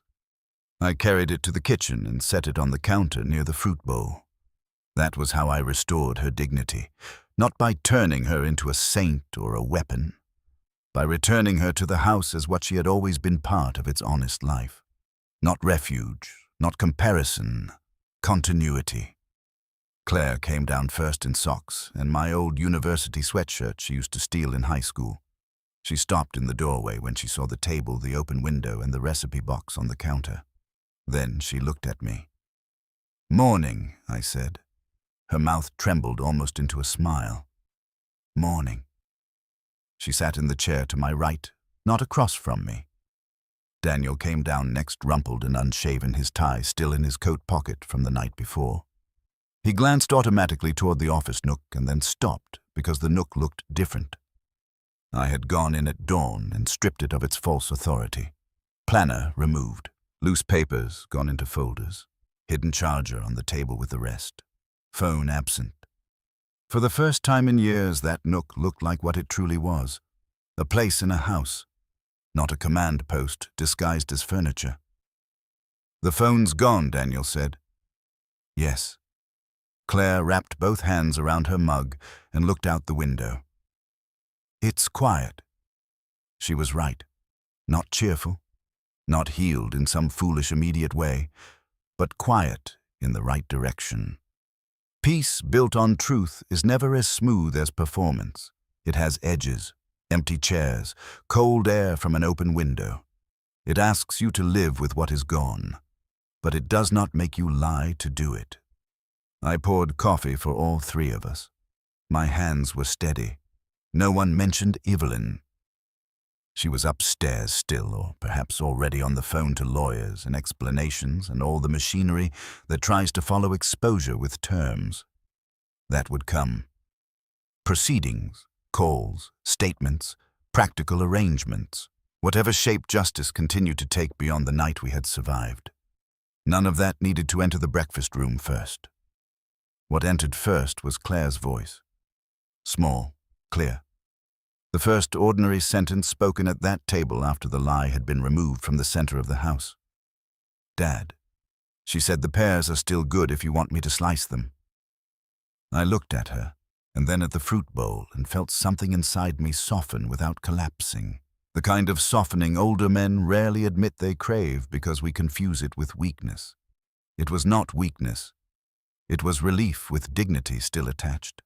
I carried it to the kitchen and set it on the counter near the fruit bowl. That was how I restored her dignity, not by turning her into a saint or a weapon, by returning her to the house as what she had always been part of its honest life. Not refuge, not comparison, continuity. Claire came down first in socks and my old university sweatshirt she used to steal in high school. She stopped in the doorway when she saw the table, the open window, and the recipe box on the counter. Then she looked at me. "Morning," I said. Her mouth trembled almost into a smile. "Morning." She sat in the chair to my right, not across from me. Daniel came down next, rumpled and unshaven, his tie still in his coat pocket from the night before. He glanced automatically toward the office nook and then stopped because the nook looked different. I had gone in at dawn and stripped it of its false authority. Planner removed. Loose papers gone into folders. Hidden charger on the table with the rest. Phone absent. For the first time in years, that nook looked like what it truly was. A place in a house. Not a command post disguised as furniture. "The phone's gone," Daniel said. "Yes." Claire wrapped both hands around her mug and looked out the window. "It's quiet." She was right. Not cheerful. Not healed in some foolish immediate way, but quiet in the right direction. Peace built on truth is never as smooth as performance. It has edges, empty chairs, cold air from an open window. It asks you to live with what is gone, but it does not make you lie to do it. I poured coffee for all three of us. My hands were steady. No one mentioned Evelyn. She was upstairs still, or perhaps already on the phone to lawyers and explanations and all the machinery that tries to follow exposure with terms. That would come. Proceedings, calls, statements, practical arrangements, whatever shape justice continued to take beyond the night we had survived. None of that needed to enter the breakfast room first. What entered first was Claire's voice. Small, clear. The first ordinary sentence spoken at that table after the lie had been removed from the center of the house. "Dad," she said, "the pears are still good if you want me to slice them." I looked at her, and then at the fruit bowl, and felt something inside me soften without collapsing. The kind of softening older men rarely admit they crave because we confuse it with weakness. It was not weakness. It was relief with dignity still attached.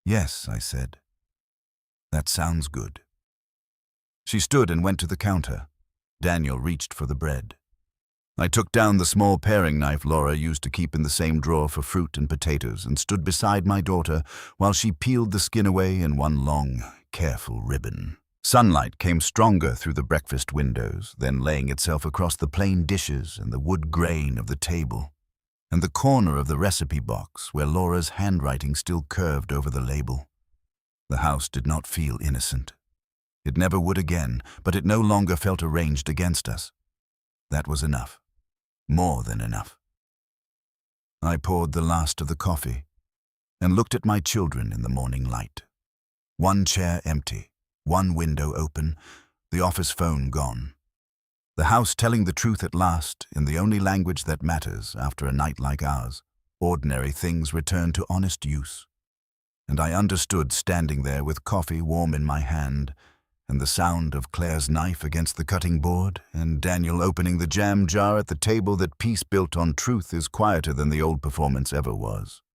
"Yes," I said. "That sounds good." She stood and went to the counter. Daniel reached for the bread. I took down the small paring knife Laura used to keep in the same drawer for fruit and potatoes and stood beside my daughter while she peeled the skin away in one long, careful ribbon. Sunlight came stronger through the breakfast windows, then laying itself across the plain dishes and the wood grain of the table, and the corner of the recipe box where Laura's handwriting still curved over the label. The house did not feel innocent. It never would again, but it no longer felt arranged against us. That was enough. More than enough. I poured the last of the coffee and looked at my children in the morning light. One chair empty, one window open, the office phone gone. The house telling the truth at last, in the only language that matters after a night like ours. Ordinary things returned to honest use. And I understood standing there with coffee warm in my hand, and the sound of Claire's knife against the cutting board, and Daniel opening the jam jar at the table that peace built on truth is quieter than the old performance ever was.